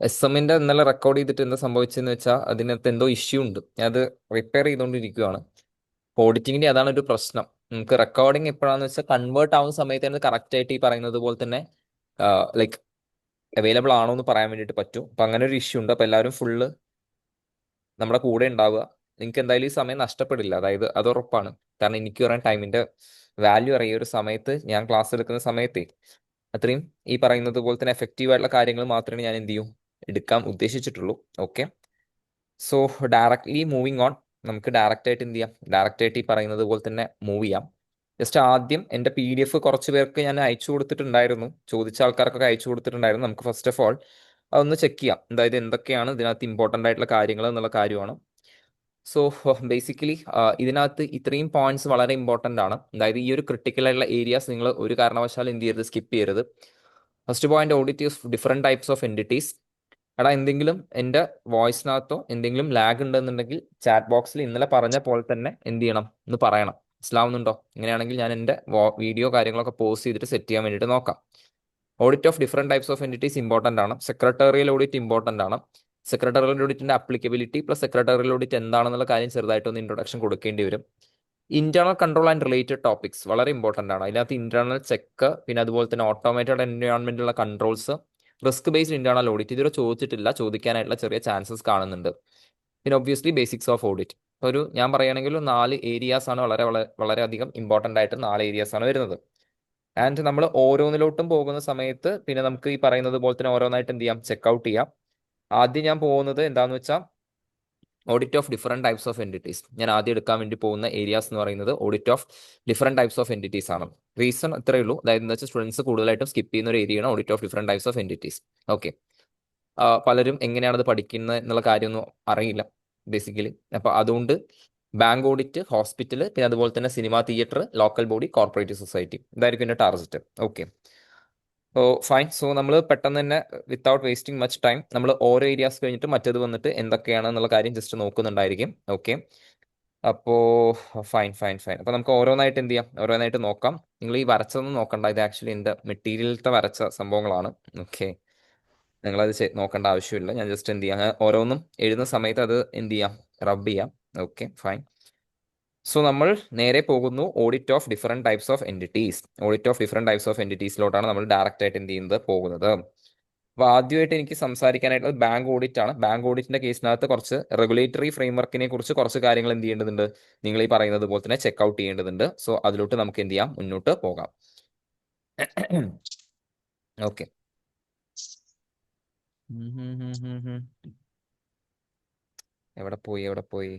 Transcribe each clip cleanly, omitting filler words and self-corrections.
എമ്മിന്റെ ഇന്നലെ റെക്കോർഡ് ചെയ്തിട്ട് എന്താ സംഭവിച്ചെന്ന് വെച്ചാൽ അതിനകത്ത് എന്തോ ഇഷ്യൂ ഉണ്ട്. ഞാൻ അത് റിപ്പയർ ചെയ്തുകൊണ്ടിരിക്കുകയാണ്. ഓഡിറ്റിങ്ങിന്റെ അതാണ് ഒരു പ്രശ്നം. നമുക്ക് റെക്കോർഡിംഗ് എപ്പോഴാന്ന് വെച്ചാൽ കൺവേർട്ട് ആവുന്ന സമയത്ത് തന്നെ കറക്റ്റ് ആയിട്ട് ഈ പറയുന്നത് പോലെ തന്നെ ലൈക്ക് അവൈലബിൾ ആണോ എന്ന് പറയാൻ വേണ്ടിയിട്ട് പറ്റും. അപ്പൊ അങ്ങനെ ഒരു ഇഷ്യൂ ഉണ്ട്. അപ്പൊ എല്ലാവരും ഫുള്ള് നമ്മുടെ കൂടെ ഉണ്ടാവുക. നിങ്ങൾക്ക് എന്തായാലും ഈ സമയം നഷ്ടപ്പെടില്ല, അതായത് അത് ഉറപ്പാണ്. കാരണം എനിക്ക് പറയാൻ ടൈമിന്റെ വാല്യൂ അറിയ ഒരു സമയത്ത് ഞാൻ ക്ലാസ് എടുക്കുന്ന സമയത്തെ അത്രയും ഈ പറയുന്നത് പോലെ തന്നെ എഫക്റ്റീവ് ആയിട്ടുള്ള കാര്യങ്ങൾ മാത്രമേ ഞാൻ എന്ത് ചെയ്യൂ എടുക്കാൻ ഉദ്ദേശിച്ചിട്ടുള്ളൂ. Okay, so directly moving on. നമുക്ക് ഡയറക്റ്റ് ആയിട്ട് എന്ത് ചെയ്യാം, ഡയറക്റ്റ് ആയിട്ട് ഈ പറയുന്നത് പോലെ തന്നെ മൂവ് ചെയ്യാം. ജസ്റ്റ് ആദ്യം എൻ്റെ PDF കുറച്ച് പേർക്ക് ഞാൻ അയച്ചു കൊടുത്തിട്ടുണ്ടായിരുന്നു, ചോദിച്ച ആൾക്കാർക്കൊക്കെ അയച്ചു കൊടുത്തിട്ടുണ്ടായിരുന്നു. നമുക്ക് ഫസ്റ്റ് ഓഫ് ഓൾ അതൊന്ന് ചെക്ക് ചെയ്യാം, അതായത് എന്തൊക്കെയാണ് ഇതിനകത്ത് ഇമ്പോർട്ടൻ്റ് ആയിട്ടുള്ള കാര്യങ്ങൾ എന്നുള്ള കാര്യമാണ്. സോ ബേസിക്കലി ഇതിനകത്ത് ഇത്രയും പോയിന്റ്സ് വളരെ ഇമ്പോർട്ടൻ്റ് ആണ്. അതായത് ഈ ഒരു ക്രിട്ടിക്കൽ ആയിട്ടുള്ള ഏരിയാസ് നിങ്ങൾ ഒരു കാരണവശാലും എന്ത് ചെയ്യരുത്, സ്കിപ്പ് ചെയ്യരുത്. First point, audit different types of entities. എടാ, എന്തെങ്കിലും എൻ്റെ വോയിസിനകത്തോ എന്തെങ്കിലും ലാഗ് ഉണ്ടെന്നുണ്ടെങ്കിൽ ചാറ്റ് ബോക്സിൽ ഇന്നലെ പറഞ്ഞ പോലെ തന്നെ എന്ത് ചെയ്യണം എന്ന് പറയണം. മനസ്സിലാവുന്നുണ്ടോ? ഇങ്ങനെയാണെങ്കിൽ ഞാൻ എൻ്റെ വീഡിയോ കാര്യങ്ങളൊക്കെ പോസ്റ്റ് ചെയ്തിട്ട് സെറ്റ് ചെയ്യാൻ വേണ്ടിയിട്ട് നോക്കാം. Audit of different types of entities important ആണ്. സെക്രട്ടേറിയൽ ഓഡിറ്റ് ഇമ്പോർട്ടൻ്റ് ആണ്. സെക്രട്ടേറിയൽ ഓഡിറ്റിന്റെ അപ്ലിക്കബിലിറ്റി പ്ലസ് സെക്രട്ടേറിയൽ ഓഡിറ്റ് എന്താണെന്നുള്ള കാര്യം ചെറുതായിട്ടൊന്ന് ഇൻട്രൊഡക്ഷൻ കൊടുക്കേണ്ടി വരും. Internal control and related topics വളരെ ഇമ്പോർട്ടൻ്റ് ആണ്. അതിനകത്ത് ഇന്റേണൽ ചെക്ക്, പിന്നെ അതുപോലെ തന്നെ ഓട്ടോമേറ്റഡ് എൻവയോൺമെന്റിലുള്ള controls, risk based internal audit ഇതുവരെ ചോദിച്ചിട്ടില്ല, ചോദിക്കാനായിട്ടുള്ള ചെറിയ ചാൻസസ് കാണുന്നുണ്ട്. പിന്നെ ഒബ്വിയസ്ലി ബേസിക്സ് ഓഫ് ഓഡിറ്റ്. ഒരു ഞാൻ പറയുകയാണെങ്കിൽ 4 ഏരിയാസ് ആണ് വളരെ വളരെ വളരെയധികം ഇമ്പോർട്ടൻ്റ് ആയിട്ട് 4 ഏരിയാസ് ആണ് വരുന്നത്. ആൻഡ് നമ്മൾ ഓരോന്നിലോട്ടും പോകുന്ന സമയത്ത് പിന്നെ നമുക്ക് ഈ പറയുന്നത് പോലെ തന്നെ ഓരോന്നായിട്ട് എന്ത് ചെയ്യാം, ചെക്ക്ഔട്ട് ചെയ്യാം. ആദ്യം ഞാൻ പോകുന്നത് എന്താന്ന് വെച്ചാൽ audit of different types of entities. ഞാൻ ആദ്യം എടുക്കാൻ വേണ്ടി പോകുന്ന ഏരിയാസ് എന്ന് പറയുന്നത് audit of different types of entities ആണ്. റീസൺ ഇത്രയേ ഉള്ളൂ, അതായത് എന്താ വെച്ചാൽ സ്റ്റുഡൻസ് കൂടുതലായിട്ടും സ്കിപ്പ് ചെയ്യുന്ന ഒരു ഏരിയയാണ് audit of different types of entities. Okay, പലരും എങ്ങനെയാണ് അത് പഠിക്കുന്നത് എന്നുള്ള കാര്യമൊന്നും അറിയില്ല ബേസിക്കലി. അപ്പൊ അതുകൊണ്ട് ബാങ്ക് ഓഡിറ്റ്, ഹോസ്പിറ്റൽ, പിന്നെ അതുപോലെ തന്നെ cinema theatre, local body, corporative society, ഇതായിരിക്കും എൻ്റെ target. Okay, oh fine. So നമ്മൾ പെട്ടെന്ന് തന്നെ വിത്തൗട്ട് വേസ്റ്റിംഗ് മച്ച് ടൈം നമ്മൾ ഓരോ ഏരിയാസ് കഴിഞ്ഞിട്ട് മറ്റേത് വന്നിട്ട് എന്തൊക്കെയാണ് എന്നുള്ള കാര്യം ജസ്റ്റ് നോക്കുന്നുണ്ടായിരിക്കും. ഓക്കെ, അപ്പോ ഫൈൻ ഫൈൻ ഫൈൻ. അപ്പൊ നമുക്ക് ഓരോന്നായിട്ട് എന്ത് ചെയ്യാം, ഓരോന്നായിട്ട് നോക്കാം. നിങ്ങൾ ഈ വരച്ചതൊന്നും നോക്കണ്ട, ഇത് ആക്ച്വലി എൻ്റെ മെറ്റീരിയലത്തെ വരച്ച സംഭവങ്ങളാണ്. ഓക്കെ, നിങ്ങളത് നോക്കേണ്ട ആവശ്യമില്ല. ഞാൻ ജസ്റ്റ് എന്ത് ചെയ്യാം, ഞാൻ ഓരോന്നും എഴുതുന്ന സമയത്ത് അത് എന്ത് ചെയ്യാം, റബ്ബ് ചെയ്യാം. Okay fine. സോ നമ്മൾ നേരെ പോകുന്നു audit of different types of entities. Audit of different types of എൻറ്റിറ്റീസിലോട്ടാണ് നമ്മൾ ഡയറക്റ്റ് ആയിട്ട് എന്ത് ചെയ്യുന്നത്, പോകുന്നത്. അപ്പൊ ആദ്യമായിട്ട് എനിക്ക് സംസാരിക്കാനായിട്ടുള്ളത് ബാങ്ക് ഓഡിറ്റ് ആണ്. ബാങ്ക് ഓഡിറ്റിന്റെ കേസിനകത്ത് കുറച്ച് റെഗുലേറ്ററി ഫ്രെയിംവർക്കിനെ കുറിച്ച് കുറച്ച് കാര്യങ്ങൾ എന്ത് ചെയ്യേണ്ടതുണ്ട്, നിങ്ങൾ ഈ പറയുന്നത് പോലെ തന്നെ ചെക്ക്ഔട്ട് ചെയ്യേണ്ടതുണ്ട്. സോ അതിലോട്ട് നമുക്ക് എന്ത് ചെയ്യാം, മുന്നോട്ട് പോകാം. ഓക്കെ, എവിടെ പോയി എവിടെ പോയി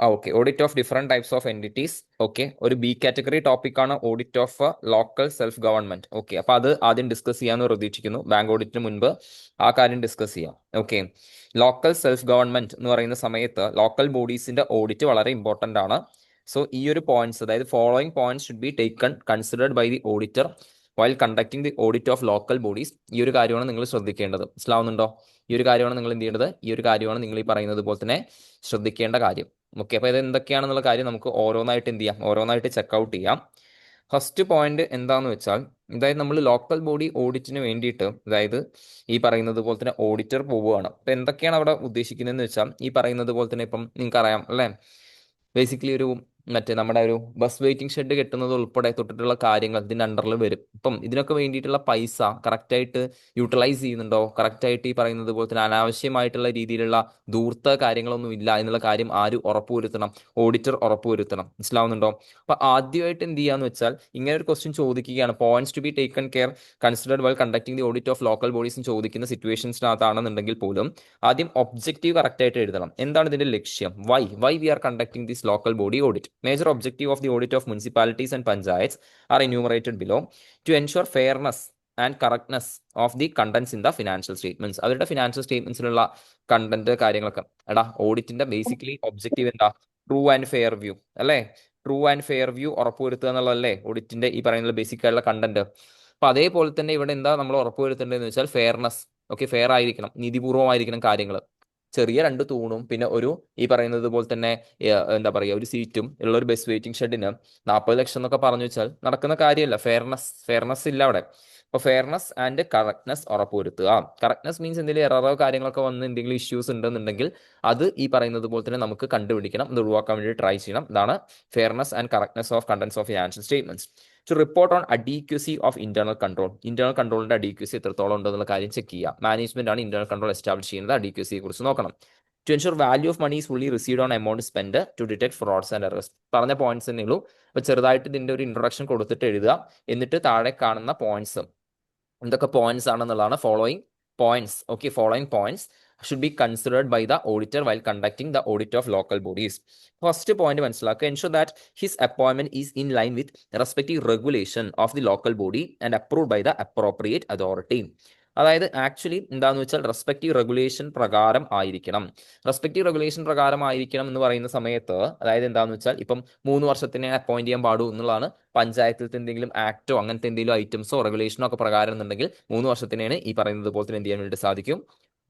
okay, audit of different types of entities. Okay, ഒരു ബി കാറ്റഗറി ടോപ്പിക് ആണ് audit of local self government. Okay, അപ്പൊ അത് ആദ്യം ഡിസ്കസ് ചെയ്യാമെന്ന് പ്രതീക്ഷിക്കുന്നു. ബാങ്ക് ഓഡിറ്റിന് മുൻപ് ആ കാര്യം ഡിസ്കസ് ചെയ്യാം. ഓക്കെ, ലോക്കൽ സെൽഫ് ഗവൺമെന്റ് എന്ന് പറയുന്ന സമയത്ത് ലോക്കൽ ബോഡീസിന്റെ ഓഡിറ്റ് വളരെ ഇമ്പോർട്ടന്റ് ആണ്. സോ ഈ ഒരു പോയിന്റ്സ്, അതായത് following points should be taken considered by the auditor while conducting the audit of local bodies. ഈ ഒരു കാര്യമാണ് നിങ്ങൾ ശ്രദ്ധിക്കേണ്ടത്. മനസ്സിലാവുന്നുണ്ടോ? ഈ ഒരു കാര്യമാണ് നിങ്ങൾ എന്ത് ചെയ്യേണ്ടത്, ഈ ഒരു കാര്യമാണ് നിങ്ങൾ ഈ പറയുന്നത് പോലെ തന്നെ ശ്രദ്ധിക്കേണ്ട കാര്യം. ഓക്കെ, അപ്പോൾ ഇത് എന്തൊക്കെയാണെന്നുള്ള കാര്യം നമുക്ക് ഓരോന്നായിട്ട് എന്ത് ചെയ്യാം, ഓരോന്നായിട്ട് ചെക്ക്ഔട്ട് ചെയ്യാം. ഫസ്റ്റ് പോയിന്റ് എന്താന്ന് വെച്ചാൽ, അതായത് നമ്മൾ ലോക്കൽ ബോഡി ഓഡിറ്റിന് വേണ്ടിയിട്ട്, അതായത് ഈ പറയുന്നത് പോലെ തന്നെ ഓഡിറ്റർ പോവുകയാണ്. അപ്പൊ എന്തൊക്കെയാണ് അവിടെ ഉദ്ദേശിക്കുന്നതെന്ന് വെച്ചാൽ, ഈ പറയുന്നത് പോലെ തന്നെ ഇപ്പം നിങ്ങൾക്ക് അറിയാം അല്ലേ, ബേസിക്കലി ഒരു മറ്റേ നമ്മുടെ ഒരു ബസ് വെയിറ്റിംഗ് ഷെഡ് കെട്ടുന്നത് ഉൾപ്പെടെ തൊട്ടിട്ടുള്ള കാര്യങ്ങൾ ഇതിന്റെ അണ്ടറിൽ വരും. ഇപ്പം ഇതിനൊക്കെ വേണ്ടിയിട്ടുള്ള പൈസ കറക്റ്റായിട്ട് യൂട്ടിലൈസ് ചെയ്യുന്നുണ്ടോ, കറക്റ്റായിട്ട് ഈ പറയുന്നത് പോലെ തന്നെ അനാവശ്യമായിട്ടുള്ള രീതിയിലുള്ള ധൂർത്ത കാര്യങ്ങളൊന്നും ഇല്ല എന്നുള്ള കാര്യം ആര് ഉറപ്പുവരുത്തണം, ഓഡിറ്റർ ഉറപ്പുവരുത്തണം. മനസ്സിലാവുന്നുണ്ടോ? അപ്പൊ ആദ്യമായിട്ട് എന്ത് ചെയ്യാന്ന് വെച്ചാൽ, ഇങ്ങനെ ഒരു ക്വസ്റ്റ്യൻ ചോദിക്കുകയാണ്, points to be taken care considered while conducting the audit of local bodies ചോദിക്കുന്ന സിറ്റുവേഷൻസിനകത്താണെന്നുണ്ടെങ്കിൽ പോലും ആദ്യം ഒബ്ജക്റ്റീവ് കറക്റ്റ് ആയിട്ട് എഴുതണം. എന്താണ് ഇതിന്റെ ലക്ഷ്യം, why we are conducting this local body audit. Major objective of the audit of municipalities and panchayats are enumerated below to ensure fairness and correctness of the contents in the financial statements. അവരുടെ ഫിനാൻഷ്യൽ സ്റ്റേറ്റ്മെന്റ്സിലുള്ള content കാര്യങ്ങളൊക്കെ. എടാ, ഓഡിറ്റിന്റെ basically objective എന്താ, true and fair view അല്ലേ? True and fair view ഉറപ്പുവരുത്തുക എന്നുള്ളതല്ലേ ഓഡിറ്റിന്റെ ഈ പറയുന്ന ബേസിക് ആയിട്ടുള്ള കണ്ടന്റ്. അപ്പൊ അതേപോലെ തന്നെ ഇവിടെ എന്താ നമ്മൾ ഉറപ്പുവരുത്തേണ്ടതെന്ന് വെച്ചാൽ ഫെയർനെസ്. ഓക്കെ, ഫെയർ ആയിരിക്കണം, നീതിപൂർവമായിരിക്കണം കാര്യങ്ങൾ. ചെറിയ 2 തൂണും പിന്നെ ഒരു ഈ പറയുന്നത് പോലെ തന്നെ എന്താ പറയുക ഒരു സീറ്റും ഉള്ള ഒരു ബസ് വെയിറ്റിംഗ് ഷെഡിന് 40 ലക്ഷം എന്നൊക്കെ പറഞ്ഞു വെച്ചാൽ നടക്കുന്ന കാര്യമല്ല. ഫെയർനെസ് ഇല്ല അവിടെ. അപ്പോൾ ഫെയർനെസ് ആൻഡ് കറക്റ്റ്നെസ് ഉറപ്പുവരുത്തുക. കറക്റ്റ്നെസ് മീൻസ് എന്തെങ്കിലും എററോ കാര്യങ്ങളൊക്കെ വന്ന് എന്തെങ്കിലും ഇഷ്യൂസ് ഉണ്ടെന്നുണ്ടെങ്കിൽ അത് ഈ പറയുന്നത് പോലെ തന്നെ നമുക്ക് കണ്ടുപിടിക്കണം, അത് ഒഴിവാക്കാൻ വേണ്ടി ട്രൈ ചെയ്യണം. ഇതാണ് fairness and correctness of contents of financial statements. To report on adequacy of internal control. Internal കൺട്രോളിന്റെ അഡീക്വസി എത്രത്തോളം ഉണ്ടെന്നുള്ള കാര്യം ചെക്ക് ചെയ്യുക. മാനേജ്മെന്റ് ആണ് ഇന്റേണൽ കൺട്രോൾ എസ്റ്റാബ്ലിഷ് ചെയ്യുന്നത്. അഡീക്വസിയെ കുറിച്ച് നോക്കണം. To ensure value of money is fully received on amount spend to detect frauds and errors. പറഞ്ഞ പോയിന്റ്സ് തന്നെ ഉള്ളൂ. അപ്പോൾ ചെറുതായിട്ട് ഇതിന്റെ ഒരു ഇൻട്രൊഡക്ഷൻ കൊടുത്തിട്ട് എഴുതുക. എന്നിട്ട് താഴെ കാണുന്ന പോയിന്റ്സ് എന്തൊക്കെ പോയിന്റ്സ് ആണെന്നുള്ളതാണ് following points. Okay, following points should be considered by the auditor while conducting the audit of local bodies. First point മനസ്സിലാക്കുക. ensure that his appointment is in line with respective regulation of the local body and approved by the appropriate authority. അതായത് actually എന്താണെന്ന് വെച്ചാൽ respective regulation പ്രകാരം ആയിരിക്കണം. Respective regulation പ്രകാരം ആയിരിക്കണം എന്ന് പറയുന്ന സമയത്ത് അതായത് എന്താണെന്ന് വെച്ചാൽ ഇപ്പം 3 വർഷത്തിനെ അപ്പോയിന്റ് ചെയ്യാൻ പാടൂ എന്നുള്ളതാണ്. പഞ്ചായത്തിലത്തെ എന്തെങ്കിലും ആക്ടോ അങ്ങനത്തെ എന്തെങ്കിലും ഐറ്റംസോ റെഗുലേഷനോ ഒക്കെ പ്രകാരം എന്നുണ്ടെങ്കിൽ 3 വർഷത്തിനാണ് ഈ പറയുന്നത് പോലെ തന്നെ എന്ത് ചെയ്യാൻ വേണ്ടി സാധിക്കും,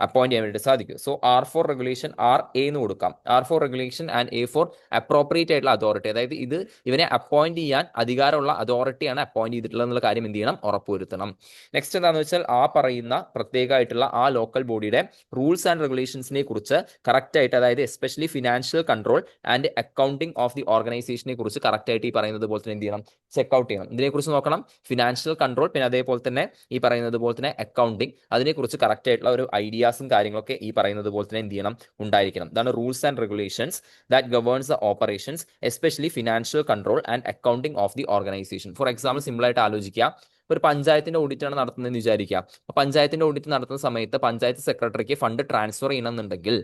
അപ്പോയിന്റ് ചെയ്യാൻ വേണ്ടി സാധിക്കും. So R for regulation R A എന്ന് കൊടുക്കാം. R for regulation and A for appropriate ആയിട്ടുള്ള അതോറിറ്റി. അതായത് ഇത് ഇവനെ അപ്പോയിന്റ് ചെയ്യാൻ അധികാരമുള്ള അതോറിറ്റിയാണ് അപ്പോയിന്റ് ചെയ്തിട്ടുള്ളത് എന്നുള്ള കാര്യം എന്ത് ചെയ്യണം, ഉറപ്പുവരുത്തണം. നെക്സ്റ്റ് എന്താണെന്ന് വെച്ചാൽ ആ പറയുന്ന പ്രത്യേകമായിട്ടുള്ള ആ ലോക്കൽ ബോഡിയുടെ റൂൾസ് ആൻഡ് റെഗുലേഷൻസിനെ കുറിച്ച് കറക്റ്റ് ആയിട്ട്, അതായത് especially financial control and accounting of the ഓർഗനൈസേഷനെ കുറിച്ച് കറക്റ്റ് ആയിട്ട് ഈ പറയുന്നത് പോലെ തന്നെ എന്ത് ചെയ്യണം, ചെക്ക്ഔട്ട് ചെയ്യണം. ഇതിനെക്കുറിച്ച് നോക്കണം. ഫിനാൻഷ്യൽ കൺട്രോൾ പിന്നെ അതേപോലെ തന്നെ ഈ പറയുന്നത് പോലെ തന്നെ അക്കൗണ്ടിങ്, അതിനെക്കുറിച്ച് കറക്റ്റ് ആയിട്ടുള്ള ഒരു ഐഡിയാസും കാര്യങ്ങളൊക്കെ ഈ പറയുന്നത് പോലെ തന്നെ എന്ത് ചെയ്യണം, ഉണ്ടായിരിക്കണം. ഇതാണ് rules and regulations that governs the operations especially financial control and accounting of the organization. For example simple ആയിട്ട് ആലോചിക്കുക. ഒരു പഞ്ചായത്തിന്റെ ഓഡിറ്റാണ് നടത്തുന്നതെന്ന് വിചാരിക്കുക. പഞ്ചായത്തിന്റെ ഓഡിറ്റ് നടത്തുന്ന സമയത്ത് പഞ്ചായത്ത് സെക്രട്ടറിക്ക് ഫണ്ട് ട്രാൻസ്ഫർ ചെയ്യണമെന്നുണ്ടെങ്കിൽ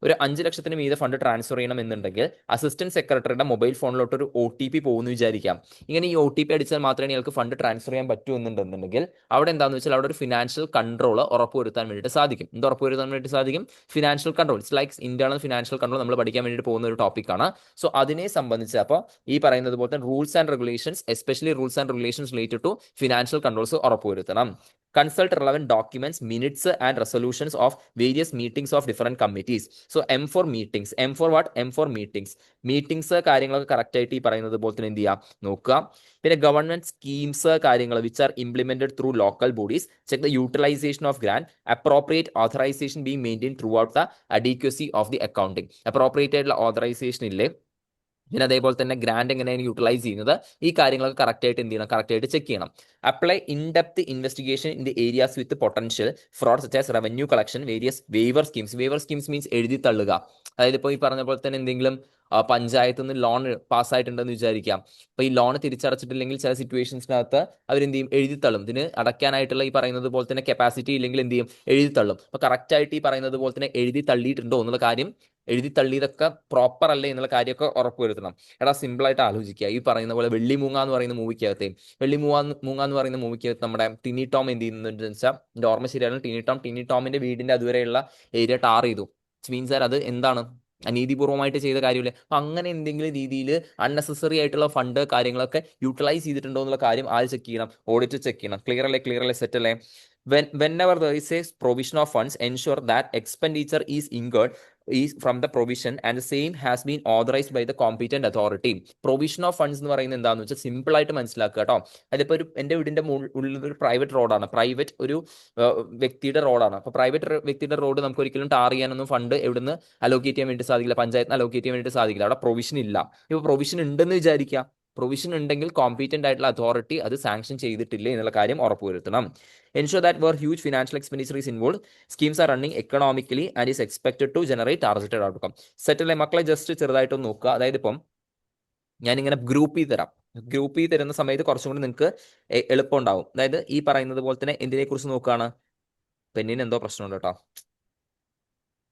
ഒരു 5 ലക്ഷത്തിന് മീതെ ഫണ്ട് ട്രാൻസ്ഫർ ചെയ്യണം എന്നുണ്ടെങ്കിൽ അസിസ്റ്റന്റ് സെക്രട്ടറിയുടെ മൊബൈൽ ഫോണിലോട്ട് ഒരു OTP പോകുന്നു വിചാരിക്കാം. ഇങ്ങനെ ഈ OTP അടിച്ചാൽ മാത്രമേ ഇയാൾക്ക് ഫണ്ട് ട്രാൻസ്ഫർ ചെയ്യാൻ പറ്റൂ എന്നുണ്ടെന്നുണ്ടെങ്കിൽ അവിടെ എന്താണെന്ന് വെച്ചാൽ അവിടെ ഒരു ഫിനാൻഷ്യൽ കൺട്രോൾ ഉറപ്പുവരുത്താൻ വേണ്ടിയിട്ട് സാധിക്കും. എന്ത് ഉറപ്പുവരുത്താൻ വേണ്ടി സാധിക്കും? Financial control. It's likes internal financial control നമ്മൾ പഠിക്കാൻ വേണ്ടിയിട്ട് പോകുന്ന ഒരു ടോപ്പിക്കാണ്. സോ അതിനെ സംബന്ധിച്ച് അപ്പോൾ ഈ പറയുന്നത് പോലെ തന്നെ rules and regulations, especially rules and regulations related to financial controls ഉറപ്പുവരുത്തണം. Consult relevant documents, minutes and resolutions of various meetings of different committees. So M for meetings. M for what? M for meetings. Meetings കാര്യങ്ങളൊക്കെ correct ആയിട്ട് ഈ പറയുന്നത് പോലെ തന്നെ എന്ത് ചെയ്യാം, നോക്കുക. പിന്നെ ഗവൺമെന്റ് സ്കീംസ് കാര്യങ്ങൾ which are implemented through local bodies. Check the utilization of grant. Appropriate authorization being maintain throughout the adequacy of the accounting. Appropriate ആയിട്ടുള്ള ഓഥറൈസേഷൻ ഇല്ലേ, പിന്നെ അതേപോലെ തന്നെ ഗ്രാൻഡ് എങ്ങനെയാണ് യൂട്ടിലൈസ് ചെയ്യുന്നത്, ഈ കാര്യങ്ങളൊക്കെ കറക്റ്റ് ആയിട്ട് എന്ത് ചെയ്യണം, കറക്റ്റ് ആയിട്ട് ചെക്ക് ചെയ്യണം. Apply in depth investigation in the areas with potential fraud such as revenue collection, various waiver schemes. Waiver schemes means എഴുതി തള്ളുക. അതായത് ഇപ്പോൾ ഈ പറഞ്ഞ പോലെ തന്നെ എന്തെങ്കിലും പഞ്ചായത്ത് നിന്ന് ലോൺ പാസ്സായിട്ടുണ്ടെന്ന് വിചാരിക്കാം. അപ്പോൾ ഈ ലോൺ തിരിച്ചടച്ചിട്ടില്ലെങ്കിൽ ചില സിറ്റുവേഷൻസിനകത്ത് അവരെന്ത് ചെയ്യും, എഴുതി തള്ളും. ഇതിന് അടയ്ക്കാനായിട്ടുള്ള ഈ പറയുന്നത് പോലെ തന്നെ കപ്പാസിറ്റി ഇല്ലെങ്കിൽ എന്ത് ചെയ്യും, എഴുതി തള്ളും. അപ്പോൾ കറക്റ്റ് ആയിട്ട് ഈ പറയുന്നത് പോലെ തന്നെ എഴുതി തള്ളിയിട്ടുണ്ടോ എന്നുള്ള കാര്യം, എഴുതി തള്ളിയതൊക്കെ പ്രോപ്പർ അല്ലേ എന്നുള്ള കാര്യമൊക്കെ ഉറപ്പുവരുത്തണം. എടാ സിമ്പിൾ ആയിട്ട് ആലോചിക്കുക. ഈ പറയുന്ന പോലെ വെള്ളിമൂങ്ങ എന്ന് പറയുന്ന മൂവിക്കകത്ത് എന്ന് പറയുന്ന മൂവിക്കകത്ത് നമ്മുടെ ടിനി ടോം എന്ത് ചെയ്യുന്നതെന്ന് വെച്ചാൽ, എൻ്റെ ഓർമ്മ ശരിയാണ്, ടിനി ടോമിന്റെ വീടിന്റെ അതുവരെയുള്ള ഏരിയ ടാർ ചെയ്തു. മീൻസ് അത് എന്താണ്, അനീതിപൂർവ്വമായിട്ട് ചെയ്ത കാര്യമില്ല. അപ്പം അങ്ങനെ എന്തെങ്കിലും രീതിയിൽ അൺനെസസറി ആയിട്ടുള്ള ഫണ്ട് കാര്യങ്ങളൊക്കെ യൂട്ടിലൈസ് ചെയ്തിട്ടുണ്ടോ എന്നുള്ള കാര്യം ആര് ചെക്ക് ചെയ്യണം, ഓഡിറ്റ് ചെക്ക് ചെയ്യണം. ക്ലിയർ അല്ലേ, സെറ്റ് അല്ലേ? Whenever there is a provision of funds, ensure that expenditure is incurred is from the provision and the same has been authorized by the competent authority. Provision of funds എന്ന് പറയുന്നത് എന്താണെന്ന് വെച്ചാൽ simple ആയിട്ട് മനസ്സിലാക്കുക കേട്ടോ. അതിപ്പോൾ എൻ്റെ വീടിന്റെ ഉള്ളിൽ ഒരു പ്രൈവറ്റ് റോഡാണ്, പ്രൈവറ്റ് ഒരു വ്യക്തിയുടെ റോഡാണ്. അപ്പോൾ പ്രൈവറ്റ് വ്യക്തിയുടെ റോഡ് നമുക്ക് ഒരിക്കലും ടാർ ചെയ്യാനൊന്നും ഫണ്ട് എവിടുന്ന് അലോക്കേറ്റ് ചെയ്യാൻ വേണ്ടി സാധിക്കില്ല, പഞ്ചായത്തിന് അലോക്കേറ്റ് ചെയ്യാൻ വേണ്ടി സാധിക്കില്ല. അവിടെ പ്രൊവിഷൻ ഇല്ല. ഇപ്പോൾ പ്രൊവിഷൻ ഉണ്ടെന്ന് വിചാരിക്കുക. പ്രൊവിഷൻ ഉണ്ടെങ്കിൽ കോമ്പീറ്റന്റ് ആയിട്ടുള്ള അതോറിറ്റി അത് സാങ്ഷൻ ചെയ്തിട്ടില്ലേ എന്നുള്ള കാര്യം ഉറപ്പുവരുത്തണം. Ensure that where huge financial expenditure is involved, schemes are running economically and is expected to generate targeted outcome. സെറ്റിലെ മക്കളെ ജസ്റ്റ് ചെറുതായിട്ടൊന്ന് നോക്കുക. അതായത് ഇപ്പം ഞാനിങ്ങനെ ഗ്രൂപ്പ് ചെയ്ത് തരുന്ന സമയത്ത് കുറച്ചും കൂടി നിങ്ങൾക്ക് എളുപ്പം ഉണ്ടാവും. അതായത് ഈ പറയുന്നത് പോലെ തന്നെ എന്തിനെ കുറിച്ച് നോക്കുകയാണ്, പെന്നിന് എന്തോ പ്രശ്നമുണ്ട് കേട്ടോ,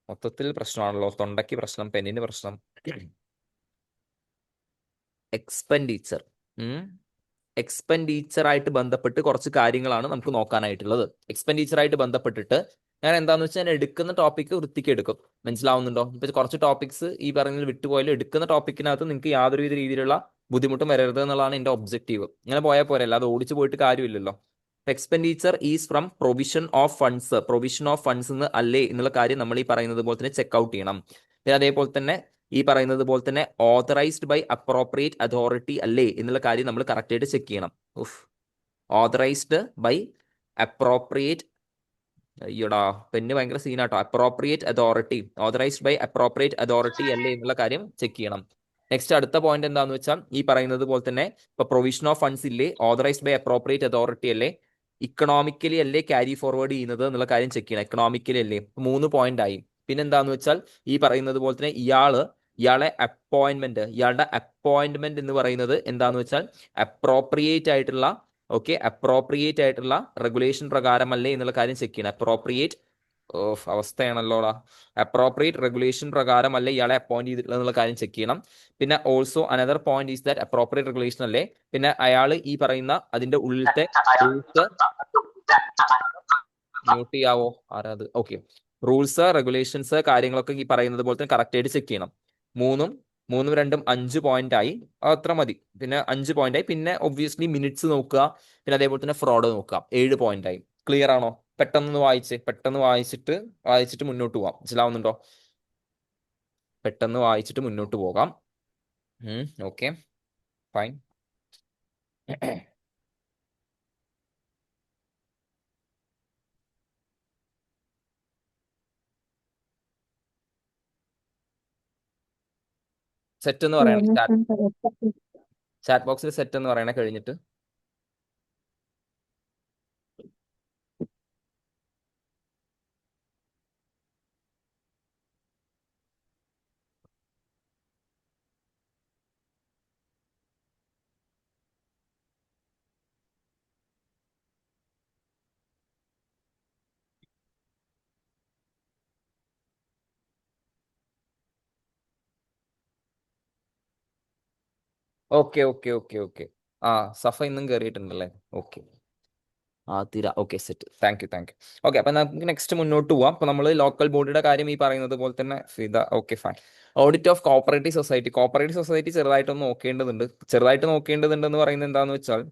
മൊത്തത്തിൽ പ്രശ്നമാണല്ലോ, തൊണ്ടയ്ക്ക് പ്രശ്നം, പെന്നിന് പ്രശ്നം. എക്സ്പെൻഡിച്ചറായിട്ട് ബന്ധപ്പെട്ട് കുറച്ച് കാര്യങ്ങളാണ് നമുക്ക് നോക്കാനായിട്ടുള്ളത്. എക്സ്പെൻഡിച്ചറായിട്ട് ബന്ധപ്പെട്ടിട്ട് ഞാൻ എന്താണെന്ന് വെച്ചാൽ ഞാൻ എടുക്കുന്ന ടോപ്പിക്ക് വൃത്തിക്ക് എടുക്കും. മനസ്സിലാവുന്നുണ്ടോ? ഇപ്പൊ കുറച്ച് ടോപ്പിക്സ് ഈ പറഞ്ഞതിൽ വിട്ടുപോയാലും എടുക്കുന്ന ടോപ്പിക്കിനകത്ത് നിങ്ങൾക്ക് യാതൊരുവിധ രീതിയിലുള്ള ബുദ്ധിമുട്ടും വരരുത് എന്നുള്ളതാണ് എൻ്റെ ഒബ്ജക്റ്റീവ്. ഇങ്ങനെ പോയാൽ പോരെ, അല്ലാതെ ഓടിച്ചു പോയിട്ട് കാര്യമില്ലല്ലോ. Expenditure is from provision of funds എന്ന് അല്ലേ എന്നുള്ള കാര്യം നമ്മൾ ഈ പറയുന്നത് പോലെ തന്നെ ചെക്ക് ഔട്ട് ചെയ്യണം. പിന്നെ അതേപോലെ തന്നെ ഈ പറയുന്നത് പോലെ തന്നെ ഓതറൈസ്ഡ് ബൈ അപ്രോപ്രിയേറ്റ് അതോറിറ്റി അല്ലേ എന്നുള്ള കാര്യം നമ്മൾ കറക്റ്റ് ആയിട്ട് ചെക്ക് ചെയ്യണം. ഓതറൈസ്ഡ് ബൈ അപ്രോപ്രിയേറ്റ്, അയ്യോടാ പെന്ന് ഭയങ്കര സീനാട്ടോ, appropriate authority, authorized by appropriate authority അല്ലേ എന്നുള്ള കാര്യം ചെക്ക് ചെയ്യണം. നെക്സ്റ്റ് അടുത്ത പോയിന്റ് എന്താണെന്ന് വെച്ചാൽ ഈ പറയുന്നത് പോലെ തന്നെ ഇപ്പൊ പ്രൊവിഷൻ ഓഫ് ഫണ്ട്സ് ഇല്ലേ, ഓതറൈസ്ഡ് ബൈ അപ്രോപ്രിയേറ്റ് അതോറിറ്റി അല്ലേ, ഇക്കണോമിക്കലി അല്ലേ ക്യാരി ഫോർവേഡ് ചെയ്യുന്നത് എന്നുള്ള കാര്യം ചെക്ക് ചെയ്യണം. എക്കണോമിക്കലി അല്ലേ, 3 പോയിന്റ് ആയി. പിന്നെന്താന്ന് വെച്ചാൽ ഈ പറയുന്നത് പോലെ തന്നെ ഇയാളുടെ അപ്പോയിന്റ്മെന്റ് എന്ന് പറയുന്നത് എന്താന്ന് വെച്ചാൽ അപ്രോപ്രിയേറ്റ് ആയിട്ടുള്ള അപ്രോപ്രിയേറ്റ് ആയിട്ടുള്ള റെഗുലേഷൻ പ്രകാരമല്ലേ എന്നുള്ള കാര്യം ചെക്ക് ചെയ്യണം. അപ്രോപ്രിയേറ്റ് അവസ്ഥയാണല്ലോടാ, അപ്രോപ്രിയേറ്റ് റെഗുലേഷൻ പ്രകാരമല്ലേ ഇയാളെ അപ്പോയിന്റ് ചെയ്തിട്ടുള്ളത് എന്നുള്ള കാര്യം ചെക്ക് ചെയ്യണം. പിന്നെ also another point is that appropriate regulation അല്ലേ, പിന്നെ അയാൾ ഈ പറയുന്ന അതിന്റെ ഉള്ളിലത്തെ റൂൾസ് മ്യൂട്ട് ചെയ്യാവോ ആരാത്, റൂൾസ് റെഗുലേഷൻസ് കാര്യങ്ങളൊക്കെ ഈ പറയുന്നത് പോലെ തന്നെ കറക്റ്റ് ആയിട്ട് ചെക്ക് ചെയ്യണം. മൂന്നും 2ഉം 5 പോയിന്റ് ആയി, അത്ര മതി. പിന്നെ 5 പോയിന്റ് ആയി. പിന്നെ ഒബ്വിയസ്ലി മിനിറ്റ്സ് നോക്കുക, പിന്നെ അതേപോലെ തന്നെ ഫ്രോഡ് നോക്കുക. 7 പോയിന്റ് ആയി. ക്ലിയർ ആണോ? പെട്ടെന്ന് വായിച്ചിട്ട് മുന്നോട്ട് പോവാം. മനസ്സിലാവുന്നുണ്ടോ? പെട്ടെന്ന് വായിച്ചിട്ട് മുന്നോട്ട് പോകാം. Okay fine. സെറ്റ് എന്ന് പറയണം, ചാറ്റ് ബോക്സിൽ സെറ്റ് എന്ന് പറയണേ കഴിഞ്ഞിട്ട്. ഓക്കെ. ആ സഫ ഇന്നും കയറിയിട്ടുണ്ടല്ലേ? Okay set. Thank you. Okay, അപ്പൊ നമുക്ക് നെക്സ്റ്റ് മുന്നോട്ട് പോവാം. അപ്പൊ നമ്മൾ ലോക്കൽ ബോഡിയുടെ കാര്യം ഈ പറയുന്നത് പോലെ തന്നെ fine. Audit of cooperative society ചെറുതായിട്ട് നോക്കേണ്ടതുണ്ട് എന്ന് പറയുന്നത് എന്താണെന്ന് വെച്ചാൽ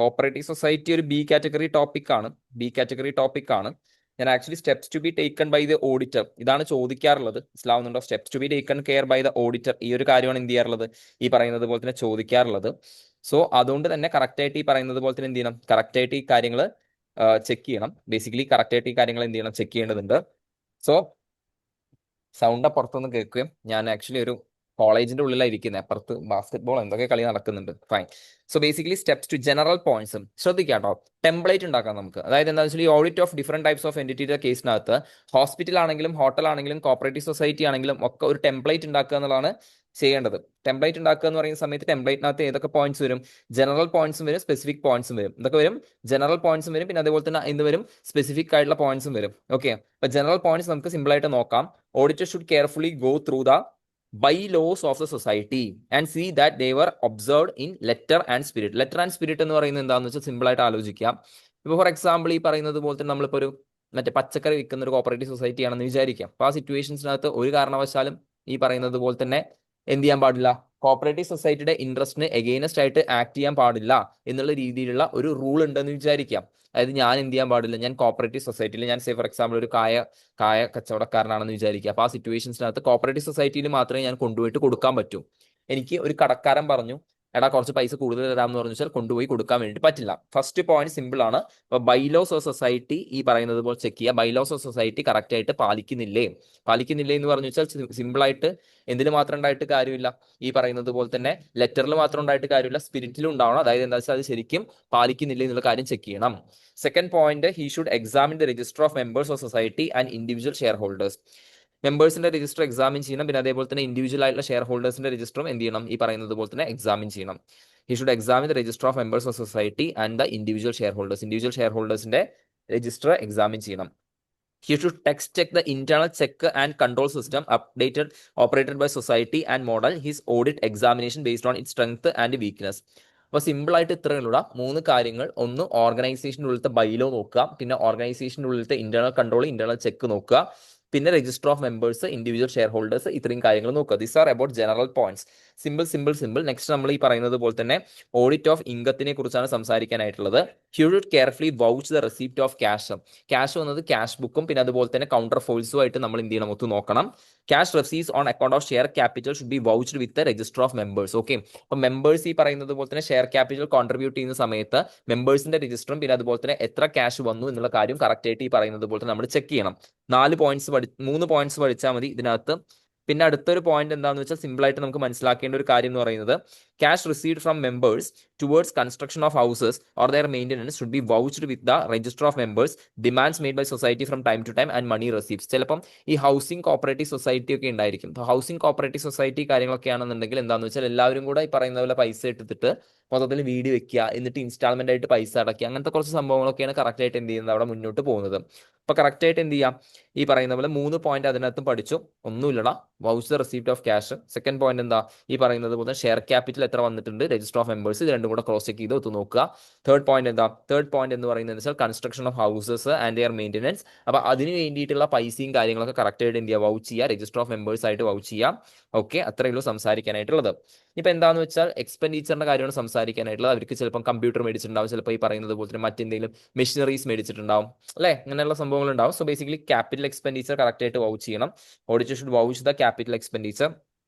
കോപ്പറേറ്റീവ് സൊസൈറ്റി ഒരു ബി കാറ്റഗറി ടോപ്പിക് ആണ്. ഞാൻ actually steps to be taken by the auditor ഇതാണ് ചോദിക്കാറുള്ളത്. മനസ്സിലാവുന്നുണ്ടോ? Steps to be taken care by the auditor, ഈ ഒരു കാര്യമാണ് എന്ത് ചെയ്യാറുള്ളത്, ഈ പറയുന്നത് പോലെ തന്നെ ചോദിക്കാറുള്ളത്. സോ അതുകൊണ്ട് തന്നെ കറക്റ്റ് ആയിട്ട് ഈ പറയുന്നത് പോലെ തന്നെ എന്ത് ചെയ്യണം, കറക്റ്റ് ആയിട്ട് ഈ കാര്യങ്ങൾ ചെക്ക് ചെയ്യണം. ബേസിക്കലി കറക്റ്റ് ആയിട്ട് ഈ കാര്യങ്ങൾ എന്ത് ചെയ്യണം, ചെക്ക് ചെയ്യേണ്ടതുണ്ട്. സോ സൗണ്ട് അപ്പുറത്തൊന്ന് കേൾക്കുകയും, ഞാൻ ആക്ച്വലി ഒരു കോളേജിന്റെ ഉള്ളിലാണ് ഇരിക്കുന്നത്, അപ്പുറത്ത് ബാസ്കറ്റ് ബോൾ എന്തൊക്കെ കളി നടക്കുന്നുണ്ട്. Fine. So basically steps to general പോയിന്റ്സും ശ്രദ്ധിക്കാട്ടോ. ടെംപ്ലേറ്റ് ഉണ്ടാക്കാം നമുക്ക്. അതായത് എന്താ വെച്ചാൽ ഈ audit of different types of എൻറ്റിറ്റിയുടെ കേസിനകത്ത് ഹോസ്പിറ്റൽ ആണെങ്കിലും ഹോട്ടൽ ആണെങ്കിലും കോപ്പറേറ്റീവ് സൊസൈറ്റി ആണെങ്കിലും ഒക്കെ ഒരു ടെംപ്ലേറ്റ് ഉണ്ടാക്കുക എന്നുള്ളതാണ് ചെയ്യേണ്ടത്. ടെംപ്ലേറ്റ് ഉണ്ടാക്കുക എന്ന് പറയുന്ന സമയത്ത് ടെംപ്ലേറ്റിനകത്ത് ഏതൊക്കെ പോയിന്റ്സ് വരും? ജനറൽ പോയിന്റ്സും വരും, സ്പെസിഫിക് പോയിന്റ്സും വരും. ഇതൊക്കെ വരും, ജനറൽ പോയിന്റ്സും വരും, പിന്നെ അതേപോലെ തന്നെ എന്ത് വരും, സ്പെസിഫിക് ആയിട്ടുള്ള പോയിന്റ്സും വരും. ഓക്കെ, അപ്പൊ ജനറൽ പോയിന്റ്സ് നമുക്ക് സിമ്പിൾ ആയിട്ട് നോക്കാം. Auditor should carefully go through the bylaws of the society and see that they were observed in letter and spirit. Letter and spirit എന്ന് പറയുന്നത് എന്താണെന്ന് വെച്ചാൽ സിമ്പിൾ ആയിട്ട് ആലോചിക്കാം. ഇപ്പോൾ ഫോർ എക്സാമ്പിൾ ഈ പറയുന്നത് പോലെ തന്നെ നമ്മളിപ്പോൾ ഒരു മറ്റേ പച്ചക്കറി വിൽക്കുന്ന ഒരു കോപ്പറേറ്റീവ് സൊസൈറ്റി ആണെന്ന് വിചാരിക്കാം. അപ്പോൾ ആ സിറ്റുവേഷൻസിനകത്ത് ഒരു കാരണവശാലും ഈ പറയുന്നത് പോലെ തന്നെ എന്ത് ചെയ്യാൻ പാടില്ല, കോപ്പറേറ്റീവ് സൊസൈറ്റിയുടെ ഇൻട്രസ്റ്റിന് എഗെയിൻസ്റ്റ് ആയിട്ട് ആക്ട് ചെയ്യാൻ പാടില്ല എന്നുള്ള രീതിയിലുള്ള ഒരു റൂൾ ഉണ്ടെന്ന് വിചാരിക്കാം. അതായത് ഞാൻ എന്ത് ചെയ്യാൻ പാടില്ല, ഞാൻ കോപ്പറേറ്റീവ് സൊസൈറ്റിയിൽ ഞാൻ ഫോർ എക്സാമ്പിൾ ഒരു കായ കച്ചവടക്കാരനാണെന്ന് വിചാരിക്കുക. അപ്പോൾ ആ സിറ്റുവേഷൻസിനകത്ത് കോപ്പറേറ്റീവ് സൊസൈറ്റിയിൽ മാത്രമേ ഞാൻ കൊണ്ടുപോയിട്ട് കൊടുക്കാൻ പറ്റൂ. എനിക്ക് ഒരു കടക്കാരൻ പറഞ്ഞു, എടാ കുറച്ച് പൈസ കൂടുതൽ തരാമെന്ന് പറഞ്ഞു വെച്ചാൽ കൊണ്ടുപോയി കൊടുക്കാൻ വേണ്ടി പറ്റില്ല. ഫസ്റ്റ് പോയിന്റ് സിമ്പിൾ ആണ്. അപ്പൊ ബൈലോസ് ഓഫ് സൊസൈറ്റി ഈ പറയുന്നത് പോലെ ചെക്ക് ചെയ്യുക. ബൈലോസ് ഓഫ് സൊസൈറ്റി കറക്റ്റ് ആയിട്ട് പാലിക്കുന്നില്ലേ എന്ന് പറഞ്ഞു വെച്ചാൽ സിമ്പിൾ ആയിട്ട് എന്തിൽ മാത്രം ഉണ്ടായിട്ട് കാര്യമില്ല, ഈ പറയുന്നത് പോലെ തന്നെ ലെറ്ററിൽ മാത്രം ഉണ്ടായിട്ട് കാര്യമില്ല, സ്പിരിറ്റിലും ഉണ്ടാവണം. അതായത് എന്താ വെച്ചാൽ അത് ശരിക്കും പാലിക്കുന്നില്ലേ എന്നുള്ള കാര്യം ചെക്ക് ചെയ്യണം. Second point, he should examine the register of members of society and individual shareholders. മെമ്പേഴ്സിന്റെ രജിസ്റ്റർ എക്സാമിൻ ചെയ്യണം. പിന്നെ അതേപോലെ തന്നെ ഇൻഡിവിജ്വൽ ആയിട്ടുള്ള ഷെയർ ഹോൾഡേഴ്സിന്റെ രജിസ്റ്ററും എന്ത് ചെയ്യണം, ഈ പറയുന്നത് പോലെ തന്നെ എക്സാമിൻ ചെയ്യണം. He should examine the register of members of society and the individual share ഹോൾഡേഴ്സിന്റെ രജിസ്റ്റർ എക്സാമിൻ ചെയ്യണം. He should text check the internal check and control system operated by society and model his audit examination based on its strength and weakness. അപ്പോൾ simple ആയിട്ട് ഇത്രയുള്ള 3 കാര്യങ്ങൾ. ഒന്ന്, ഓർഗനൈസേഷൻ്റെ ഉള്ളിലത്തെ bylaw നോക്കുക, പിന്നെ ഓർഗനൈസേഷൻ്റെ ഉള്ളിലത്തെ ഇന്റേണൽ കൺട്രോൾ, ഇന്റേണൽ ചെക്ക് നോക്കുക, പിന്നെ register of members, individual shareholders, ഇത്രയും കാര്യങ്ങൾ നോക്കുക. These are about general points. Simple simple simple. Next നമ്മൾ ഈ പറയുന്നത് പോലെ തന്നെ ഓഡിറ്റ് ഓഫ് ഇൻകത്തിനെ കുറിച്ചാണ് സംസാരിക്കാനായിട്ടുള്ളത്. He should carefully vouch the receipt of cash. Cash വന്നത് ക്യാഷ് ബുക്കും പിന്നെ അതുപോലെ തന്നെ കൗണ്ടർ ഫോൾസും ആയിട്ട് നമ്മൾ എന്ത് ചെയ്യണം, ഒത്തു നോക്കണം. Cash receives on account of share capital should be vouched with the register of members. Okay, അപ്പൊ മെമ്പേഴ്സ് ഈ പറയുന്നത് പോലെ തന്നെ ഷെയർ ക്യാപിറ്റൽ കോൺട്രിബ്യൂട്ട് ചെയ്യുന്ന സമയത്ത് മെമ്പേഴ്സിന്റെ രജിസ്റ്ററും പിന്നെ അതുപോലെ തന്നെ എത്ര ക്യാഷ് വന്നു എന്നുള്ള കാര്യം കറക്റ്റ് ആയിട്ട് ഈ പറയുന്നത് പോലെ നമ്മൾ ചെക്ക് ചെയ്യണം. 3 പോയിന്റ്സ് പഠിച്ചാൽ മതി ഇതിനകത്ത്. പിന്നെ അടുത്തൊരു പോയിന്റ് എന്താണെന്ന് വെച്ചാൽ സിമ്പിൾ ആയിട്ട് നമുക്ക് മനസ്സിലാക്കേണ്ട ഒരു കാര്യം എന്ന് പറയുന്നത് cash received from members towards construction of houses or their maintenance should be vouched with the register of members, demands made by society from time to time and money receives. ചിലപ്പം ഈ housing cooperative society ഒക്കെ ഉണ്ടായിരിക്കും. Housing cooperative society കാര്യങ്ങളൊക്കെ ആണെന്നുണ്ടെങ്കിൽ എന്താണെന്ന് വെച്ചാൽ എല്ലാവരും കൂടെ ഈ പറയുന്ന പോലെ പൈസ എടുത്തിട്ട് മൊത്തത്തിൽ വീട് വെക്കുക, എന്നിട്ട് ഇൻസ്റ്റാൾമെന്റ് ആയിട്ട് പൈസ അടയ്ക്കുക, അങ്ങനത്തെ കുറച്ച് സംഭവങ്ങളൊക്കെയാണ് കറക്റ്റ് ആയിട്ട് എന്ത് ചെയ്യുന്നത് അവിടെ മുന്നോട്ട് പോകുന്നത്. അപ്പൊ കറക്റ്റ് ആയിട്ട് എന്ത് ചെയ്യാം, ഈ പറയുന്ന പോലെ 3 പോയിന്റ് അതിനകത്തും പഠിച്ചു. ഒന്നുമില്ലടാ, vouch the receipt of cash. Second point എന്താ, ഈ പറയുന്നത് പോലെ ഷെയർ ക്യാപിറ്റൽ എത്ര വന്നിട്ടുണ്ട്, രജിസ്റ്റർ ഓഫ് മെമ്പേഴ്സ്, ഇത് രണ്ടും കൂടെ ക്രോസ് ചെക്ക് ചെയ്ത് ഒത്തു നോക്കുക. തേർഡ് പോയിന്റ് എന്താ, തേർഡ് പോയിന്റ് എന്ന് പറയുന്നത് വെച്ചാൽ construction of houses and their maintenance. അപ്പൊ അതിന് വേണ്ടിയിട്ടുള്ള പൈസയും കാര്യങ്ങളൊക്കെ കറക്റ്റ് ആയിട്ട് എന്ത് ചെയ്യുക, വൗച്ച് ചെയ്യുക, രജിസ്റ്റർ ഓഫ് മെമ്പേഴ്സ് ആയിട്ട് വൗച്ച് ചെയ്യാം. ഓക്കെ, അത്രയേ ഉള്ളൂ സംസാരിക്കാനായിട്ടുള്ളത്. ഇപ്പൊ എന്താന്ന് വെച്ചാൽ എക്സ്പെൻഡിച്ചറിന്റെ കാര്യമാണ് സംസാരിക്കാനായിട്ടുള്ളത്. അവർക്ക് ചിലപ്പോൾ കമ്പ്യൂട്ടർ മേടിച്ചിട്ടുണ്ടാവും, ചിലപ്പോൾ ഈ പറയുന്നത് പോലെ തന്നെ മറ്റെന്തെങ്കിലും മെഷീനറീസ് മേടിച്ചിട്ടുണ്ടാവും, അല്ലെ, അങ്ങനെയുള്ള സംഭവങ്ങൾ ഉണ്ടാവും. So basically capital expenditure correct ആയിട്ട് വൗച്ച് ചെയ്യണം. Auditor should vouch the capital expenditure.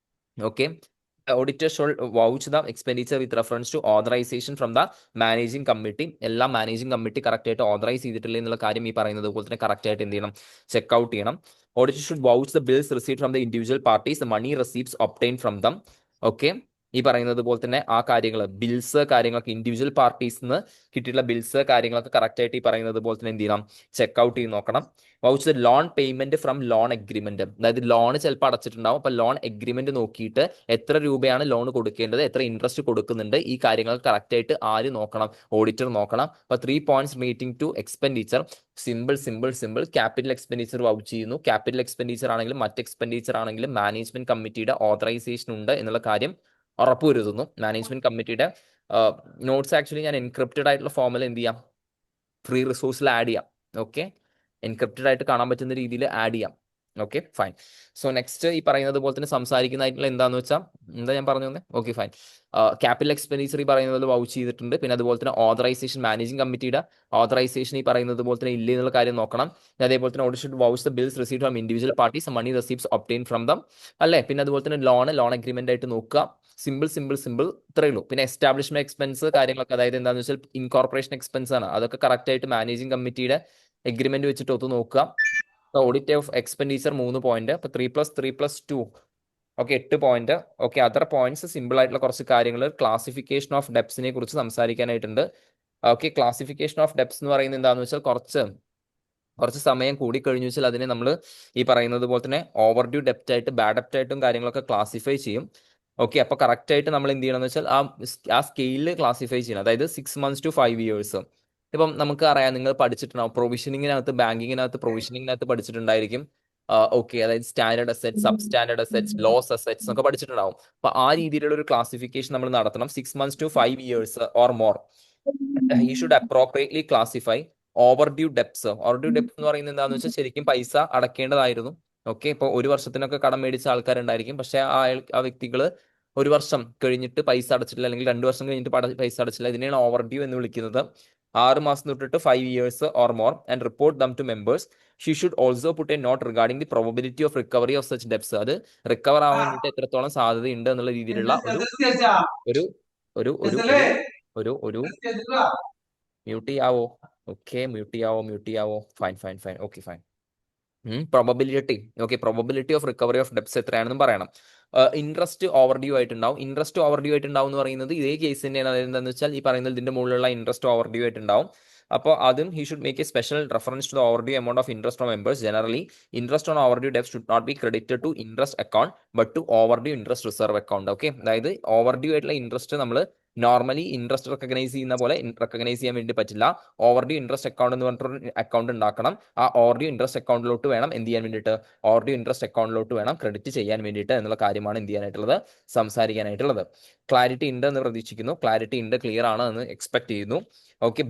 Okay, auditor should vouch the expenditure with reference to authorization from the managing committee. എല്ലാ മാനേജിംഗ് കമ്മിറ്റി കറക്റ്റ് ആയിട്ട് ഓതറൈസ് ചെയ്തിട്ടില്ല എന്നുള്ള കാര്യം ഈ പറയുന്നത് പോലെ തന്നെ കറക്റ്റ് ആയിട്ട് എന്ത് ചെയ്യണം, ചെക്ക് ഔട്ട് ചെയ്യണം. Auditor should vouch the bills received from the individual parties, the money receipts obtained from them. Okay, ഈ പറയുന്നത് പോലെ തന്നെ ആ കാര്യങ്ങൾ, ബിൽസ് കാര്യങ്ങളൊക്കെ ഇൻഡിവിജ്വൽ പാർട്ടീസ് നിന്ന് കിട്ടിയിട്ടുള്ള ബിൽസ് കാര്യങ്ങളൊക്കെ കറക്റ്റ് ആയിട്ട് ഈ പറയുന്നത് പോലെ തന്നെ എന്ത് ചെയ്യണം, ചെക്ക് ഔട്ട് ചെയ്ത് നോക്കണം. Vouch the loan payment from loan agreement. അതായത് ലോൺ ചിലപ്പോൾ അടച്ചിട്ടുണ്ടാവും, അപ്പൊ ലോൺ എഗ്രിമെന്റ് നോക്കിയിട്ട് എത്ര രൂപയാണ് ലോൺ കൊടുക്കേണ്ടത്, എത്ര ഇൻട്രസ്റ്റ് കൊടുക്കുന്നുണ്ട്, ഈ കാര്യങ്ങൾ കറക്റ്റ് ആയിട്ട് ആര് നോക്കണം, ഓഡിറ്റർ നോക്കണം. അപ്പൊ 3 points relating to expenditure. Simple simple simple. Capital expenditure vouch ചെയ്യുന്നു. ക്യാപിറ്റൽ എക്സ്പെൻഡിച്ചർ ആണെങ്കിലും മറ്റ് എക്സ്പെൻഡിച്ചർ ആണെങ്കിലും മാനേജ്മെന്റ് കമ്മിറ്റിയുടെ ഓതറൈസേഷൻ ഉണ്ട് എന്നുള്ള കാര്യം ഉറപ്പുവരുത്തുന്നു. മാനേജ്മെന്റ് കമ്മിറ്റിയുടെ നോട്ട്സ് ആക്ച്വലി ഞാൻ എൻക്രിപ്റ്റഡ് ആയിട്ടുള്ള ഫോമിൽ എന്ത് ചെയ്യാം, ഫ്രീ റിസോഴ്സിൽ ആഡ് ചെയ്യാം. ഓക്കെ, എൻക്രിപ്റ്റഡ് ആയിട്ട് കാണാൻ പറ്റുന്ന രീതിയിൽ ആഡ് ചെയ്യാം. Okay, fine. സോ നെക്സ്റ്റ് ഈ പറയുന്നത് പോലെ തന്നെ സംസാരിക്കുന്നതായിട്ടുള്ള എന്താന്ന് വെച്ചാൽ എന്താ ഞാൻ പറഞ്ഞു തന്നെ. Okay, fine. ക്യാപിറ്റൽ എക്സ്പെൻഡിച്ചർ ഈ പറയുന്നത് വൗച്ച് ചെയ്തിട്ടുണ്ട്. പിന്നെ അതുപോലെ തന്നെ ഓതറൈസേഷൻ, മാനേജിംഗ് കമ്മിറ്റിയുടെ ഓതറൈസേഷൻ ഈ പറയുന്നത് പോലെ തന്നെ ഇല്ല എന്നുള്ള കാര്യം നോക്കണം. അതേപോലെ തന്നെ audit should vouch the bills received from individual parties, money receives obtain from them, അല്ലേ. പിന്നെ അതുപോലെ തന്നെ ലോൺ അഗ്രിമെന്റ് ആയിട്ട് നോക്കുക. സിമ്പിൾ സിമ്പിൾ സിമ്പിൾ, ഇത്രയേ ഉള്ളൂ. പിന്നെ എസ്റ്റാബ്ലിഷ്മെന്റ് എക്സ്പെൻസ് കാര്യങ്ങളൊക്കെ, അതായത് എന്താണെന്ന് വെച്ചാൽ ഇൻകോർപ്പറേഷൻ എക്സ്പെൻസ് ആണ്, അതൊക്കെ കറക്റ്റ് ആയിട്ട് മാനേജിംഗ് കമ്മിറ്റിയുടെ എഗ്രിമെന്റ് വെച്ചിട്ട് ഒത്തു നോക്കുക. Audit of expenditure 3 point. അപ്പൊ 3+3+2, okay, 8 point. Okay, other points simple ആയിട്ടുള്ള കുറച്ച് കാര്യങ്ങൾ. ക്ലാസിഫിക്കേഷൻ ഓഫ് ഡെപ്സിനെ കുറിച്ച് സംസാരിക്കാനായിട്ടുണ്ട്. ഓക്കെ, ക്ലാസിഫിക്കേഷൻ ഓഫ് ഡെപ്സ് എന്ന് പറയുന്നത് എന്താണെന്ന് വെച്ചാൽ കുറച്ച് സമയം കൂടി കഴിഞ്ഞു വെച്ചാൽ അതിനെ നമ്മൾ ഈ പറയുന്നത് പോലെ തന്നെ ഓവർ ഡ്യൂ ഡെപ്റ്റ് ആയിട്ട്, ബാഡ് ഡെപ്റ്റ് ആയിട്ടും കാര്യങ്ങളൊക്കെ ക്ലാസിഫൈ ചെയ്യും. ഓക്കെ, അപ്പൊ കറക്റ്റ് ആയിട്ട് നമ്മൾ എന്ത് ചെയ്യണം എന്ന് വെച്ചാൽ ആ സ്കെയിലിൽ ക്ലാസിഫൈ ചെയ്യണം. അതായത് 6 months to 5 years. ഇപ്പം നമുക്ക് അറിയാം, നിങ്ങൾ പഠിച്ചിട്ടുണ്ടാവും പ്രൊവിഷനിങ്ങിനകത്ത്, ബാങ്കിങ്ങിനകത്ത് പ്രൊവിഷനിങ്ങിനകത്ത് പഠിച്ചിട്ടുണ്ടായിരിക്കും. ഓക്കെ, അതായത് standard assets, sub standard assets, loss assets എന്നൊക്കെ പഠിച്ചിട്ടുണ്ടാവും. അപ്പൊ ആ രീതിയിലുള്ള ഒരു ക്ലാസിഫിക്കേഷൻ നമ്മൾ നടത്തണം. 6 months to 5 years or more. He should appropriately classify over due debts. Over due debts എന്ന് പറയുന്നത് എന്താണെന്ന് വെച്ചാൽ ശരിക്കും പൈസ അടക്കേണ്ടതായിരുന്നു. ഓക്കെ, ഇപ്പോൾ 1 വർഷത്തിനൊക്കെ കടം മേടിച്ച ആൾക്കാരുണ്ടായിരിക്കും, പക്ഷെ ആ വ്യക്തികൾ 1 വർഷം കഴിഞ്ഞിട്ട് പൈസ അടച്ചിട്ടില്ല, അല്ലെങ്കിൽ 2 വർഷം കഴിഞ്ഞിട്ട് പൈസ അടച്ചില്ല. ഇതിനെയാണ് ഓവർ ഡ്യൂ എന്ന് വിളിക്കുന്നത്. 6 മാസം തൊട്ടിട്ട് 5 years or more and report them to members. She should also put a note regarding the probability of recovery of such debts. അത് റിക്കവർ ആവാൻ വേണ്ടിയിട്ട് എത്രത്തോളം സാധ്യതയുണ്ട് എന്നുള്ള രീതിയിലുള്ള ഒരു ഒരു ഒരു ഒരു ഒരു മ്യൂട്ട് ചെയ്യാവോ? ഓക്കെ, മ്യൂട്ട് ചെയ്യാവോ? Fine fine fine, okay fine. Probability, okay, probability of recovery of debts എത്രയാണെന്നും പറയണം. ഇൻട്രസ്റ്റ് ഓവർ ഡ്യൂ ആയിട്ടുണ്ടാവും. ഇൻട്രസ്റ്റ് ഓവർ ഡ്യൂ ആയിട്ടുണ്ടാവും എന്ന് പറയുന്നത് ഇതേ കേസ് തന്നെയാണ്. അതായത് എന്താണെന്ന് വെച്ചാൽ ഈ പറയുന്നത് ഇതിന്റെ മുകളിലുള്ള ഇൻട്രസ്റ്റ് ഓവർ ഡ്യൂ ആയിട്ടുണ്ടാവും. അപ്പോൾ അതും he should make a special reference to the overdue amount of interest on members. Generally interest on overdue debts should not be credited to interest account but to overdue interest reserve account. Okay, അതായത് overdue ആയിട്ടുള്ള interest നമ്മൾ normally interest recognise ചെയ്യുന്ന പോലെ recognise ചെയ്യാൻ വേണ്ടി പറ്റില്ല. Over due interest account എന്ന് പറഞ്ഞിട്ടൊരു അക്കൗണ്ട് ഉണ്ടാക്കണം. ആ ഓവർ ഡ്യൂ ഇൻട്രസ്റ്റ് അക്കൗണ്ടിലോട്ട് വേണം എന്ത് ചെയ്യാൻ വേണ്ടിയിട്ട്, ഓവർ ഡ്യൂ ഇൻട്രസ്റ്റ് അക്കൗണ്ടിലോട്ട് വേണം ക്രെഡിറ്റ് ചെയ്യാൻ വേണ്ടിയിട്ട് എന്നുള്ള കാര്യമാണ് എന്ത് ചെയ്യാനായിട്ടുള്ളത്, സംസാരിക്കാനായിട്ടുള്ളത്. ക്ലാരിറ്റി ഉണ്ട് എന്ന് പ്രതീക്ഷിക്കുന്നു. ക്ലാരിറ്റി ഉണ്ട്, ക്ലിയർ ആണ് എന്ന് എക്സ്പെക്ട് ചെയ്യുന്നു. ഓക്കെ,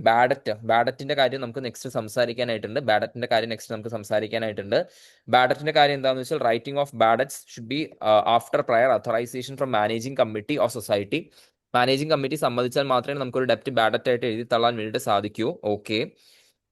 ബാഡറ്റിന്റെ കാര്യം നമുക്ക് നെക്സ്റ്റ് സംസാരിക്കാനായിട്ടുണ്ട്. ബാഡറ്റിന്റെ കാര്യം എന്താണെന്ന് വെച്ചാൽ writing off bad debts should be after prior authorization from managing committee of society. Managing committee സമ്മതിച്ചാൽ മാത്രമേ നമുക്കൊരു ഡെപ്റ്റ് ബാഡറ്റ് ആയിട്ട് എഴുതി തള്ളാൻ വേണ്ടിയിട്ട് സാധിക്കൂ. Okay,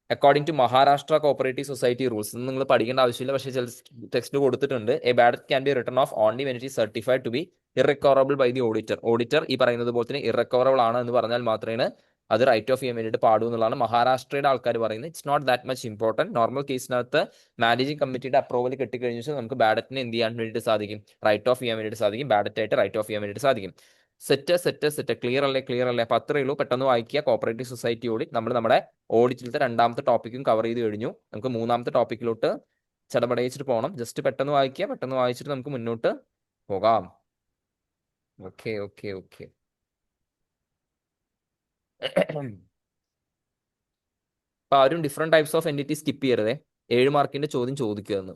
according to Maharashtra cooperative society rules, നിങ്ങൾ പഠിക്കേണ്ട ആവശ്യമില്ല, പക്ഷേ ചില ടെക്സ്റ്റ് കൊടുത്തിട്ടുണ്ട്. A bad debt can be written off only when it is certified to be irrecoverable by the auditor ഈ പറയുന്നത് പോലെ തന്നെ ഇറക്കവറബിൾ ആണ് എന്ന് പറഞ്ഞാൽ മാത്രമേ അത് റൈറ്റ് ഓഫ് ചെയ്യാൻ വേണ്ടിയിട്ട് പാടൂ എന്നുള്ളതാണ് മഹാരാഷ്ട്രയുടെ ആൾക്കാർ പറയുന്നത്. It's not that much important. Normal കേസിനകത്ത് മാനേജിംഗ് കമ്മിറ്റിയുടെ അപ്രൂവൽ കിട്ടിക്കഴിഞ്ഞു വെച്ചാൽ നമുക്ക് ബാഡറ്റിനെ എന്ത് ചെയ്യാൻ വേണ്ടിയിട്ട് സാധിക്കും, റൈറ്റ് ഓഫ് ചെയ്യാൻ വേണ്ടിയിട്ട് സാധിക്കും. ബാഡറ്റ് ആയിട്ട് റൈറ്റ് ഓഫ് ചെയ്യാൻ വേണ്ടിയിട്ട് സാധിക്കും. സെറ്റ് ക്ലിയർ അല്ലേ. അപ്പം അത്രയേ ഉള്ളൂ. പെട്ടെന്ന് വായിക്കുക. കോപ്പറേറ്റീവ് സൊസൈറ്റി ഓഡിറ്റ് നമ്മൾ നമ്മുടെ ഓഡിറ്റിലത്തെ രണ്ടാമത്തെ ടോപ്പിക്കും കവർ ചെയ്ത് കഴിഞ്ഞു. നമുക്ക് മൂന്നാമത്തെ ടോപ്പിക്കിലോട്ട് ചടപടയിച്ചിട്ട് പോകണം. ജസ്റ്റ് പെട്ടെന്ന് വായിക്കുക. പെട്ടെന്ന് വായിച്ചിട്ട് നമുക്ക് മുന്നോട്ട് പോകാം. ഓക്കെ. അപ്പൊ ആരും different types of entity skip ചെയ്യരുതേ. 7 മാർക്കിന്റെ ചോദ്യം ചോദിക്കുമെന്ന്.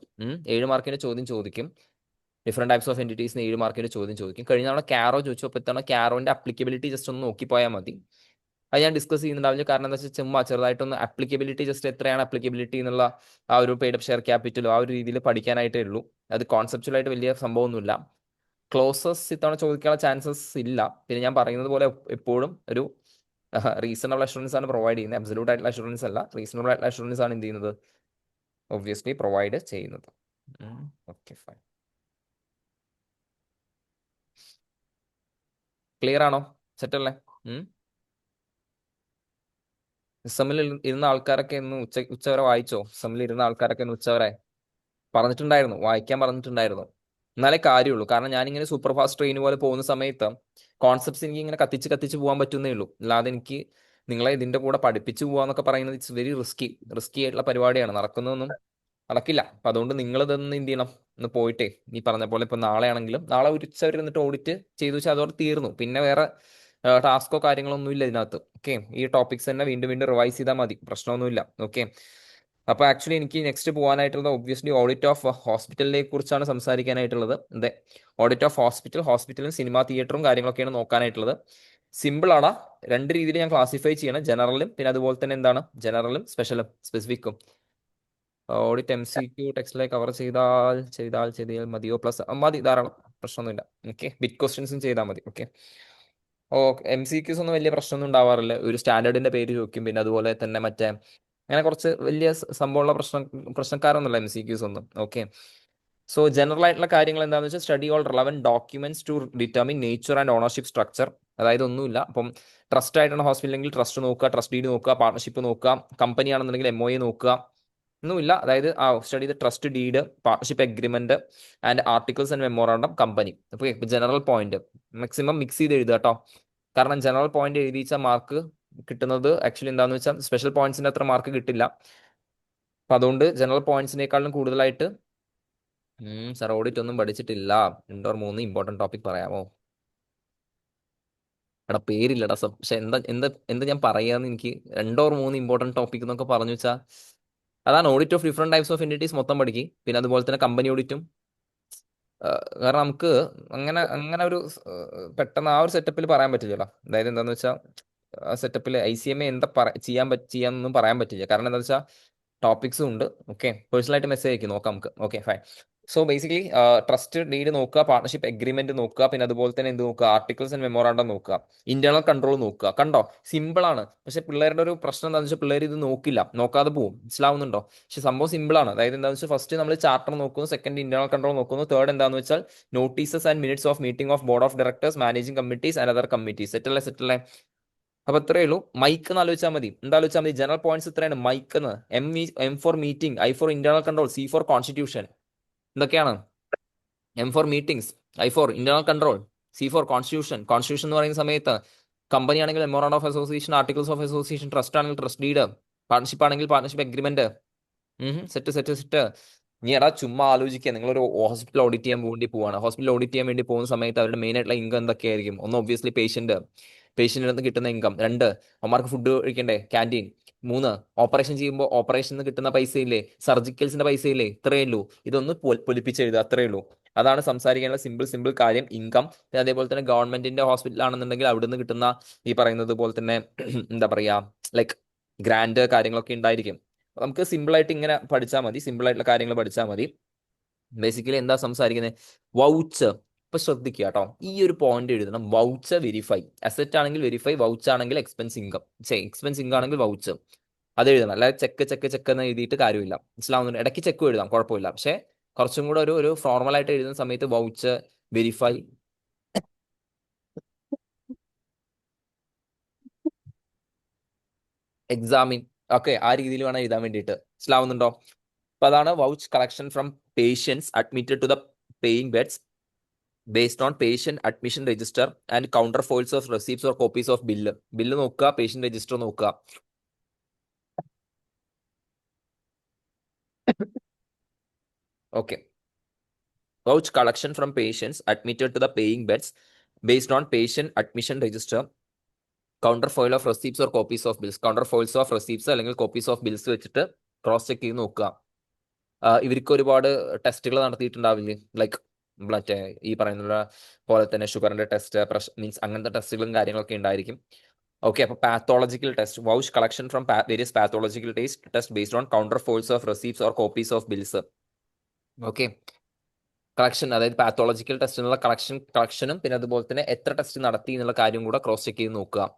7 മാർക്കിന്റെ ചോദ്യം ചോദിക്കും. ഡിഫറെന്റ് ടൈപ്സ് ഓഫ് എൻറ്റിറ്റീസിന് 7 മാർക്കിന്റെ ചോദ്യം ചോദിക്കും. കഴിഞ്ഞ തവണ ക്യാരോ ചോദിച്ചു. അപ്പോൾ ഇത്തവണ ക്യാരോന്റെ അപ്ലിക്കബിലിറ്റി ജസ്റ്റ് ഒന്ന് നോക്കിപ്പോയാൽ മതി. അത് ഞാൻ ഡിസ്കസ് ചെയ്യുന്നുണ്ടാവില്ല. കാരണം എന്താ വെച്ചാൽ ചുമ്മാ ചെറുതായിട്ടൊന്ന് അപ്ലിക്കബിലിറ്റി ജസ്റ്റ് എത്രയാണ് അപ്ലിക്കബിലിറ്റി എന്നുള്ള ആ ഒരു പെയ്ഡ് അപ്പ് ഷെയർ ക്യാപിറ്റലോ ആ ഒരു രീതിയിൽ പഠിക്കാനായിട്ടേ ഉള്ളൂ. അത് കോൺസെപ്റ്റുവലായിട്ട് വലിയ സംഭവമൊന്നുമില്ല. ക്ലോസസ് ഇത്തവണ ചോദിക്കാനുള്ള ചാൻസസ് ഇല്ല. പിന്നെ ഞാൻ പറയുന്നത് പോലെ എപ്പോഴും ഒരു റീസണബിൾ അഷുറൻസ് ആണ് പ്രൊവൈഡ് ചെയ്യുന്നത്. അബ്സല്യൂട്ട് ആയിട്ടുള്ള അഷുറൻസ് അല്ല, റീസണബിൾ ആയിട്ടുള്ള അഷുറൻസ് ആണ് എന്ത് ചെയ്യുന്നത്, ഒബ്വിയസ്ലി പ്രൊവൈഡ് ചെയ്യുന്നത്. Okay, fine. ക്ലിയർ ആണോ? സെറ്റ് അല്ലേ? സെമ്മിൽ ഇരുന്ന ആൾക്കാരൊക്കെ ഇന്ന് ഉച്ചവരെ വായിച്ചോ? സെമ്മിൽ ഇരുന്ന ആൾക്കാരൊക്കെ ഇന്ന് ഉച്ചവരെ പറഞ്ഞിട്ടുണ്ടായിരുന്നു, വായിക്കാൻ പറഞ്ഞിട്ടുണ്ടായിരുന്നു. എന്നാലേ കാര്യമുള്ളൂ. കാരണം ഞാനിങ്ങനെ സൂപ്പർ ഫാസ്റ്റ് ട്രെയിൻ പോലെ പോകുന്ന സമയത്ത് കോൺസെപ്റ്റ്സ് എനിക്ക് ഇങ്ങനെ കത്തിച്ച് പോകാൻ പറ്റുന്നേ ഉള്ളൂ. അല്ലാതെ എനിക്ക് നിങ്ങളെ ഇതിന്റെ കൂടെ പഠിപ്പിച്ചു പോകാന്നൊക്കെ പറയുന്നത് ഇറ്റ്സ് വെരി റിസ്കി ആയിട്ടുള്ള പരിപാടിയാണ്. നടക്കുന്നതൊന്നും നടക്കില്ല. അപ്പൊ അതുകൊണ്ട് നിങ്ങൾ ഇതൊന്ന് എന്ത് ചെയ്യണം, ഒന്ന് പോയിട്ടേ ഈ പറഞ്ഞ പോലെ ഇപ്പൊ നാളെ ആണെങ്കിലും നാളെ ഉച്ചവർ എന്നിട്ട് ഓഡിറ്റ് ചെയ്തു വെച്ചാൽ അതോടെ തീർന്നു. പിന്നെ വേറെ ടാസ്കോ കാര്യങ്ങളോ ഒന്നും ഇല്ല ഇതിനകത്ത്. ഓക്കെ, ഈ ടോപ്പിക്സ് തന്നെ വീണ്ടും റിവൈസ് ചെയ്താൽ മതി, പ്രശ്നമൊന്നുമില്ല. ഓക്കെ, അപ്പൊ ആക്ച്വലി എനിക്ക് നെക്സ്റ്റ് പോകാനായിട്ടുള്ളത് ഒബ്വിയസ്ലി ഓഡിറ്റ് ഓഫ് ഹോസ്പിറ്റലിനെ കുറിച്ചാണ് സംസാരിക്കാനായിട്ടുള്ളത്. അതെ, ഓഡിറ്റ് ഓഫ് ഹോസ്പിറ്റലും സിനിമാ തിയേറ്ററും കാര്യങ്ങളൊക്കെയാണ് നോക്കാനായിട്ടുള്ളത്. സിമ്പിൾ ആണ്. 2 രീതിയിൽ ഞാൻ ക്ലാസിഫൈ ചെയ്യണം, ജനറലും പിന്നെ അതുപോലെ തന്നെ എന്താണ് ജനറലും സ്പെസിഫിക്കും. ഓഡിറ്റ് MCQ ടെക്സ്റ്റിലെ കവർ ചെയ്താൽ മതിയോ? പ്ലസ് മതി, ധാരാളം, പ്രശ്നമൊന്നുമില്ല. ഓക്കെ, ബിറ്റ് ക്വസ്റ്റ്യൻസും ചെയ്താൽ മതി. ഓക്കെ, MCQs ഒന്നും വലിയ പ്രശ്നമൊന്നും ഉണ്ടാവാറില്ല. ഒരു സ്റ്റാൻഡേർഡിന്റെ പേര് ചോദിക്കും, പിന്നെ അതുപോലെ തന്നെ മറ്റേ അങ്ങനെ കുറച്ച് വലിയ സംഭവമുള്ള പ്രശ്നക്കാരൊന്നുമല്ല MCQs ഒന്നും. ഓക്കെ, സോ ജനറൽ ആയിട്ടുള്ള കാര്യങ്ങൾ എന്താണെന്ന് വെച്ചാൽ study all relevant documents to determine nature and ownership structure. അതായത് ഒന്നുമില്ല, അപ്പം ട്രസ്റ്റ് ആയിട്ടാണ് ഹോസ്പിറ്റലെങ്കിൽ ട്രസ്റ്റ് നോക്കുക, ട്രസ്റ്റ് ഡീഡ് നോക്കുക, പാർട്ണർഷിപ്പ് നോക്കുക, കമ്പനി ആണെന്നുണ്ടെങ്കിൽ MOA നോക്കുക. ഒന്നുമില്ല, അതായത് study the trust deed, partnership agreement and articles and memorandum company. അപ്പോൾ ജനറൽ പോയിന്റ് മാക്സിമം മിക്സ് ചെയ്ത് എഴുതുക കേട്ടോ. കാരണം ജനറൽ പോയിന്റ് എഴുതിച്ച മാർക്ക് കിട്ടുന്നത് ആക്ച്വലി എന്താണെന്ന് വെച്ചാൽ സ്പെഷ്യൽ പോയിന്റ്സിന്റെ അത്ര മാർക്ക് കിട്ടില്ല. അപ്പൊ അതുകൊണ്ട് ജനറൽ പോയിന്റ്സിനേക്കാളും കൂടുതലായിട്ട് സാർ ഓഡിറ്റ് ഒന്നും പഠിച്ചിട്ടില്ല, 2 or 3 ഇമ്പോർട്ടൻറ്റ് ടോപ്പിക് പറയാമോ? എടാ പേരില്ലടാ സബ്, പക്ഷെ എന്താ എന്താ എന്താ ഞാൻ പറയാന്ന് എനിക്ക് 2 or 3 ഇമ്പോർട്ടൻറ്റ് ടോപ്പിക് എന്നൊക്കെ പറഞ്ഞു വെച്ചാൽ അതാണ് audit of different types of entities മൊത്തം പഠിക്കും. പിന്നെ അതുപോലെ തന്നെ കമ്പനി ഓഡിറ്റും. കാരണം നമുക്ക് അങ്ങനെ അങ്ങനെ ഒരു പെട്ടെന്ന് ആ ഒരു സെറ്റപ്പിൽ പറയാൻ പറ്റില്ലല്ലോ. അതായത് എന്താന്ന് വെച്ചാൽ ആ സെറ്റപ്പിൽ ICMA എന്താ ചെയ്യാന്നൊന്നും പറയാൻ പറ്റില്ല. കാരണം എന്താ വെച്ചാൽ ടോപ്പിക്സും ഉണ്ട്. ഓക്കെ, പേഴ്സണലായിട്ട് മെസ്സേജ് അയക്കും, നോക്കാം നമുക്ക്. Okay, fine. So basically trust deed നോക്കുക, പാർട്ണർഷിപ്പ് എഗ്രിമെന്റ് നോക്കുക, പിന്നെ അതുപോലെ തന്നെ എന്ത് നോക്കുക, ആർട്ടിക്കിൾസ് ആൻഡ് മെമ്മോറാണ്ടം നോക്കുക, ഇന്റേണൽ കൺട്രോൾ നോക്കുക. കണ്ടോ, സിമ്പിൾ ആണ്. പക്ഷെ പിള്ളേരുടെ ഒരു പ്രശ്നം എന്താണെന്ന് വെച്ചാൽ പിള്ളേർ ഇത് നോക്കില്ല, നോക്കാതെ പോകും. മനസ്സിലാവുന്നുണ്ടോ? പക്ഷെ സംഭവം സിമ്പിൾ ആണ്. അതായത് എന്താണെന്ന് വെച്ചാൽ ഫസ്റ്റ് നമ്മൾ ചാർട്ടർ നോക്കുന്നു, സെക്കൻഡ് ഇന്റേണൽ കൺട്രോൾ നോക്കുന്നു, തേർഡ് എന്താണെന്ന് വെച്ചാൽ notices and minutes of meeting of board of directors, managing committees and other committees. സെറ്റല്ലേ? അപ്പൊ ഇത്രയേ ഉള്ളൂ. മൈക്ക് എന്ന് ആലോചിച്ചാൽ മതി. എന്താ ആലോചിച്ചാൽ മതി? ജനറൽ പോയിന്റ്സ് ഇത്രയാണ്. മൈക്ക് എന്ന് M for meeting, I for internal control, C for constitution. എന്തൊക്കെയാണ്? M for meetings, I for internal control, C for constitution. Constitution എന്ന് പറയുന്ന സമയത്ത് കമ്പനി ആണെങ്കിൽ memorandum of association, articles of association, trust ആണെങ്കിൽ trust deed, partnership ആണെങ്കിൽ partnership agreement. Set. ഇനി എടാ ചുമ്മാ ആലോചിക്കുക, നിങ്ങളൊരു ഹോസ്പിറ്റൽ ഓഡിറ്റ് ചെയ്യാൻ വേണ്ടി പോവാണ്. ഹോസ്പിറ്റൽ ഓഡിറ്റ് ചെയ്യാൻ വേണ്ടി പോകുന്ന സമയത്ത് അവരുടെ മെയിൻ ആയിട്ടുള്ള ഇൻകം എന്തൊക്കെയായിരിക്കും? ഒന്ന് ഒബ്വിയസ്ലി പേഷ്യന്റ്, പേഷ്യന്റിൽ നിന്ന് കിട്ടുന്ന ഇൻകം. 2, അവന്മാർക്ക് ഫുഡ് കഴിക്കണ്ടേ, ക്യാൻറ്റീൻ. 3, ഓപ്പറേഷൻ ചെയ്യുമ്പോൾ ഓപ്പറേഷന് കിട്ടുന്ന പൈസയില്ലേ, സർജിക്കൽസിന്റെ പൈസയില്ലേ, ഇത്രയേ ഉള്ളൂ. ഇതൊന്ന് പൊലിപ്പിച്ചെഴുതുക, അത്രയേ ഉള്ളൂ. അതാണ് സംസാരിക്കാനുള്ള സിമ്പിൾ സിമ്പിൾ കാര്യം, ഇൻകം. അതേപോലെ തന്നെ ഗവൺമെന്റിന്റെ ഹോസ്പിറ്റൽ ആണെന്നുണ്ടെങ്കിൽ അവിടുന്ന് കിട്ടുന്ന ഈ പറയുന്നത് പോലെ തന്നെ എന്താ പറയാ, ലൈക്ക് ഗ്രാൻഡ് കാര്യങ്ങളൊക്കെ ഉണ്ടായിരിക്കും. നമുക്ക് സിമ്പിൾ ആയിട്ട് ഇങ്ങനെ പഠിച്ചാൽ മതി, സിമ്പിൾ ആയിട്ടുള്ള കാര്യങ്ങൾ പഠിച്ചാൽ മതി. ബേസിക്കലി എന്താ സംസാരിക്കുന്നത്, വൗച്ചർ. ഇപ്പൊ ശ്രദ്ധിക്കുക കേട്ടോ, ഈ ഒരു പോയിന്റ് എഴുതണം, വൗച്ചർ വെരിഫൈ. അസറ്റ് ആണെങ്കിൽ വെരിഫൈ, വൗച്ചർ ആണെങ്കിൽ എക്സ്പെൻസ് ഇൻകം, എക്സ്പെൻസ് ഇൻകം ആണെങ്കിൽ വൗച്ചർ. അത് എഴുതണം, അല്ലാതെ ചെക്ക് ചെക്ക് ചെക്ക് എന്ന് എഴുതിയിട്ട് കാര്യമില്ല. മനസ്സിലാവുന്നുണ്ട്? ഇടയ്ക്ക് ചെക്കും എഴുതാം, കുഴപ്പമില്ല. പക്ഷെ കുറച്ചും കൂടെ ഒരു ഫോർമൽ ആയിട്ട് എഴുതുന്ന സമയത്ത് വൗച്ചർ വെരിഫൈ, എക്സാമിൻ, ഓക്കെ, ആ രീതിയിൽ വേണം എഴുതാൻ വേണ്ടിയിട്ട്. മനസ്സിലാവുന്നുണ്ടോ? അപ്പൊ അതാണ് vouch collection from patients admitted to the paying beds based on patient admission register and counterfoils of receipts or copies of bill നോക്കുക, patient register നോക്കുക. Okay. Vouch collection from patients admitted to the paying beds based on patient admission register, counterfoil of receipts or copies of bills. Counterfoils of receipts അല്ലെങ്കിൽ copies of bills വെച്ചിട്ട് cross check ചെയ്ത് നോക്കുക. ഇവർക്ക് ഒരുപാട് ടെസ്റ്റുകൾ നടത്തിയിട്ടുണ്ടാവില്ലേ, like മറ്റേ ഈ പറയുന്ന പോലെ തന്നെ ഷുഗറിന്റെ ടെസ്റ്റ്, പ്രഷർ മീൻസ് അങ്ങനത്തെ ടെസ്റ്റുകളും കാര്യങ്ങളൊക്കെ ഉണ്ടായിരിക്കും. ഓക്കെ, അപ്പൊ pathological test, vouch collection from various pathological test based on counterfoils of receipts or copies of bills. Okay, collection, അതായത് പാത്തോളജിക്കൽ ടെസ്റ്റിനുള്ള കളക്ഷനും പിന്നെ അതുപോലെ തന്നെ എത്ര ടെസ്റ്റ് നടത്തി എന്നുള്ള കാര്യം കൂടെ ക്രോസ് ചെക്ക് ചെയ്ത് നോക്കുക.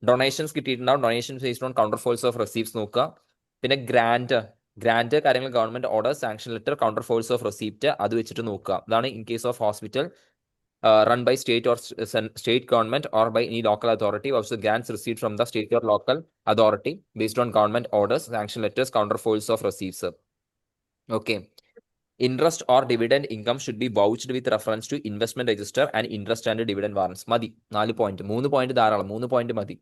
ഡൊണേഷൻസ് കിട്ടിയിട്ടുണ്ടാവും, donations based on counterfoils of receipts നോക്കുക. പിന്നെ ഗ്രാൻഡ് കാര്യങ്ങൾ government order, sanction letter, counterfoils of receipt, അത് വെച്ചിട്ട് നോക്കുക. അതാണ് in case of hospital run by state or state government or by any local authority, also grants received from the state or local authority based on government orders, sanction letters, counterfoils of receipts. Okay. Interest or dividend income should be vouched with reference to investment register and interest and dividend warrants. മതി, 4 point, 3 point ധാരാളം, 3 point മതി.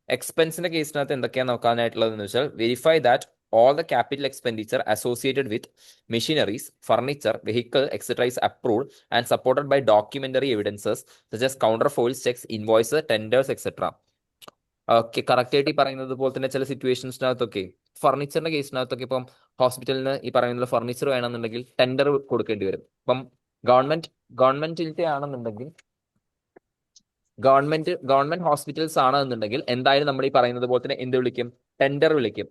എക്സ്പെൻസിന്റെ കേസിനകത്ത് എന്തൊക്കെയാണ് നോക്കാനായിട്ടുള്ളതെന്ന് വെച്ചാൽ, verify that all the capital expenditure associated with machineries, furniture, vehicle, etc. is approved and supported by documentary evidences such as counterfoils, checks, invoices, tenders, etc. Okay, correct ആയിട്ട് ഈ പറയുന്നത് പോലെ തന്നെ ചില സിറ്റുവേഷൻസിനകത്തൊക്കെ, ഫർണിച്ചറിന്റെ കേസിനകത്തൊക്കെ ഇപ്പം ഹോസ്പിറ്റലിന് ഈ പറയുന്ന ഫർണിച്ചർ വേണമെന്നുണ്ടെങ്കിൽ ടെൻഡർ കൊടുക്കേണ്ടി വരും. ഇപ്പം ഗവൺമെന്റിന്റെ ആണെന്നുണ്ടെങ്കിൽ, ഗവൺമെന്റ് ഹോസ്പിറ്റൽസ് ആണെന്നുണ്ടെങ്കിൽ എന്തായാലും നമ്മൾ ഈ പറയുന്നത് പോലെ തന്നെ എന്ത് വിളിക്കും, ടെൻഡർ വിളിക്കും.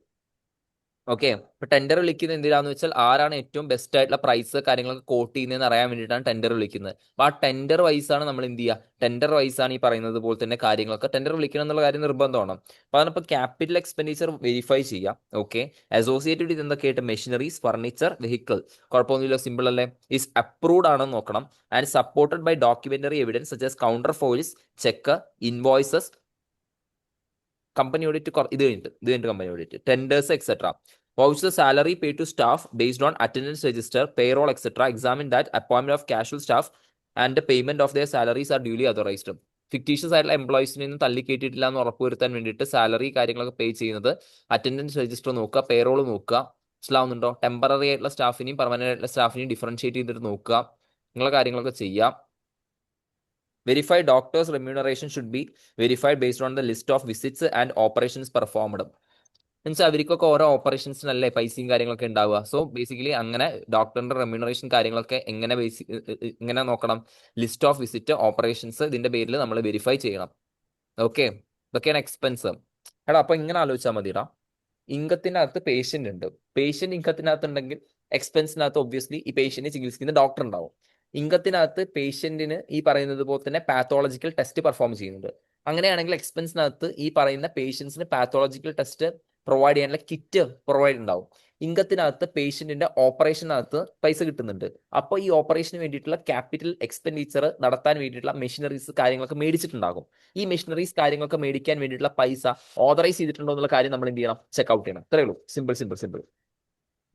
ഓക്കെ, ഇപ്പൊ ടെൻഡർ വിളിക്കുന്നത് എന്തിനാന്ന് വെച്ചാൽ ആരാണ് ഏറ്റവും ബെസ്റ്റ് ആയിട്ടുള്ള പ്രൈസ് കാര്യങ്ങളൊക്കെ കോട്ട് ചെയ്യുന്നതെന്ന് അറിയാൻ വേണ്ടിയിട്ടാണ് ടെൻഡർ വിളിക്കുന്നത്. അപ്പൊ ആ ടെൻഡർ വൈസ് ആണ് നമ്മൾ എന്ത് ചെയ്യുക, ടെൻഡർ വൈസ് ആണ് ഈ പറയുന്നത് പോലെ തന്നെ കാര്യങ്ങളൊക്കെ ടെൻഡർ വിളിക്കണം എന്നുള്ള കാര്യം നിർബന്ധമാണ്. അപ്പൊ അതിനിപ്പോ ക്യാപിറ്റൽ എക്സ്പെൻഡിച്ചർ വെരിഫൈ ചെയ്യാം. ഓക്കെ, അസോസിയേറ്റഡ് ഇത് എന്തൊക്കെയായിട്ട്, മെഷീനറീസ്, ഫർണിച്ചർ, വെഹിക്കിൾ, കുഴപ്പമൊന്നുമില്ല, സിമ്പിൾ അല്ലേ. ഈസ് അപ്രൂവ്ഡ് ആണെന്ന് നോക്കണം. And supported by documentary evidence such as counterfoils, cheque, invoices, company audit, ഇത് കഴിഞ്ഞിട്ട് company audit, tenders, etcetera. Vouch the salary paid to staff based on attendance register, payroll, etc. Examine that appointment of casual staff and the payment of their salaries are duly authorized. Fictitious ആയിട്ടുള്ള എംപ്ലോയീസിൽ നിന്ന് തള്ളിക്കേറ്റിട്ടില്ല എന്ന് ഉറപ്പുവരുത്താൻ വേണ്ടിയിട്ട് salary കാര്യങ്ങളൊക്കെ പേ ചെയ്യുന്നത് attendance register നോക്കുക, payroll നോക്കുക. മനസ്സിലാവുന്നുണ്ടോ? ടെമ്പററി ആയിട്ടുള്ള സ്റ്റാഫിനെയും പെർമനന്റ് ആയിട്ടുള്ള സ്റ്റാഫിനെയും ഡിഫറൻഷിയേറ്റ് ചെയ്തിട്ട് നോക്കുക. നിങ്ങളെ കാര്യങ്ങളൊക്കെ ചെയ്യാം. Verify doctors' remuneration should be verified based on the list of visits and operations performed. Means അവർക്കൊക്കെ ഓരോ ഓപ്പറേഷൻസിനല്ലേ പൈസയും കാര്യങ്ങളൊക്കെ ഉണ്ടാവുക. സോ ബേസിക്കലി അങ്ങനെ ഡോക്ടറിന്റെ റെമ്യൂണറേഷൻ കാര്യങ്ങളൊക്കെ എങ്ങനെ നോക്കണം, ലിസ്റ്റ് ഓഫ് വിസിറ്റ്, ഓപ്പറേഷൻസ്, ഇതിന്റെ പേരിൽ നമ്മൾ വെരിഫൈ ചെയ്യണം. ഓക്കെ, ഇതൊക്കെയാണ് എക്സ്പെൻസ്. എടാ അപ്പൊ ഇങ്ങനെ ആലോചിച്ചാൽ മതിടാ, ഇൻകത്തിനകത്ത് പേഷ്യന്റ് ഉണ്ട്, പേഷ്യന്റ് ഇൻകത്തിനകത്ത് ഉണ്ടെങ്കിൽ എക്സ്പെൻസിനകത്ത് ഒബ്വിയസ്ലി ഈ പേഷ്യന്റിനെ ചികിത്സിക്കുന്ന ഡോക്ടർ ഉണ്ടാവും. ഇൻകത്തിനകത്ത് പേഷ്യന്റിന് ഈ പറയുന്നത് പോലെ തന്നെ പാത്തോളജിക്കൽ ടെസ്റ്റ് പെർഫോം ചെയ്യുന്നുണ്ട്. അങ്ങനെയാണെങ്കിൽ എക്സ്പെൻസിനകത്ത് ഈ പറയുന്ന പേഷ്യൻസിന് പാത്തോളജിക്കൽ ടെസ്റ്റ് പ്രൊവൈഡ് ചെയ്യാനുള്ള കിറ്റ് പ്രൊവൈഡ് ഉണ്ടാവും. ഇൻകത്തിനകത്ത് പേഷ്യന്റിന്റെ ഓപ്പറേഷനകത്ത് പൈസ കിട്ടുന്നുണ്ട്. അപ്പോൾ ഈ ഓപ്പറേഷന് വേണ്ടിയിട്ടുള്ള ക്യാപിറ്റൽ എക്സ്പെൻഡിച്ചർ നടത്താൻ വേണ്ടിയിട്ടുള്ള മെഷീനറീസ് കാര്യങ്ങളൊക്കെ മേടിച്ചിട്ടുണ്ടാകും. ഈ മെഷീനറീസ് കാര്യങ്ങളൊക്കെ മേടിക്കാൻ വേണ്ടിയിട്ടുള്ള പൈസ ഓതറൈസ് ചെയ്തിട്ടുണ്ടോ എന്നുള്ള കാര്യം നമ്മൾ എന്ത് ചെയ്യണം, ചെക്ക്ഔട്ട് ചെയ്യണം. ഇത്രയേ ഉള്ളൂ, simple.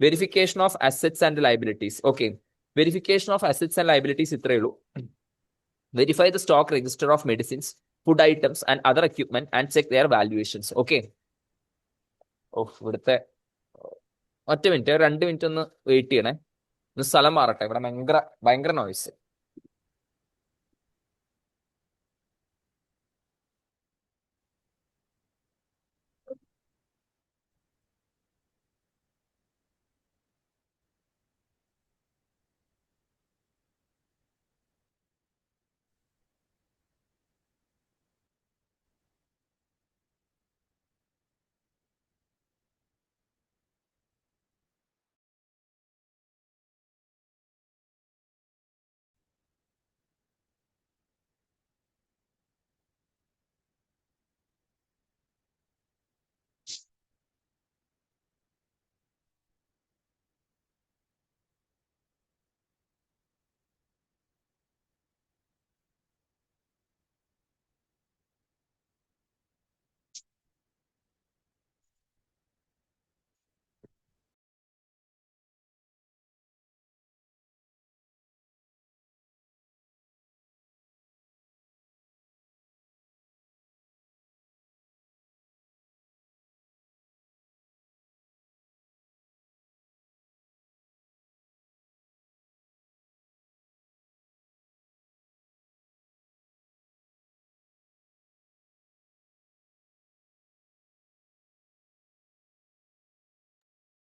Verification of assets and liabilities. Okay, verification of assets and liabilities ഇത്രയേ ഉള്ളൂ. Verify the stock register of medicines, food items and other equipment and check their valuations. Okay, ഇവിടുത്തെ 2 മിനിറ്റ് ഒന്ന് വെയിറ്റ് ചെയ്യണേ, ഒന്ന് സ്ഥലം മാറട്ടെ, ഇവിടെ ഭയങ്കര നോയ്സ്.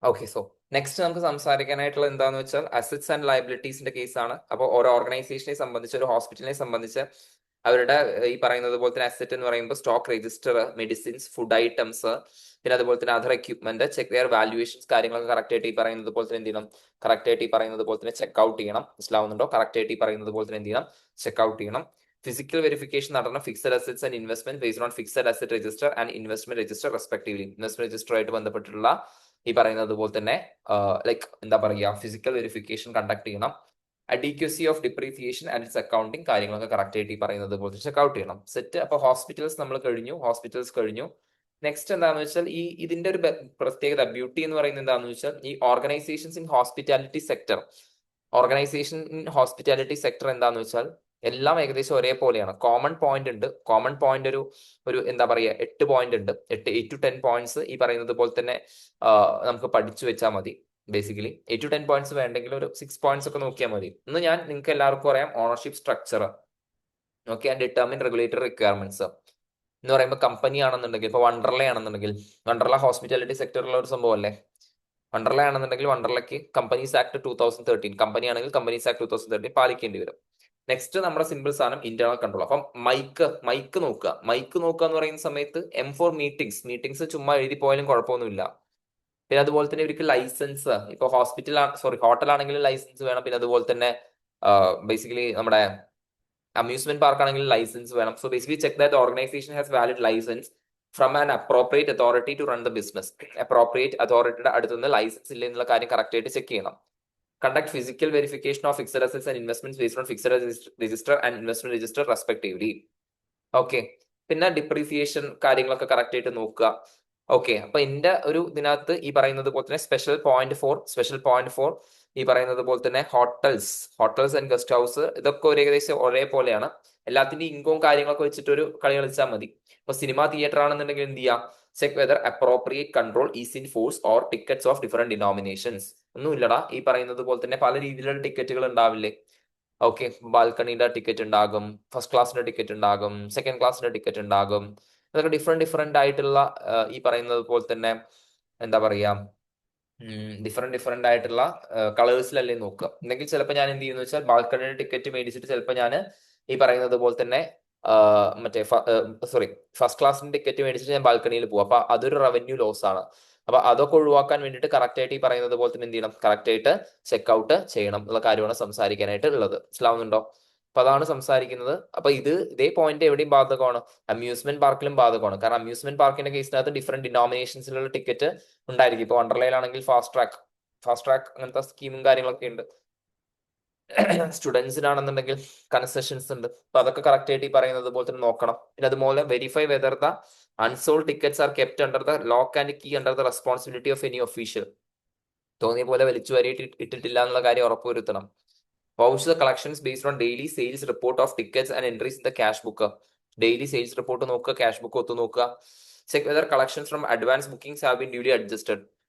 ഓക്കെ, സോ നെക്സ്റ്റ് നമുക്ക് സംസാരിക്കാനായിട്ടുള്ള എന്താന്ന് വെച്ചാൽ അസറ്റ്സ് ആൻഡ് ലയബിലിറ്റീസിന്റെ കേസാണ്. അപ്പോൾ ഓരോ ഓർഗനൈസേഷനെ സംബന്ധിച്ച്, ഒരു ഹോസ്പിറ്റലിനെ സംബന്ധിച്ച് അവരുടെ ഈ പറയുന്നത് പോലെ തന്നെ അസറ്റ് എന്ന് പറയുമ്പോൾ stock register, medicines, food items, പിന്നെ അതുപോലെ തന്നെ other equipment, check their valuations, കാര്യങ്ങളൊക്കെ കറക്റ്റ് ആയിട്ട് ഈ പറയുന്നത് പോലെ തന്നെ എന്ത് ചെയ്യണം, കറക്റ്റ് ആയിട്ട് ഈ പറയുന്നത് പോലെ തന്നെ ചെക്ക് ഔട്ട് ചെയ്യണം. മനസ്സിലാവുന്നുണ്ടോ? കറക്റ്റ് ആയിട്ട് ഈ പറയുന്നത് പോലെ തന്നെ എന്ത് ചെയ്യണം, ചെക്ക് ഔട്ട് ചെയ്യണം. ഫിസിക്കൽ വെരിഫിക്കേഷൻ നടത്തണം. Fixed assets and investment based on fixed asset register and investment register respectively. Investment രജിസ്റ്ററുമായിട്ട് ബന്ധപ്പെട്ടിട്ടുള്ള ഈ പറയുന്നത് പോലെ തന്നെ ലൈക്ക് എന്താ പറയുക, ഫിസിക്കൽ വെരിഫിക്കേഷൻ കണ്ടക്ട് ചെയ്യണം. Adequacy of depreciation and its accounting, കാര്യങ്ങളൊക്കെ കറക്റ്റ് ആയിട്ട് ഈ പറയുന്നത് പോലെ ചെക്ക് ഔട്ട് ചെയ്യണം. സെറ്റ്. അപ്പൊ ഹോസ്പിറ്റൽസ് നമ്മൾ കഴിഞ്ഞു, ഹോസ്പിറ്റൽസ് കഴിഞ്ഞു. നെക്സ്റ്റ് എന്താണെന്ന് വെച്ചാൽ ഇതിന്റെ ഒരു പ്രത്യേകത, ബ്യൂട്ടി എന്ന് പറയുന്നത് എന്താണെന്ന് വെച്ചാൽ, ഈ organisations in hospitality sector, organisation in hospitality sector എന്താണെന്ന് വെച്ചാൽ എല്ലാം ഏകദേശം ഒരേപോലെയാണ്. കോമൺ പോയിന്റ് ഉണ്ട്. കോമൺ പോയിന്റ് ഒരു ഒരു എന്താ പറയുക, 8 പോയിന്റ് ഉണ്ട്. 8 to 10 പോയിന്റ്സ് ഈ പറയുന്നത് പോലെ തന്നെ നമുക്ക് പഠിച്ചു വെച്ചാൽ മതി. ബേസിക്കലി 8 to 10 പോയിന്റ്സ് വേണ്ടെങ്കിൽ ഒരു 6 പോയിന്റ്സ് ഒക്കെ നോക്കിയാൽ മതി. ഇന്ന് ഞാൻ നിങ്ങൾക്ക് എല്ലാവർക്കും അറിയാം ownership structure, okay, and determine regulatory requirements എന്ന് പറയുമ്പോൾ കമ്പനി ആണെന്നുണ്ടെങ്കിൽ, ഇപ്പൊ വണ്ടർല ആണെന്നുണ്ടെങ്കിൽ, വണ്ടർല ഹോസ്പിറ്റാലിറ്റി സെക്ടറിലുള്ള ഒരു സംഭവം അല്ലേ. വണ്ടർല ആണെന്നുണ്ടെങ്കിൽ വണ്ടർലയ്ക്ക് കമ്പനീസ് ആക്ട് 2013, കമ്പനി ആണെങ്കിൽ കമ്പനീസ് ആക്ട് 2013 പാലിക്കേണ്ടി വരും. നെക്സ്റ്റ് നമ്മുടെ സിമ്പിൾ സാധനം ഇന്റേണൽ കൺട്രോൾ. അപ്പം മൈക്ക് നോക്കുക. മൈക്ക് നോക്കുക എന്ന് പറയുന്ന സമയത്ത് M4 മീറ്റിംഗ്സ് ചുമ്മാ എഴുതി പോയാലും കുഴപ്പമൊന്നുമില്ല. പിന്നെ അതുപോലെ തന്നെ ഇവർക്ക് ലൈസൻസ്, ഇപ്പൊ ഹോട്ടൽ ആണെങ്കിലും ലൈസൻസ് വേണം. പിന്നെ അതുപോലെ തന്നെ ബേസിക്കലി നമ്മുടെ അമ്യൂസ്മെന്റ് പാർക്ക് ആണെങ്കിൽ ലൈസൻസ് വേണം. So basically check that organisation has valid licence from an appropriate authority to run the business. Appropriate അതോറിറ്റിയുടെ അടുത്തുനിന്ന് ലൈസൻസ് ഇല്ല എന്നുള്ള കാര്യം കറക്റ്റ് ആയിട്ട് ചെക്ക് ചെയ്യണം. Conduct physical verification of fixed assets and investments based on fixed register and investment register respectively. Okay. പിന്നെ depreciation കാര്യങ്ങളൊക്കെ correct ആയിട്ട് നോക്കുക. ഓക്കെ. അപ്പൊ എന്റെ ഒരു ഇതിനകത്ത് ഈ പറയുന്നത് പോലെ തന്നെ സ്പെഷ്യൽ പോയിന്റ് ഫോർ ഈ പറയുന്നത് പോലെ തന്നെ ഹോട്ടൽസ് ആൻഡ് ഗസ്റ്റ് ഹൗസ്, ഇതൊക്കെ ഒരു ഏകദേശം ഒരേപോലെയാണ്. എല്ലാത്തിന്റെ ഇൻകവും കാര്യങ്ങളൊക്കെ വെച്ചിട്ട് ഒരു കളി കളിച്ചാൽ മതി. ഇപ്പൊ സിനിമ തിയേറ്റർ ആണെന്നുണ്ടെങ്കിൽ എന്ത് ചെയ്യാം, check whether appropriate control is in force or tickets of different denominations. ഒന്നുമില്ലടാ, ഈ പറയുന്നത് പോലെ തന്നെ പല രീതിയിലുള്ള ടിക്കറ്റുകൾ ഉണ്ടാവില്ലേ. ഓക്കെ, ബാൽക്കണിയുടെ ടിക്കറ്റ് ഉണ്ടാകും, ഫസ്റ്റ് ക്ലാസ്സിന്റെ ടിക്കറ്റ് ഉണ്ടാകും, സെക്കൻഡ് ക്ലാസ്സിന്റെ ടിക്കറ്റ് ഉണ്ടാകും. അതൊക്കെ ഡിഫറെന്റ് ആയിട്ടുള്ള ഈ പറയുന്നത് പോലെ തന്നെ എന്താ പറയാ, ഡിഫറെന്റ് ആയിട്ടുള്ള കളേഴ്സിലല്ലേ നോക്കുക. എന്നെങ്കിൽ ചിലപ്പോൾ ഞാൻ എന്ത് ചെയ്യുന്നു വെച്ചാൽ ബാൽക്കണിയുടെ ടിക്കറ്റ് മേടിച്ചിട്ട് ചിലപ്പോൾ ഞാൻ ഈ പറയുന്നത് പോലെ തന്നെ മറ്റേ ഫസ്റ്റ് ക്ലാസ്സിന്റെ ടിക്കറ്റ് മേടിച്ചിട്ട് ഞാൻ ബാൽക്കണിയിൽ പോകും. അപ്പൊ അതൊരു റവന്യൂ ലോസ് ആണ്. അപ്പൊ അതൊക്കെ ഒഴിവാക്കാൻ വേണ്ടിയിട്ട് കറക്റ്റ് ആയിട്ട് ഈ പറയുന്നത് പോലെ തന്നെ എന്ത് ചെയ്യണം, കറക്റ്റ് ആയിട്ട് ചെക്ക് ഔട്ട് ചെയ്യണം എന്നുള്ള കാര്യമാണ് സംസാരിക്കാനായിട്ട് ഉള്ളത്. മനസ്സിലാവുന്നുണ്ടോ? അപ്പൊ അതാണ് സംസാരിക്കുന്നത്. അപ്പൊ ഇതേ പോയിന്റ് എവിടെയും ബാധകമാണ്, അമ്യൂസ്മെന്റ് പാർക്കിലും ബാധകമാണ്. കാരണം അമ്യൂസ്മെന്റ് പാർക്കിന്റെ കേസിനകത്ത് ഡിഫറെന്റ് ഡിനോമിനേഷൻസിലുള്ള ടിക്കറ്റ് ഉണ്ടായിരിക്കും. ഇപ്പൊ വണ്ടർലയിലാണെങ്കിൽ ഫാസ്റ്റ് ട്രാക്ക് അങ്ങനത്തെ സ്കീമും കാര്യങ്ങളൊക്കെ ഉണ്ട്. സ്റ്റുഡൻസിനാണെന്നുണ്ടെങ്കിൽ കൺസെഷൻസ് ഉണ്ട്. അപ്പൊ അതൊക്കെ കറക്റ്റ് ആയിട്ട് ഈ പറയുന്നത് പോലെ തന്നെ നോക്കണം. പിന്നെ അതുപോലെ verify whether the unsold tickets are kept under the lock and key under the responsibility of any official. തോന്നിയ പോലെ വലിച്ചു വാരിയിട്ട് ഇട്ടിട്ടില്ല എന്നുള്ള കാര്യം ഉറപ്പുവരുത്തണം. Vouch the collections based on daily sales report of tickets and entries in the cash book. Daily sales report നോക്കുക, cash book ഒത്തു നോക്കുക. Check whether collections from advance bookings have been duly adjusted.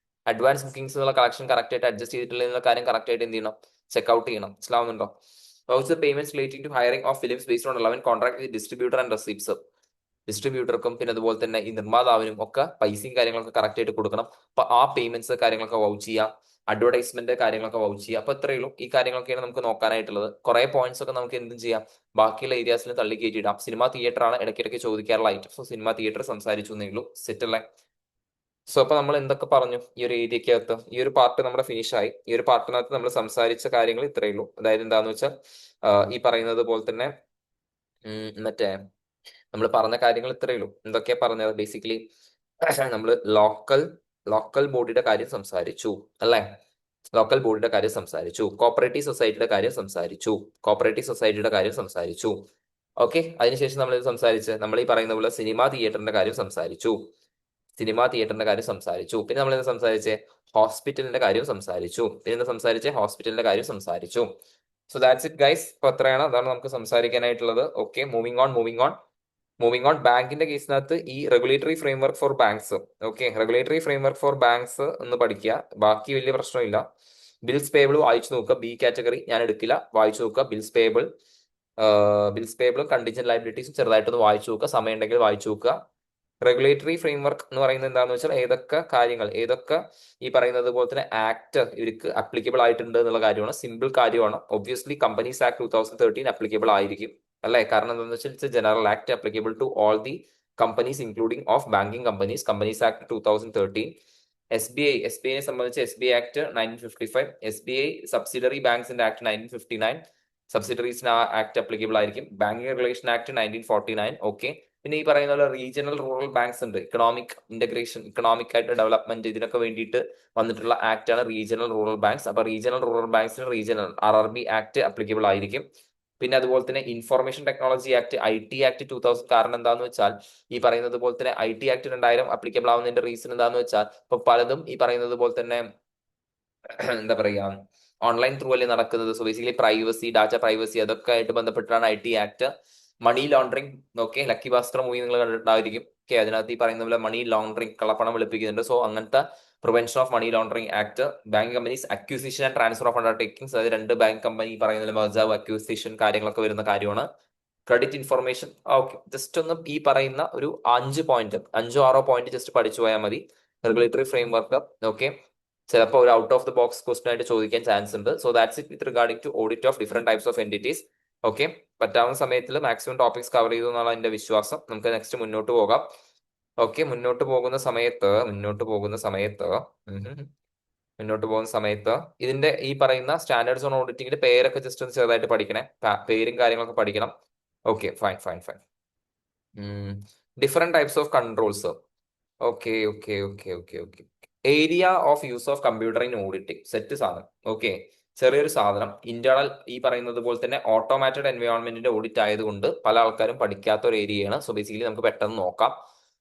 Advance bookings എന്നുള്ള collection correct ആയിട്ട് adjust ചെയ്തിട്ടില്ല എന്നുള്ള കാര്യം correct ആയിട്ട് എന്ത് ചെയ്യണം, ചെക്ക് ഔട്ട് ചെയ്യണം. മനസ്സിലാവുന്നുണ്ടോ? Vouch the payments relating to hiring of films based on 11 contract with distributor and receipts. ഡിസ്ട്രിബ്യൂട്ടർക്കും പിന്നെ അതുപോലെ തന്നെ ഈ നിർമ്മാതാവിനും ഒക്കെ പൈസയും കാര്യങ്ങളൊക്കെ കറക്റ്റ് ആയിട്ട് കൊടുക്കണം. അപ്പൊ ആ പേയ്മെന്റ്സ് കാര്യങ്ങളൊക്കെ വൗച്ച് ചെയ്യാം. അഡ്വർടൈസ്മെന്റ് കാര്യങ്ങളൊക്കെ വൗച്ച് ചെയ്യാം. അപ്പൊ ഇത്രയേ ഉള്ളൂ. ഈ കാര്യങ്ങളൊക്കെയാണ് നമുക്ക് നോക്കാനായിട്ടുള്ളത്. കുറെ പോയിന്റ്സ് ഒക്കെ നമുക്ക് എന്തും ചെയ്യാം, ബാക്കിയുള്ള ഏരിയാസിൽ തള്ളി കയറ്റിയിടാം. സിനിമ തിയേറ്റർ ആണ് ഇടയ്ക്കിടയ്ക്ക് ചോദിക്കാറുള്ള ഐറ്റം. സോ സിനിമ തിയേറ്റർ സംസാരിച്ചു എന്നേ ഉള്ളൂ. സെറ്റ് അല്ലേ? സോ അപ്പൊ നമ്മൾ എന്തൊക്കെ പറഞ്ഞു ഈ ഒരു ഏരിയക്കകത്ത്? ഈ ഒരു പാർട്ട് നമ്മുടെ ഫിനിഷ് ആയി. ഈ ഒരു പാർട്ടിനകത്ത് നമ്മൾ സംസാരിച്ച കാര്യങ്ങൾ ഇത്രയേ ഉള്ളൂ. അതായത് എന്താന്ന് വെച്ചാൽ ഈ പറയുന്നത് പോലെ തന്നെ മറ്റേ നമ്മൾ പറഞ്ഞ കാര്യങ്ങൾ ഇത്രയേ ഉള്ളൂ. എന്തൊക്കെയാ പറഞ്ഞത്? ബേസിക്കലി നമ്മൾ ലോക്കൽ ബോഡിയുടെ കാര്യം സംസാരിച്ചു അല്ലേ? ലോക്കൽ ബോഡിയുടെ കാര്യം സംസാരിച്ചു. കോപ്പറേറ്റീവ് സൊസൈറ്റിയുടെ കാര്യം സംസാരിച്ചു. ഓക്കെ. അതിനുശേഷം നമ്മൾ സംസാരിച്ച് നമ്മൾ ഈ പറയുന്ന പോലെ സിനിമാ തിയേറ്ററിന്റെ കാര്യം സംസാരിച്ചു. പിന്നെ നമ്മൾ സംസാരിച്ചേ ഹോസ്പിറ്റലിന്റെ കാര്യം സംസാരിച്ചു. So that's it guys. ഇപ്പൊ അത്രയാണ്, അതാണ് നമുക്ക് സംസാരിക്കാനായിട്ടുള്ളത്. ഓക്കെ, മൂവിംഗ് ഓൺ ബാങ്കിന്റെ കേസിനകത്ത് ഈ regulatory framework four banks. Okay, regulatory framework four banks ഒന്ന് പഠിക്കുക. ബാക്കി വലിയ പ്രശ്നമില്ല. ബിൽസ് പേബിൾ വായിച്ചു നോക്കുക. ബി കാറ്റഗറി ഞാൻ എടുക്കില്ല, വായിച്ചു നോക്കുക. ബിൽസ് പേബിളും കണ്ടിൻജന്റ് ലയബിലിറ്റീസും ചെറുതായിട്ടൊന്ന് വായിച്ചു നോക്കുക. സമയം ഉണ്ടെങ്കിൽ വായിച്ചു നോക്കുക. റെഗുലേറ്ററി ഫ്രെയിംവർക്ക് എന്ന് പറയുന്നത് എന്താണെന്ന് വെച്ചാൽ ഏതൊക്കെ ഈ പറയുന്നത് പോലെ തന്നെ ആക്ട് ഇവർക്ക് അപ്ലിക്കബിൾ ആയിട്ടുണ്ട് എന്നുള്ള കാര്യമാണ്. സിമ്പിൾ കാര്യമാണ്. ഒബ്വിയസ്ലി കമ്പനീസ് ആക്ട് 2013 അപ്ലിക്കബിൾ ആയിരിക്കും അല്ലെ, കാരണം എന്താണെന്ന് വെച്ചാൽ it's general act applicable to all the companies including of banking companies act 2013. S B ഐനെ സംബന്ധിച്ച് SBI ആക്ട് 1955, SBI സബ്സിഡറി ബാങ്ക്സിന്റെ ആക്ട് 1959, സബ്സിഡറീസിന് ആ ആക്ട് അപ്ലിക്കബിൾ ആയിരിക്കും. Banking regulation act 1949. ഓക്കെ. പിന്നെ ഈ പറയുന്ന പോലെ റീജിയണൽ റൂറൽ ബാങ്ക്സ് ഉണ്ട്, ഇക്കണോമിക് ഇന്റഗ്രേഷൻ, ഇക്കണോമിക് ആയിട്ട് ഡെവലപ്മെന്റ്, ഇതിനൊക്കെ വേണ്ടിയിട്ട് വന്നിട്ടുള്ള ആക്ട് ആണ് റീജിയണൽ റൂറൽ ബാങ്ക്സ്. അപ്പൊ റീജിയണൽ റൂറൽ ബാങ്ക്സിന് റീജിയണൽ RRB ആക്ട് അപ്ലിക്കബിൾ ആയിരിക്കും. പിന്നെ അതുപോലെ തന്നെ information technology act, IT act 2000. കാരണം എന്താന്ന് വെച്ചാൽ ഈ പറയുന്നത് പോലെ തന്നെ IT ആക്ട് 2000 അപ്ലിക്കബിൾ ആവുന്നതിന്റെ റീസൺ എന്താന്ന് വെച്ചാൽ ഇപ്പൊ പലതും ഈ പറയുന്നത് പോലെ തന്നെ എന്താ പറയാ ഓൺലൈൻ ത്രൂ അല്ലേ നടക്കുന്നത്. So basically privacy, data privacy, അതൊക്കെ ആയിട്ട് ബന്ധപ്പെട്ടാണ് IT act. Money laundering, okay, Lucky Bhaskar movie നിങ്ങൾ കണ്ടിട്ടുണ്ടായിരിക്കും. ഓക്കെ, അതിനകത്ത് ഈ പറയുന്ന പോലെ മണി ലോണ്ടറിങ്, കള്ളപ്പണം വെളുപ്പിക്കുന്നുണ്ട്. സോ അങ്ങനത്തെ prevention of money laundering act. Bank companies acquisition and transfer of undertakings, അതായത് രണ്ട് ബാങ്ക് കമ്പനി പറയുന്ന മെർജർ അക്യൂസിഷൻ കാര്യങ്ങളൊക്കെ വരുന്ന കാര്യമാണ്. Credit information. ഓക്കെ, ജസ്റ്റ് ഒന്ന് ഈ പറയുന്ന ഒരു 5 പോയിന്റ് ജസ്റ്റ് പഠിച്ചു പോയാൽ മതി. Regulatory framework. ഓക്കെ, ചിലപ്പോൾ ഒരു out of the box question ആയിട്ട് ചോദിക്കാൻ ചാൻസ് ഉണ്ട്. So that's it with regarding to audit of different types of entities. Okay, പറ്റാവുന്ന സമയത്തിൽ മാക്സിമം ടോപ്പിക്സ് കവർ ചെയ്തു എന്നുള്ള എന്റെ വിശ്വാസം. നമുക്ക് നെക്സ്റ്റ് മുന്നോട്ട് പോകാം. ഓക്കെ, മുന്നോട്ട് പോകുന്ന സമയത്ത് ഇതിന്റെ ഈ പറയുന്ന സ്റ്റാൻഡേർഡ്സ് ഓൺ ഓഡിറ്റിംഗിന്റെ പേരൊക്കെ ജസ്റ്റ് ഒന്ന് ചെറുതായിട്ട് പഠിക്കണേ. പേരും കാര്യങ്ങളൊക്കെ പഠിക്കണം. Okay, fine. Different types of controls. Okay. Area of use of computer in auditing. Set സാധനം. ഓക്കെ, ചെറിയൊരു സാധനം. ഇന്റേണൽ ഈ പറയുന്നത് പോലെ തന്നെ ഓട്ടോമാറ്റഡ് എൻവയോൺമെന്റിന്റെ ഓഡിറ്റ് ആയതുകൊണ്ട് പല ആൾക്കാരും പഠിക്കാത്ത ഒരു ഏരിയയാണ്. സോ ബേസിക്കലി നമുക്ക് പെട്ടെന്ന് നോക്കാം.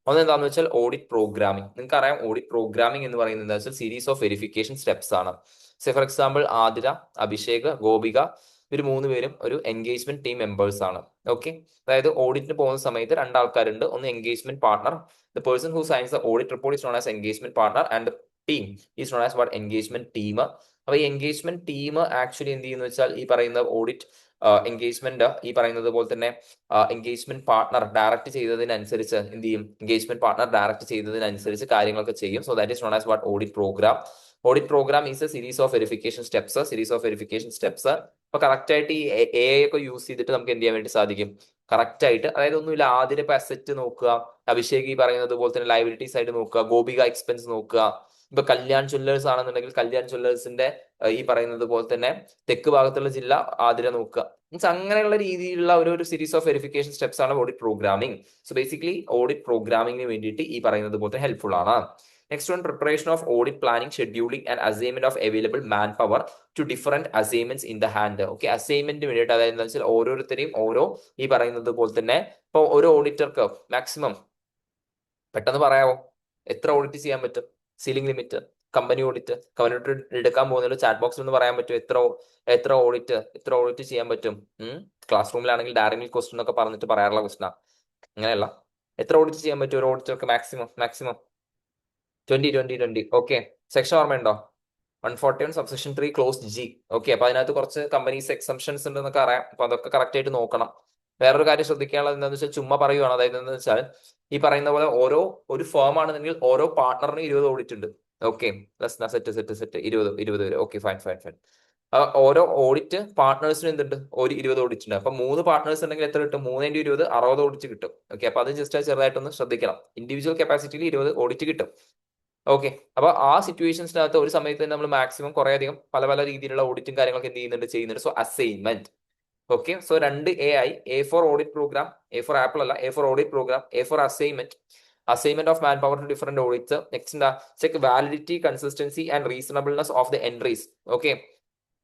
ഒന്ന് എന്താണെന്ന് വെച്ചാൽ ഓഡിറ്റ് പ്രോഗ്രാമിംഗ്. നിങ്ങൾക്ക് അറിയാം, ഓഡിറ്റ് പ്രോഗ്രാമിംഗ് എന്ന് പറയുന്നത് എന്താ വെച്ചാൽ സീരീസ് ഓഫ് വെരിഫിക്കേഷൻ സ്റ്റെപ്സ് ആണ്. Say for example Athira, Abhishek, Gopika, ഇവർ 3 പേരും ഒരു എൻഗേജ്മെന്റ് ടീം മെമ്പേഴ്സ് ആണ്. ഓക്കെ, അതായത് ഓഡിറ്റിന് പോകുന്ന സമയത്ത് രണ്ടാൾക്കാരുണ്ട്. ഒന്ന് engagement partner, the person who signs the audit report is known as engagement partner and the team is known as what, engagement team. അപ്പൊ ഈ എൻഗേജ്മെന്റ് ടീം ആക്ച്വലി എന്ത് ചെയ്യുന്ന വെച്ചാൽ ഈ പറയുന്ന ഓഡിറ്റ് എൻഗേജ്മെന്റ് ഈ പറയുന്നത് പോലെ തന്നെ എൻഗേജ്മെന്റ് പാർട്ണർ ഡയറക്റ്റ് ചെയ്തതിനനുസരിച്ച് എന്ത് ചെയ്യും, എൻഗേജ്മെന്റ് പാർട്ണർ ഡയറക്റ്റ് ചെയ്തതിനനുസരിച്ച് കാര്യങ്ങളൊക്കെ ചെയ്യും. So that is known as what, audit programme. Audit programme is a series of verification steps. അപ്പൊ കറക്റ്റ് ആയിട്ട് ഈ AI ഒക്കെ യൂസ് ചെയ്തിട്ട് നമുക്ക് എന്ത് ചെയ്യാൻ വേണ്ടി സാധിക്കും, കറക്റ്റ് ആയിട്ട്. അതായത് ഒന്നുമില്ല, ആദ്യം ഇപ്പൊ അസറ്റ് നോക്കുക, അഭിഷേക് ഈ പറയുന്നത് പോലെ തന്നെ ലയബിലിറ്റീസ് ആയിട്ട് നോക്കുക, ഗോപിക എക്സ്പെൻസ് നോക്കുക. ഇപ്പൊ കല്യാൺ ജ്വല്ലേഴ്സ് ആണെന്നുണ്ടെങ്കിൽ കല്യാൺ ജ്വല്ലേഴ്സിന്റെ ഈ പറയുന്നത് പോലെ തന്നെ തെക്ക് ഭാഗത്തുള്ള ജില്ല ആതിര നോക്കുക. മീൻസ് അങ്ങനെയുള്ള രീതിയിലുള്ള ഒരു സീരീസ് ഓഫ് വെരിഫിക്കേഷൻ സ്റ്റെപ്സ് ആണ് audit programming. So basically audit പ്രോഗ്രാമിംഗിന് വേണ്ടിയിട്ട് ഈ പറയുന്നത് പോലെ തന്നെ ഹെൽപ്ഫുൾ ആണ്. Next one, preparation of audit planning, scheduling and assignment of available manpower to different assignments in the hand. Okay, അസൈൻമെന്റിന് വേണ്ടിയിട്ട്, അതായത് എന്താ വെച്ചാൽ ഓരോരുത്തരെയും ഓരോ ഈ പറയുന്നത് പോലെ തന്നെ ഇപ്പൊ ഒരു ഓഡിറ്റർക്ക് മാക്സിമം പെട്ടെന്ന് പറയാമോ എത്ര ഓഡിറ്റ് ചെയ്യാൻ പറ്റും? സീലിംഗ് ലിമിറ്റ്, കമ്പനി ഓഡിറ്റ് എടുക്കാൻ പോകുന്നതിൽ ചാറ്റ് ബോക്സിൽ ഒന്ന് പറയാൻ പറ്റും എത്ര ഓഡിറ്റ് ചെയ്യാൻ പറ്റും? ക്ലാസ് റൂമിലാണെങ്കിൽ ഡയറക്റ്റ് ക്വസ്റ്റൻ എന്നൊക്കെ പറഞ്ഞിട്ട് പറയാറുള്ള ക്വസ്റ്റനാ. അങ്ങനെയല്ല, എത്ര ഓഡിറ്റ് ചെയ്യാൻ പറ്റും ഒരു ഓഡിറ്റർക്ക് മാക്സിമം 20. ഓക്കെ, സെക്ഷൻ ഓർമ്മയുണ്ടോ? 141 സബ്സെക്ഷൻ 3 ക്ലോസ് G. ഓക്കെ, അപ്പൊ അതിനകത്ത് കുറച്ച് കമ്പനീസ് എക്സംഷൻസ് ഉണ്ടെന്നൊക്കെ അറിയാം. അപ്പൊ അതൊക്കെ കറക്റ്റ് ആയിട്ട് നോക്കണം. വേറൊരു കാര്യം ശ്രദ്ധിക്കാനുള്ളത് എന്താണെന്ന് വെച്ചാൽ ചുമ്മാ പറയുവാണ്. അതായത് എന്താണെന്ന് വെച്ചാൽ ഈ പറയുന്ന പോലെ ഒരു ഫേം ആണെന്നുണ്ടെങ്കിൽ ഓരോ പാർട്ണറിന് 20 ഓഡിറ്റ് ഉണ്ട്. ഓക്കെ, സെറ്റ് 20 വരെ. Okay, fine. ഓരോ ഓഡിറ്റ് പാർട്ട്നേഴ്സിന് എന്തുണ്ട്, ഒരു 20 ഓഡിറ്റ് ഉണ്ട്. അപ്പൊ 3 പാർട്ട്നേഴ്സ് ഉണ്ടെങ്കിൽ എത്ര കിട്ടും? 3x20 60 ഓഡിറ്റ് കിട്ടും. ഓക്കെ, അപ്പൊ അത് ജസ്റ്റ് ചെറുതായിട്ടൊന്ന് ശ്രദ്ധിക്കണം. ഇൻഡിവിജ്വൽ കപ്പാസിറ്റിയിൽ 20 ഓഡിറ്റ് കിട്ടും. ഓക്കെ, അപ്പൊ ആ സിറ്റുവേഷൻസിനകത്ത് ഒരു സമയത്ത് നമ്മൾ മാക്സിമം കുറെ അധികം പല രീതിയിലുള്ള ഓഡിറ്റും കാര്യങ്ങളൊക്കെ എന്ത് ചെയ്യുന്നുണ്ട്. So assignment. Okay, so 2A ആയി. A for audit program, A for apple അല്ല, A for audit program, A for assignment of manpower to different audits. Next എന്താ, check validity, consistency and reasonableness of the entries. Okay,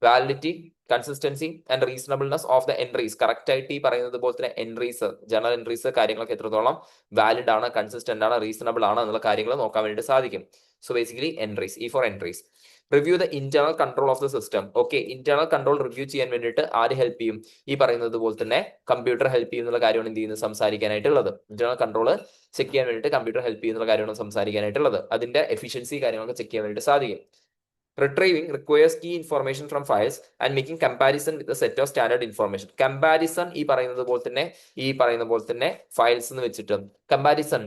validity, consistency and reasonableness of the entries. Correct ആയിട്ട് ഈ പറയുന്നത് പോലെ തന്നെ entries, general entries കാര്യങ്ങളൊക്കെ എത്രത്തോളം valid ആണ്, consistent ആണ്, റീസണബിൾ ആണ് എന്നുള്ള കാര്യങ്ങൾ നോക്കാൻ വേണ്ടി സാധിക്കും. So basically entries, E for entries. Review the internal control of the system. Okay, internal control review ചെയ്യാൻ വേണ്ടിയിട്ട് ആര് ഹെൽപ്പ് ചെയ്യും? ഈ പറയുന്നത് പോലെ തന്നെ കമ്പ്യൂട്ടർ ഹെൽപ്പ് ചെയ്യുന്നുള്ള കാര്യമാണ് എന്ത് ചെയ്യുന്നത്, സംസാരിക്കാനായിട്ടുള്ളത്. ഇന്റേണൽ കൺട്രോൾ ചെക്ക് ചെയ്യാൻ വേണ്ടിയിട്ട് കമ്പ്യൂട്ടർ ഹെൽപ്പ് ചെയ്യുന്ന കാര്യമാണ് സംസാരിക്കാനായിട്ടുള്ളത്. അതിന്റെ എഫിഷ്യൻസി കാര്യങ്ങളൊക്കെ ചെക്ക് ചെയ്യാൻ വേണ്ടിയിട്ട് സാധിക്കും. Retrieving requires key information from files and making comparison with a set of standard information. Comparison പറയുന്ന പോലെ തന്നെ ഫയൽസ് എന്ന് വെച്ചിട്ട് കമ്പാരിസൺ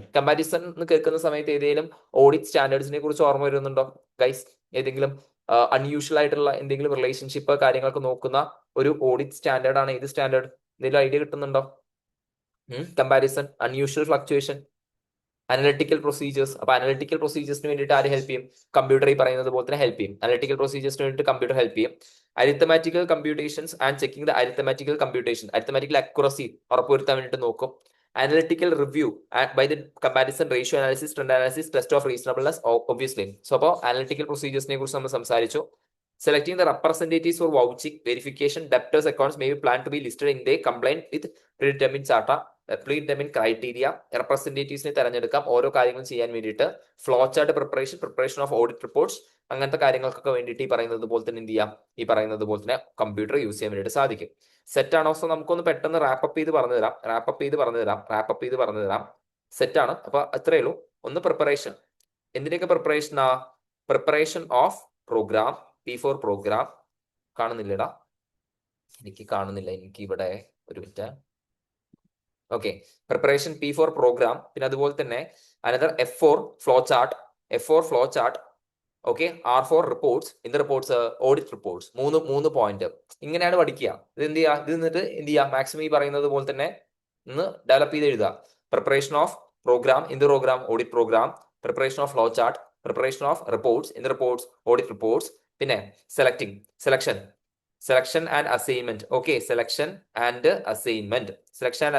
എന്ന് കേൾക്കുന്ന സമയത്ത് ഏതെങ്കിലും ഓഡിറ്റ് സ്റ്റാൻഡേർഡ്സിനെ കുറിച്ച് ഓർമ്മ വരുന്നുണ്ടോ ഗൈസ്? ഏതെങ്കിലും അൺയൂഷ്വൽ ആയിട്ടുള്ള എന്തെങ്കിലും റിലേഷൻഷിപ്പ് കാര്യങ്ങളൊക്കെ നോക്കുന്ന ഒരു ഓഡിറ്റ് സ്റ്റാൻഡേർഡ് ആണ് ഏത് സ്റ്റാൻഡേർഡ്? എന്തെങ്കിലും ഐഡിയ കിട്ടുന്നുണ്ടോ? Comparison, unusual fluctuation, analytical procedures. അപ്പൊ അനലിറ്റിക്കൽ പ്രൊസീജിയേഴ്സിന് വേണ്ടിയിട്ട് ആര് ഹെൽപ്പ് ചെയ്യും? കമ്പ്യൂട്ടർ ഈ പറയുന്നത് പോലെ തന്നെ ഹെൽപ്പ് ചെയ്യും. അനലിറ്റിക്കൽ പ്രൊസീജിയേഴ്സിന് വേണ്ടിയിട്ട് കമ്പ്യൂട്ടർ ഹെൽപ്പ് ചെയ്യും. Arithmetical computations and checking the arithmetical computation, arithmetical accuracy ഉറപ്പുവരുത്താൻ വേണ്ടിയിട്ട് നോക്കും. Analytical review by the comparison, ratio analysis, trend analysis, test of reasonableness obviously. So അപ്പോൾ അനലിറ്റിക്കൽ പ്രൊസീജിയേഴ്സിനെ കുറിച്ച് നമ്മൾ സംസാരിച്ചു. Selecting the representatives for vouching, verification, debtors accounts may be planned to be listed in the complaint with predetermined data, predetermined criteria. റെപ്രസെന്റേറ്റീവ്സിനെ തെരഞ്ഞെടുക്കാം ഓരോ കാര്യങ്ങളും ചെയ്യാൻ വേണ്ടിയിട്ട്. Flow chart preparation of audit reports, അങ്ങനത്തെ കാര്യങ്ങൾക്കൊക്കെ വേണ്ടിയിട്ട് ഈ പറയുന്നത് പോലെ തന്നെ എന്ത് ചെയ്യാം? ഈ പറയുന്നത് പോലെ തന്നെ കമ്പ്യൂട്ടർ യൂസ് ചെയ്യാൻ വേണ്ടിയിട്ട് സാധിക്കും. സെറ്റ് ആണോ? സോ നമുക്കൊന്ന് പെട്ടെന്ന് റാപ്പപ്പ് ചെയ്ത് പറഞ്ഞു തരാം. സെറ്റ് ആണ്. അപ്പൊ അത്രയേ ഉള്ളൂ. ഒന്ന് പ്രിപ്പറേഷൻ. എന്തിനൊക്കെ പ്രിപ്പറേഷനാ? Preparation of program, P4 program. കാണുന്നില്ലടാ, എനിക്ക് കാണുന്നില്ല. എനിക്ക് ഇവിടെ ഒരു minute. Okay, preparation P4 programme. പിന്നെ അതുപോലെ തന്നെ another F4 flow chart. Okay, R4 reports. In the reports audit reports. മൂന്ന് പോയിന്റ്. ഇങ്ങനെയാണ് പഠിക്കുക. ഇത് എന്ത് ചെയ്യുക? ഇത് നിന്നിട്ട് എന്ത് ചെയ്യുക? മാക്സിമം ഈ പറയുന്നത് പോലെ തന്നെ ഒന്ന് ഡെവലപ്പ് ചെയ്ത് എഴുതുക. Preparation of program, in the program audit program. Preparation of flow chart, preparation of reports, in the reports audit reports. പിന്നെ selection and assignment. Okay, selection and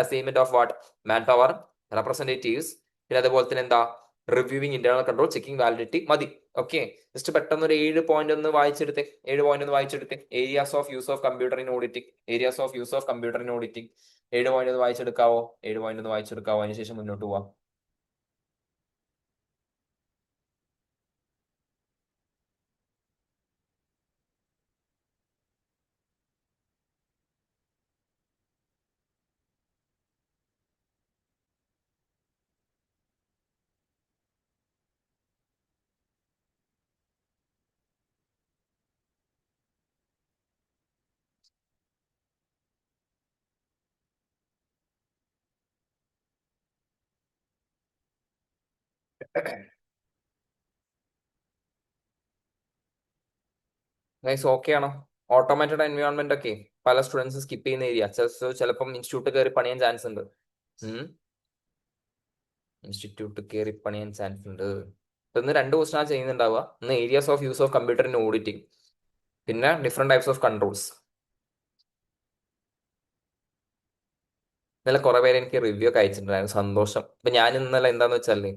assignment of what? Manpower, representatives. പിന്നെ അതുപോലെ തന്നെ എന്താ? Reviewing internal control, checking validity. മതി. Okay, just പെട്ടെന്ന് ഒരു 7 point ഒന്ന് വായിച്ചെടുത്തേ. Areas of use of computer in auditing. 7 point ഒന്ന് വായിച്ചെടുക്കാവോ? അതിനുശേഷം മുന്നോട്ട് പോവാം. ഗൈസ് ഓക്കെ ആണോ? ഓട്ടോമേറ്റഡ് എൻവയോൺമെന്റ് ഒക്കെ പല സ്റ്റുഡൻസ് സ്കിപ്പ് ചെയ്യുന്ന ഏരിയ. ചിലപ്പം ഇൻസ്റ്റിറ്റ്യൂട്ട് കയറി പണിയാൻ ചാൻസ് ഉണ്ട്. ഇന്ന് 2 ക്വസ്റ്റൻ ചെയ്യുന്നുണ്ടാവുക. ഒന്ന് areas of use of computer in auditing, പിന്നെ ഡിഫറെന്റ് ടൈപ്സ് ഓഫ് കൺട്രോൾസ്. ഇന്നലെ കുറെ പേര് എനിക്ക് റിവ്യൂ ഒക്കെ അയച്ചിട്ടുണ്ടായിരുന്നു. സന്തോഷം. ഇപ്പൊ ഞാൻ ഇന്നലെ എന്താന്ന് വെച്ചാല്,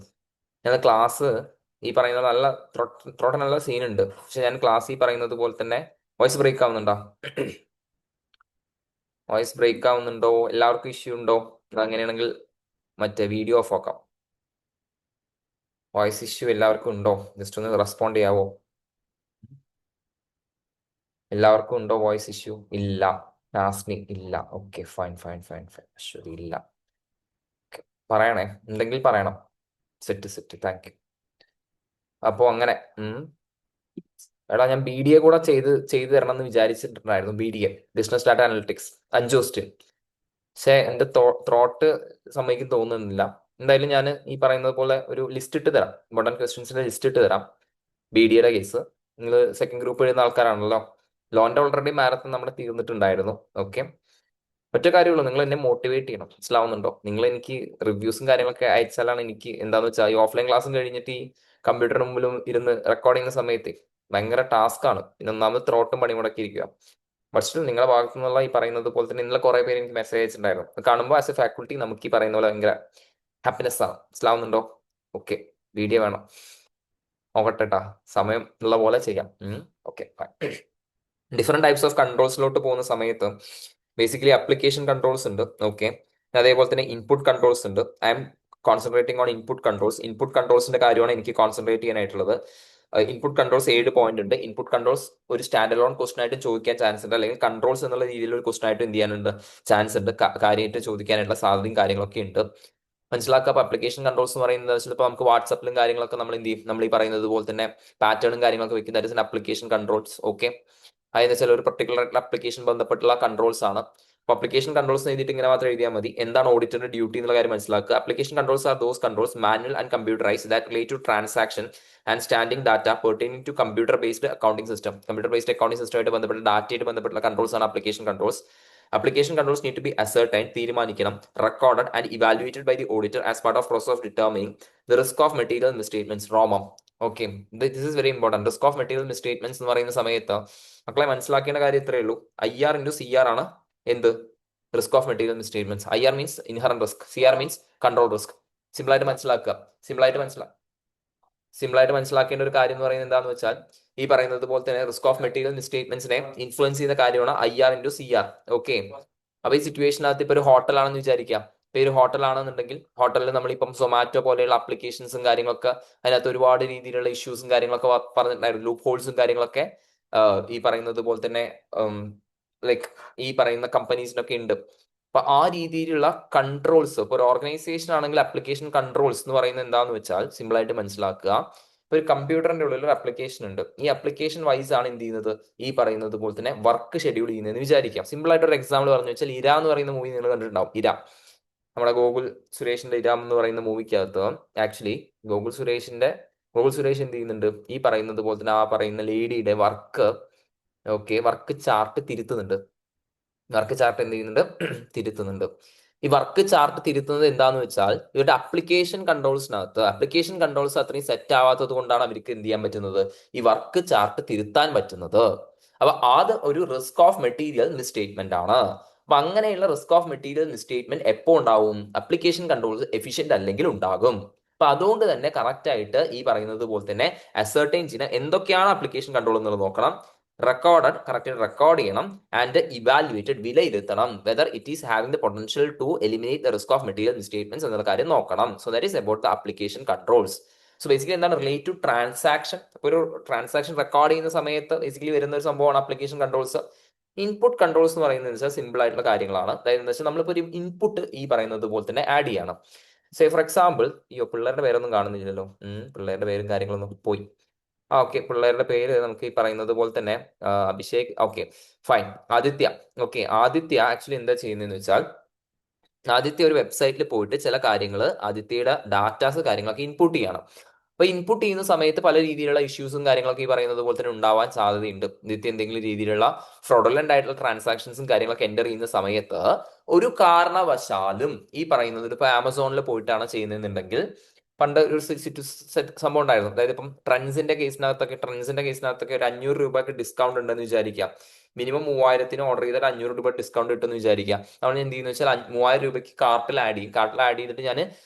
ഞാൻ ക്ലാസ് ഈ പറയുന്ന നല്ല നല്ല സീൻ ഉണ്ട്. പക്ഷെ ഞാൻ ക്ലാസ് ഈ പറയുന്നത് പോലെ തന്നെ വോയിസ് ബ്രേക്ക് ആവുന്നുണ്ടോ? എല്ലാവർക്കും ഇഷ്യൂ ഉണ്ടോ? അങ്ങനെയാണെങ്കിൽ മറ്റേ വീഡിയോ ഓഫ് ആക്കാം. വോയിസ് ഇഷ്യൂ എല്ലാവർക്കും ഉണ്ടോ? ജസ്റ്റ് ഒന്ന് റെസ്പോണ്ട് ചെയ്യാവോ? എല്ലാവർക്കും ഉണ്ടോ വോയിസ് ഇഷ്യൂ? ഇല്ല. നാസ്നി ഇല്ല. Okay, fine. അശ്വതി ഇല്ല. പറയണേ, ഉണ്ടെങ്കിൽ പറയണം. Set thank U. അപ്പോ അങ്ങനെ എടാ, ഞാൻ BDA കൂടെ ചെയ്തു തരണം എന്ന് വിചാരിച്ചിട്ടുണ്ടായിരുന്നു. BDA business data analytics 5 question. പക്ഷെ എന്റെ ത്രോട്ട് സമ്മതിക്കും തോന്നുന്നില്ല. എന്തായാലും ഞാൻ ഈ പറയുന്നത് പോലെ ഒരു ലിസ്റ്റ് ഇട്ട് തരാം. ഇമ്പോർട്ടൻറ്റ് ക്വസ്റ്റ്യൻസിന്റെ ലിസ്റ്റ് ഇട്ട് തരാം. BDA കേസ് നിങ്ങൾ സെക്കൻഡ് ഗ്രൂപ്പ് എഴുതുന്ന ആൾക്കാരാണല്ലോ. ലോന്റെ ഓൾറെഡി മാരത്തൺ നമ്മുടെ തീർന്നിട്ടുണ്ടായിരുന്നു. ഓക്കെ, ഒറ്റ കാര്യമുള്ളൂ, നിങ്ങൾ എന്നെ മോട്ടിവേറ്റ് ചെയ്യണം. മനസ്സിലാവുന്നുണ്ടോ? നിങ്ങൾ എനിക്ക് റിവ്യൂസും കാര്യങ്ങളൊക്കെ അയച്ചാലാണ് എനിക്ക് എന്താന്ന് വെച്ചാൽ ഈ ഓഫ്ലൈൻ ക്ലാസ്സും കഴിഞ്ഞിട്ട് ഈ കമ്പ്യൂട്ടറിന് മുമ്പിലും ഇരുന്ന് റെക്കോർഡ് ചെയ്യുന്ന സമയത്ത് ഭയങ്കര ടാസ്ക് ആണ്. പിന്നെ ഒന്നാമത് ത്രോട്ടും പണി മുടക്കി ഇരിക്കുക. പക്ഷേ നിങ്ങളുടെ ഭാഗത്തു നിന്നുള്ള ഈ പറയുന്നത് പോലെ തന്നെ ഇന്നലെ കുറെ പേര് എനിക്ക് മെസ്സേജ് അയച്ചിട്ടുണ്ടായിരുന്നു. അത് കാണുമ്പോൾ ആസ് എ ഫാക്കൾട്ടി നമുക്ക് ഈ പറയുന്ന പോലെ ഭയങ്കര ഹാപ്പിനെസ് ആണ്. മനസ്സിലാവുന്നുണ്ടോ? ഓക്കെ, വീഡിയോ വേണം. നോക്കട്ടെട്ടാ, സമയം ഉള്ള പോലെ ചെയ്യാം. ഓക്കെ, ഡിഫറെന്റ് ടൈപ്സ് ഓഫ് കൺട്രോൾസിലോട്ട് പോകുന്ന സമയത്ത് ബേസിക്കലി അപ്ലിക്കേഷൻ കൺട്രോൾസ് ഉണ്ട്. ഓക്കെ, അതേപോലെ തന്നെ ഇൻപുട്ട് കൺട്രോൾസ് ഉണ്ട്. I'm concentrating on input കൺട്രോൾസിന്റെ കാര്യമാണ് എനിക്ക് കോൺസെൻട്രേറ്റ് ചെയ്യാനായിട്ടുള്ളത്. ഇൻപുട്ട് കൺട്രോൾസ് 7 പോയിന്റ് ഉണ്ട്. ഇൻപുട്ട് കൺട്രോൾസ് ഒരു സ്റ്റാൻഡ് അലോൺ ക്വസ്റ്റൻ ആയിട്ട് ചോദിക്കാൻ ചാൻസ് ഉണ്ട്, അല്ലെങ്കിൽ കൺട്രോൾസ് എന്നുള്ള രീതിയിൽ ഒരു ക്വസ്റ്റൻ ആയിട്ട് എന്ത് ചെയ്യാനുണ്ട്? ചാൻസ് ഉണ്ട്. കാര്യമായിട്ട് ചോദിക്കാനായിട്ടുള്ള സാധ്യതയും കാര്യങ്ങളൊക്കെ ഉണ്ട്. മനസ്സിലാക്കുക. അപ്പൊ അപ്ലിക്കേഷൻ കൺട്രോൾസ് എന്ന് പറയുന്നത് ചിലപ്പോൾ നമുക്ക് വാട്സപ്പിലും കാര്യങ്ങളൊക്കെ നമ്മൾ എന്ത് ചെയ്യും, നമ്മൾ ഈ പറയുന്നത് പോലെ തന്നെ പാറ്റേണും കാര്യങ്ങളൊക്കെ വെക്കും. That is application controls. Okay, അതായത് ചില ഒരു പെർട്ടിക്കുലർ ആയിട്ടുള്ള അപ്ലിക്കേഷൻ ബന്ധപ്പെട്ടുള്ള കൺട്രോൾസ് ആണ്. അപ്പൊ അപ്ലിക്കേഷൻ കൺട്രോൾസ് എഴുതിയിട്ട് ഇങ്ങനെ മാത്രം എഴുതിയാൽ മതി. എന്താണ് ഓഡിറ്ററിന്റെ ഡ്യൂട്ടി എന്നുള്ള കാര്യം മനസ്സിലാക്കുക. Application controls are those controls manual and computerized that relate to transaction and standing data pertaining to computer based accounting system. Computer based accounting സിസ്റ്റമായിട്ട് ബന്ധപ്പെട്ട ഡാറ്റയായിട്ട് ബന്ധപ്പെട്ടുള്ള കൺട്രോൾസ് ആണ് application controls. Application controls need to be ascertained, തീരുമാനിക്കണം, recorded and evaluated by the auditor as part of process of determining the risk of material misstatements. ROMM. Okay, this is very important. Risk of material misstatements എന്ന് പറയുന്ന സമയത്ത് മക്കളെ മനസ്സിലാക്കേണ്ട കാര്യം ഇത്രയേ ഉള്ളൂ. IR into CR ആണ് എന്ത്? Risk of material misstatements. IR means inherent risk, CR means control risk. Simple ആയിട്ട് മനസ്സിലാക്കുക. സിമ്പിൾ ആയിട്ട് മനസ്സിലാക്കേണ്ട ഒരു കാര്യം എന്ന് പറയുന്നത് എന്താന്ന് വെച്ചാൽ ഈ പറയുന്നത് പോലെ തന്നെ റിസ്ക് ഓഫ് മെറ്റീരിയൽ മിസ്റ്റേറ്റ്മെന്റ്സിനെ ഇൻഫ്ലുവൻസ് ചെയ്യുന്ന കാര്യമാണ് IR into CR. ഓക്കെ, അപ്പൊ ഈ സിറ്റുവേഷനകത്ത് ഇപ്പൊ ഒരു ഹോട്ടലാണെന്ന് വിചാരിക്കാം. ഇപ്പൊ ഒരു ഹോട്ടലാണെന്നുണ്ടെങ്കിൽ ഹോട്ടലിൽ നമ്മളിപ്പം സൊമാറ്റോ പോലെയുള്ള ആപ്ലിക്കേഷൻസും കാര്യങ്ങളൊക്കെ അതിനകത്ത് ഒരുപാട് രീതിയിലുള്ള ഇഷ്യൂസും കാര്യങ്ങളൊക്കെ പറഞ്ഞിട്ടുണ്ടായിരുന്നു. ലൂപ്പ് ഹോൾസും കാര്യങ്ങളൊക്കെ ഈ പറയുന്നത് പോലെ തന്നെ ലൈക്ക് ഈ പറയുന്ന കമ്പനീസിനൊക്കെ ഉണ്ട്. അപ്പൊ ആ രീതിയിലുള്ള കൺട്രോൾസ് ഇപ്പൊ ഒരു ഓർഗനൈസേഷൻ ആണെങ്കിൽ അപ്ലിക്കേഷൻ കൺട്രോൾസ് എന്ന് പറയുന്നത് എന്താന്ന് വെച്ചാൽ സിമ്പിൾ ആയിട്ട് മനസ്സിലാക്കുക. ഇപ്പൊ ഒരു കമ്പ്യൂട്ടറിന്റെ ഉള്ളിൽ ഒരു ആപ്ലിക്കേഷൻ ഉണ്ട്. ഈ ആപ്ലിക്കേഷൻ വൈസ് ആണ് എന്ത് ചെയ്യുന്നത്, ഈ പറയുന്നത് പോലെ തന്നെ വർക്ക് ഷെഡ്യൂൾ ചെയ്യുന്നതെന്ന് വിചാരിക്കാം. സിമ്പിൾ ആയിട്ട് ഒരു എക്സാമ്പിൾ പറഞ്ഞു വെച്ചാൽ ഇര എന്ന് പറയുന്ന മൂവി നിങ്ങൾ കണ്ടിട്ടുണ്ടാവും. ഇര, നമ്മുടെ ഗോകുൽ സുരേഷിന്റെ ഇര എന്ന് പറയുന്ന മൂവിക്കകത്ത് ആക്ച്വലി ഗോകുൽ സുരേഷ് എന്ത് ചെയ്യുന്നുണ്ട്, ഈ പറയുന്നത് പോലെ തന്നെ ആ പറയുന്ന ലേഡിയുടെ വർക്ക് ചാർട്ട് തിരുത്തുന്നുണ്ട്. തിരുത്തുന്നുണ്ട്. ഈ വർക്ക് ചാർട്ട് തിരുത്തുന്നത് എന്താന്ന് വെച്ചാൽ ഇവരുടെ അപ്ലിക്കേഷൻ കൺട്രോൾസ് അത്രയും സെറ്റ് ആവാത്തത് കൊണ്ടാണ് അവർക്ക് എന്ത് ചെയ്യാൻ പറ്റുന്നത്, ഈ വർക്ക് ചാർട്ട് തിരുത്താൻ പറ്റുന്നത്. അപ്പൊ അത് ഒരു റിസ്ക് ഓഫ് മെറ്റീരിയൽ മിസ്റ്റേറ്റ്മെന്റ് ആണ്. അപ്പൊ അങ്ങനെയുള്ള റിസ്ക് ഓഫ് മെറ്റീരിയൽ മിസ്റ്റേറ്റ്മെന്റ് എപ്പോ ഉണ്ടാവും? അപ്ലിക്കേഷൻ കൺട്രോൾസ് എഫിഷ്യന്റ് അല്ലെങ്കിൽ ഉണ്ടാകും. അപ്പൊ അതുകൊണ്ട് തന്നെ കറക്റ്റ് ആയിട്ട് ഈ പറയുന്നത് പോലെ തന്നെ അസർട്ടൈൻ ചെയ്യുന്ന എന്തൊക്കെയാണ് അപ്ലിക്കേഷൻ കൺട്രോൾ എന്നുള്ളത് നോക്കണം. കറക്റ്റ് റെക്കോർഡ് ചെയ്യണം ആൻഡ് ഇവാലുവേറ്റഡ്, വിലയിരുത്തണം whether it is having the potential to eliminate the risk of material misstatements എന്നുള്ള കാര്യം നോക്കണം. So that is about the application controls. So basically എന്താണ് റിലേറ്റ് ടു ട്രാൻസാക്ഷൻ. ഒരു transaction record ചെയ്യുന്ന സമയത്ത് basically വരുന്ന ഒരു സംഭവമാണ് അപ്ലിക്കേഷൻ കൺട്രോൾസ്. ഇൻപുട്ട് കൺട്രോൾസ് എന്ന് പറയുന്നത് വെച്ചാൽ സിമ്പിൾ ആയിട്ടുള്ള കാര്യങ്ങളാണ്. അതായത് വെച്ചാൽ നമ്മളിപ്പോൾ ഒരു ഇൻപുട്ട് ഈ പറയുന്നത് പോലെ തന്നെ ആഡ് ചെയ്യണം. സേ ഫോർ എക്സാമ്പിൾ, പിള്ളേരുടെ പേരൊന്നും കാണുന്നില്ലല്ലോ, പിള്ളേരുടെ പേരും കാര്യങ്ങളൊന്നും പോയി. ഓക്കെ, പിള്ളേരുടെ പേര് നമുക്ക് ഈ പറയുന്നത് പോലെ തന്നെ Abhishek, okay fine, Aditya. Okay, Aditya actually എന്താ ചെയ്യുന്നതെന്ന് വെച്ചാൽ ആദിത്യ ഒരു വെബ്സൈറ്റിൽ പോയിട്ട് ചില കാര്യങ്ങൾ ആദിത്യയുടെ ഡാറ്റാസ് കാര്യങ്ങളൊക്കെ ഇൻപുട്ട് ചെയ്യണം. അപ്പൊ ഇൻപുട്ട് ചെയ്യുന്ന സമയത്ത് പല രീതിയിലുള്ള ഇഷ്യൂസും കാര്യങ്ങളൊക്കെ ഈ പറയുന്നത് പോലെ തന്നെ ഉണ്ടാവാൻ സാധ്യതയുണ്ട്. ആദിത്യ എന്തെങ്കിലും രീതിയിലുള്ള ഫ്രോഡലന്റ് ആയിട്ടുള്ള ട്രാൻസാക്ഷൻസും കാര്യങ്ങളൊക്കെ എൻ്റർ ചെയ്യുന്ന സമയത്ത് ഒരു കാരണവശാലും ഈ പറയുന്നത് ഇപ്പൊ ആമസോണിൽ പോയിട്ടാണ് ചെയ്യുന്നതെന്നുണ്ടെങ്കിൽ പണ്ട് ഒരു സംഭവം ഉണ്ടായിരുന്നു. അതായത് ഇപ്പം ട്രെൻഡ്സിന്റെ കേസിനകത്തൊക്കെ ഒരു 500 രൂപയ്ക്ക് ഡിസ്കൗണ്ട് ഉണ്ടെന്ന് വിചാരിക്കാം. മിനിമം 3000 ഓർഡർ ചെയ്താൽ 500 രൂപ ഡിസ്കൗണ്ട് കിട്ടുമെന്ന് വിചാരിക്കാം. നമ്മൾ എന്ത് ചെയ്യുന്ന വെച്ചാൽ 3000 രൂപയ്ക്ക് കാർട്ടിൽ ആഡ് ചെയ്തിട്ട് ഞാൻ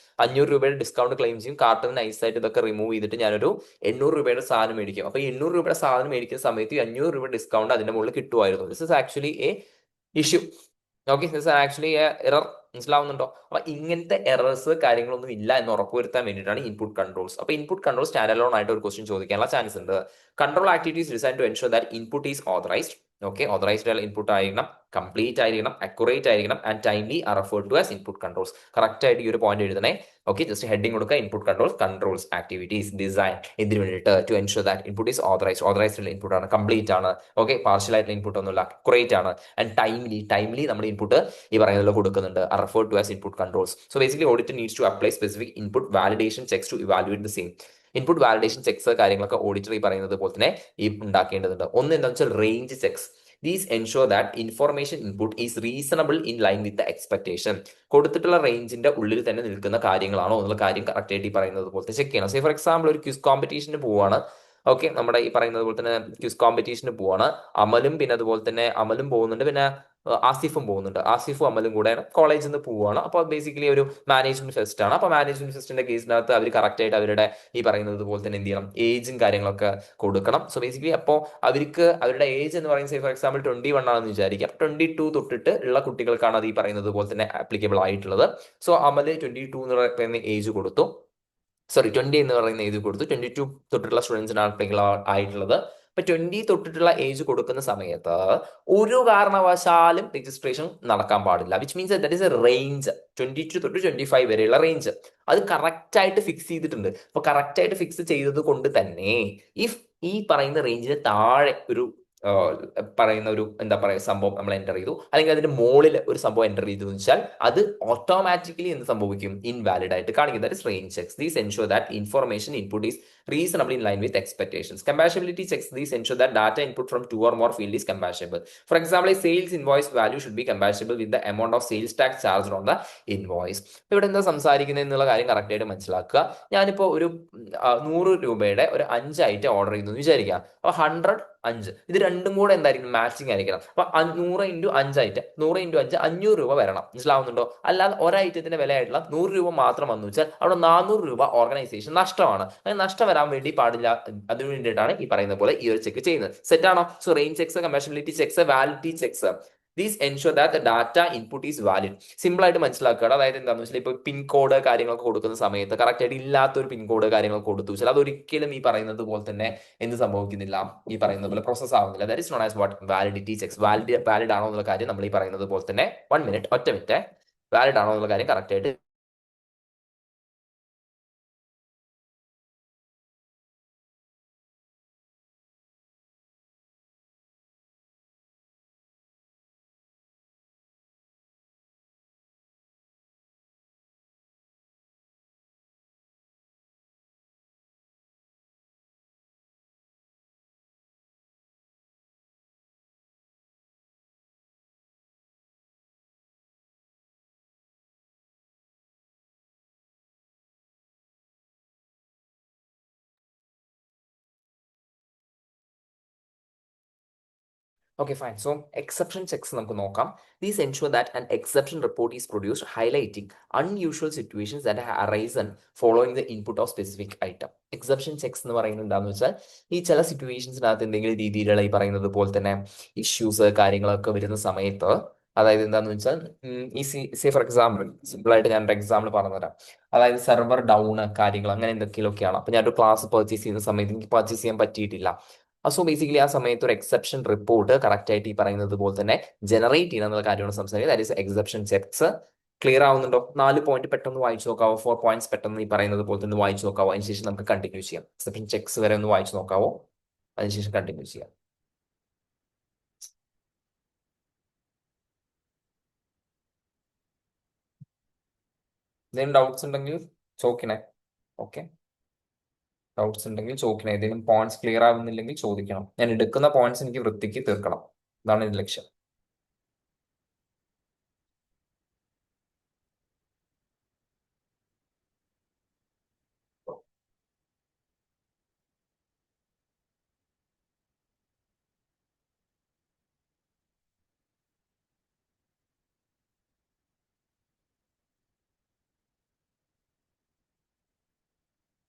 500 രൂപയുടെ ഡിസ്കൗണ്ട് ക്ലെയിം ചെയ്യും. കാർട്ടിൽ നിന്ന് നൈസായിട്ട് ഇതൊക്കെ റിമൂവ് ചെയ്തിട്ട് ഞാനൊരു 800 രൂപയുടെ സാധനം മേടിക്കും. അപ്പൊ ഈ 800 രൂപയുടെ സാധനം മേടിക്കുന്ന സമയത്ത് 500 രൂപ ഡിസ്കൗണ്ട് അതിന്റെ മുകളിൽ കിട്ടുമായിരുന്നു. This is actually a issue. Okay, this actually a error. മനസ്സിലാവുന്നുണ്ടോ? അപ്പൊ ഇങ്ങനത്തെ എറേഴ്സ് കാര്യങ്ങളൊന്നും ഇല്ല എന്ന് ഉറപ്പുവരുത്താൻ വേണ്ടിയിട്ടാണ് ഇൻപുട്ട് കൺട്രോൾസ്. അപ്പൊ ഇൻപുട്ട് കൺട്രോൾ സ്റ്റാൻഡ് അലോൺ ആയിട്ട് ഒരു ക്വസ്റ്റ്യൻ ചോദിക്കാനുള്ള ചാൻസ് ഉണ്ട്. Control activities design to ensure that input is authorised. Okay, authorised input ആയിരിക്കണം, കംപ്ലീറ്റ് ആയിരിക്കണം, അക്യുറേറ്റ് ആയിരിക്കണം and timely are referred to as input controls. Correct ആയിട്ട് ഈ ഒരു പോയിന്റ് എഴുതണേ. ഓക്കെ, ജസ്റ്റ് ഹെഡിങ് കൊടുക്കുക, ഇൻപുട്ട് കൺട്രോൾസ് ആക്ടിവിറ്റീസ് ഡിസൈൻ. ഇതിന് വേണ്ടിയിട്ട് to ensure that input is authorised input ആണ്, കംപ്ലീറ്റ് ആണ്, ഓക്കെ, പാർഷ്യൽ ആയിട്ടുള്ള ഇൻപുട്ട് ഒന്നുമില്ല, അക്യുറേറ്റ് ആണ് ആൻഡ് ടൈംലി നമ്മുടെ ഇൻപുട്ട് ഈ പറയുന്നത് കൊടുക്കുന്നുണ്ട്, are referred to as input controls. So basically auditor needs to apply specific input validation checks to evaluate the same. Input validation checks കാര്യങ്ങളൊക്കെ auditor ഈ പറയുന്നത് പോലെ തന്നെ ഈ ഉണ്ടാക്കേണ്ടതുണ്ട്. ഒന്ന് എന്താണെന്ന് വെച്ചാൽ range checks. These ensure that information input is reasonable in line with the expectation. കൊടുത്തിട്ടുള്ള റേഞ്ചിന്റെ ഉള്ളിൽ തന്നെ നിൽക്കുന്ന കാര്യങ്ങളാണോ എന്നുള്ള കാര്യം കറക്റ്റ് ആയിട്ട് ഈ പറയുന്നത് പോലത്തെ ചെക്ക് ചെയ്യണം. സേ ഫോർ എക്സാമ്പിൾ ഒരു ക്വിസ് കോമ്പറ്റീഷന് പോവാണ്. ഓക്കെ, നമ്മുടെ ഈ പറയുന്നത് പോലെ തന്നെ ക്വിസ് കോമ്പറ്റീഷന് പോവാണ്. അതുപോലെ തന്നെ അമലും പോകുന്നുണ്ട്, പിന്നെ ആസിഫും പോകുന്നുണ്ട്. ആസിഫും അമലും കൂടെ കോളേജിൽ നിന്ന് പോവുകയാണ്. അപ്പോൾ ബേസിക്കലി ഒരു മാനേജ്മെന്റ് ഫെസ്റ്റ് ആണ്. അപ്പോൾ മാനേജ്മെന്റ് ഫെസ്റ്റിന്റെ കേസിനകത്ത് അവർ കറക്റ്റ് ആയിട്ട് അവരുടെ ഈ പറയുന്നത് പോലെ തന്നെ എന്ത് ചെയ്യണം, ഏജും കാര്യങ്ങളൊക്കെ കൊടുക്കണം. സോ ബേസിക്കലി അപ്പോൾ അവർക്ക് അവരുടെ ഏജ് എന്ന് പറയുന്നത് ഫോർ എക്സാമ്പിൾ 21 ആണെന്ന് വിചാരിക്കാം. 22 തൊട്ടിട്ട് ഉള്ള കുട്ടികൾക്കാണ് അത് ഈ പറയുന്നത് പോലെ തന്നെ ആപ്ലിക്കബിൾ ആയിട്ടുള്ളത്. സോ അമല് 22 എന്ന് പറയുന്ന ഏജ് കൊടുത്തു, 20 എന്ന് പറയുന്ന ഏജ് കൊടുത്തു. 22 തൊട്ടുള്ള സ്റ്റുഡൻസിനാണ് ആപ്ലിക്കബിൾ ആയിട്ടുള്ളത്. ഇപ്പൊ 20 തൊട്ടിട്ടുള്ള ഏജ് കൊടുക്കുന്ന സമയത്ത് ഒരു കാരണവശാലും രജിസ്ട്രേഷൻ നടക്കാൻ പാടില്ല. Which means that is A range, 22 to 25 വരെയുള്ള റേഞ്ച് അത് കറക്റ്റ് ആയിട്ട് ഫിക്സ് ചെയ്തിട്ടുണ്ട്. അപ്പൊ കറക്റ്റ് ആയിട്ട് ഫിക്സ് ചെയ്തത് കൊണ്ട് തന്നെ ഇഫ് ഈ പറയുന്ന റേഞ്ചിന് താഴെ ഒരു പറയുന്ന ഒരു എന്താ പറയുക സംഭവം നമ്മൾ എൻ്റർ ചെയ്തു, അല്ലെങ്കിൽ അതിന്റെ മുകളിൽ ഒരു സംഭവം എൻ്റർ ചെയ്തു എന്ന് വെച്ചാൽ അത് ഓട്ടോമാറ്റിക്കലി എന്ത് സംഭവിക്കും, ഇൻവാലിഡ് ആയിട്ട് കാണിക്കും. That is range checks. These ensure that information input is reasonably in line with expectations. Compatibility checks these ensure that data input from two or more field is compatible. For example, a sales invoice value should be compatible with the amount of sales tax charged on the invoice. ഇവിടെ എന്താ സംസാരിക്കുന്നത് എന്നുള്ള കാര്യം correct ആയിട്ട് മനസ്സിലാക്കുക. ഞാനിപ്പോൾ ഒരു 100 രൂപയുടെ ഒരു 5 ഐറ്റം ഓർഡർ ചെയ്യുന്നു എന്ന് വിചാരിക്കുക. അപ്പൊ 100 5 ഇത് രണ്ടും കൂടെ എന്തായിരിക്കും, മാച്ചിങ് ആയിരിക്കണം. അപ്പൊ 100 × 5 ഐറ്റം, 100 × 5 500 രൂപ വരണം. മനസ്സിലാവുന്നുണ്ടോ? അല്ലാതെ ഒരൈറ്റത്തിന്റെ വിലയായിട്ടുള്ള 100 രൂപ മാത്രം വന്നു വെച്ചാൽ അവിടെ 400 രൂപ ഓർഗനൈസേഷൻ നഷ്ടമാണ്. അങ്ങനെ നഷ്ടം വരാൻ വേണ്ടി പാടില്ല. അതിനു വേണ്ടിയിട്ടാണ് ഈ പറയുന്ന പോലെ ഈ ഒരു ചെക്ക് ചെയ്യുന്നത്. സെറ്റ് ആണോ? So range checks, compatibility checks, validity checks, these ensure that data input is valid. Simple ആയിട്ട് മനസ്സിലാക്കുക. അതായത് എന്താണെന്ന് വെച്ചാൽ ഇപ്പൊ പിൻ കോഡ് കാര്യങ്ങളൊക്കെ കൊടുക്കുന്ന സമയത്ത് കറക്റ്റ് ആയിട്ട് ഇല്ലാത്തൊരു പിൻ കോഡ് കാര്യങ്ങളൊക്കെ കൊടുത്തു വെച്ചാൽ അതൊരിക്കലും ഈ പറയുന്നത് പോലെ തന്നെ എന്ത് സംഭവിക്കുന്നില്ല, ഈ പറയുന്നത് പോലെ പ്രോസസ് ആവുന്നില്ല. That is known as what validity checks. Valid ആണോ എന്നുള്ള കാര്യം നമ്മൾ ഈ പറയുന്നത് പോലെ തന്നെ 1 മിനിറ്റ്, ഒറ്റ മിനിറ്റ്, വാലിഡ് ആണോ എന്നുള്ള കാര്യം കറക്റ്റ് ആയിട്ട് Okay, fine. So exception checks നമുക്ക് നോക്കാം. These ensure that an exception report is produced highlighting unusual situations that have arisen following the input of specific item. Exception checks എന്ന് പറയുന്നത് എന്താണെന്ന് വെച്ചാൽ ഈ ചില സിറ്റുവേഷൻസിനകത്ത് എന്തെങ്കിലും രീതിയിലുള്ള ഈ പറയുന്നത് പോലെ തന്നെ ഇഷ്യൂസ് കാര്യങ്ങളൊക്കെ വരുന്ന സമയത്ത്, അതായത് എന്താണെന്ന് വെച്ചാൽ ഈ സേ ഫോർ എക്സാമ്പിൾ, സിമ്പിൾ ആയിട്ട് ഞാൻ ഒരു എക്സാമ്പിൾ പറഞ്ഞുതരാം. അതായത് സെർവർ ഡൗൺ കാര്യങ്ങൾ അങ്ങനെ എന്തൊക്കെയൊക്കെയാണ്. അപ്പൊ ഞാനൊരു ക്ലാസ് പർച്ചേസ് ചെയ്യുന്ന സമയത്ത് എനിക്ക് പർച്ചേസ് ചെയ്യാൻ പറ്റിയിട്ടില്ല. സോ ബേസിക്കലി ആ സമയത്ത് ഒരു എക്സെപ്ഷൻ റിപ്പോർട്ട് കറക്റ്റ് ആയിട്ട് ഈ പറയുന്നത് പോലെ തന്നെ ജനറേറ്റ് ചെയ്യുന്ന എന്നുള്ള കാര്യമാണ് സംസാരിക്കുന്നത്. That is exception checks. Clear ആവുന്നുണ്ടോ? 4 പോയിന്റ് പെട്ടെന്ന് വായിച്ചു നോക്കാവോ? 4 പോയിന്റ്സ് പെട്ടെന്ന് ഈ പറയുന്നത് പോലെ തന്നെ വായിച്ചു നോക്കാവോ? അതിനുശേഷം നമുക്ക് കണ്ടിന്യൂ ചെയ്യാം. എക്സെപ്ഷൻ ചെക്സ് വരെ ഒന്ന് വായിച്ചു നോക്കാവോ? അതിനുശേഷം കണ്ടിന്യൂ ചെയ്യാം. എന്തെങ്കിലും ഡൗട്ട്സ് ഉണ്ടെങ്കിൽ ചോദിക്കണേ. ഓക്കെ, ഡൗട്ട്സ് ഉണ്ടെങ്കിൽ ചോദിക്കണം. ഏതെങ്കിലും പോയിന്റ്സ് ക്ലിയർ ആവുന്നില്ലെങ്കിൽ ചോദിക്കണം. ഞാൻ എടുക്കുന്ന പോയിന്റ്സ് എനിക്ക് വൃത്തിക്ക് തീർക്കണം. ഇതാണ് എന്റെ ലക്ഷ്യം.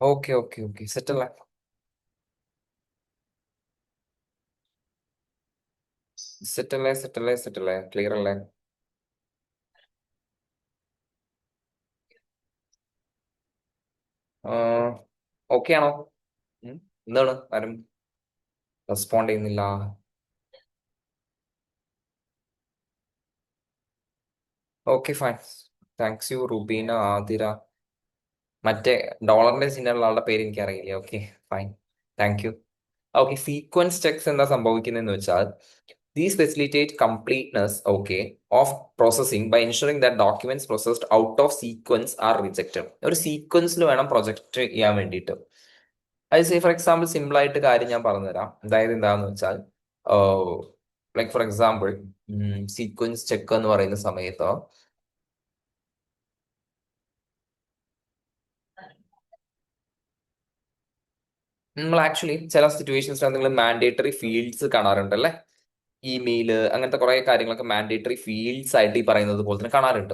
ഓക്കെ ഓക്കെ ഓക്കെ, സെറ്റ് അല്ലേ? സെറ്റ് അല്ലേ? സെറ്റ് അല്ലേ? സെറ്റ് അല്ലേ? ക്ലിയർ അല്ലേ? ഓക്കെ ആണോ? എന്താണ് ആരും റെസ്പോണ്ട് ചെയ്യുന്നില്ല? Okay, fine. Thanks you Rubeena, Athira. മറ്റേ ഡോളറിന്റെ ചിഹ്നമുള്ള ആളുടെ പേര് എനിക്ക് അറിയില്ല. Okay, fine, thank you. Okay, sequence checks എന്താ സംഭവിക്കുന്നതെന്ന് വെച്ചാൽ these facilitate completeness okay of processing by ensuring that documents processed out of sequence are rejected. ഒരു സീക്വൻസിൽ വേണം പ്രൊജക്ട് ചെയ്യാൻ വേണ്ടിയിട്ട്. അത് സേ ഫോർ എക്സാമ്പിൾ സിമ്പിൾ ആയിട്ട് കാര്യം ഞാൻ പറഞ്ഞുതരാം. അതായത് എന്താണെന്ന് വെച്ചാൽ like for example sequence check എന്ന് പറയുന്ന സമയത്ത് നമ്മൾ ആക്ച്വലി ചില സിറ്റുവേഷൻസിൽ നിങ്ങൾ മാൻഡേറ്ററി ഫീൽഡ്സ് കാണാറുണ്ട് അല്ലേ? ഇമെയില് അങ്ങനത്തെ കുറെ കാര്യങ്ങളൊക്കെ മാൻഡേറ്ററി ഫീൽഡ്സ് ആയിട്ട് ഈ പറയുന്നത് പോലെ തന്നെ കാണാറുണ്ട്.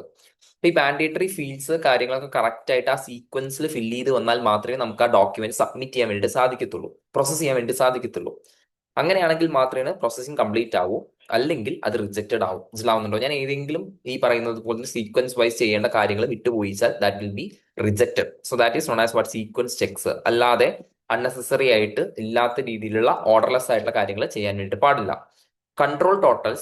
അപ്പൊ ഈ മാൻഡേറ്ററി ഫീൽഡ്സ് കാര്യങ്ങളൊക്കെ കറക്റ്റ് ആയിട്ട് ആ സീക്വൻസിൽ ഫില്ല് ചെയ്ത് വന്നാൽ മാത്രമേ നമുക്ക് ആ ഡോക്യുമെന്റ് സബ്മിറ്റ് ചെയ്യാൻ വേണ്ടി സാധിക്കത്തുള്ളൂ, പ്രോസസ് ചെയ്യാൻ വേണ്ടി സാധിക്കത്തുള്ളൂ. അങ്ങനെയാണെങ്കിൽ മാത്രമേ പ്രോസസ്സിംഗ് കംപ്ലീറ്റ് ആവൂ. അല്ലെങ്കിൽ അത് റിജക്റ്റഡ് ആവും. മനസ്സിലാവുന്നുണ്ടോ? ഞാൻ ഏതെങ്കിലും ഈ പറയുന്നത് പോലെ സീക്വൻസ് വൈസ് ചെയ്യേണ്ട കാര്യങ്ങൾ വിട്ടുപോയിച്ചാൽ that will be rejected. So that is known as what sequence checks. അല്ലാതെ അൺനെസസറി ആയിട്ട് ഇല്ലാത്ത രീതിയിലുള്ള ഓർഡർലെസ് ആയിട്ടുള്ള കാര്യങ്ങൾ ചെയ്യാൻ വേണ്ടി പാടില്ല. Control totals.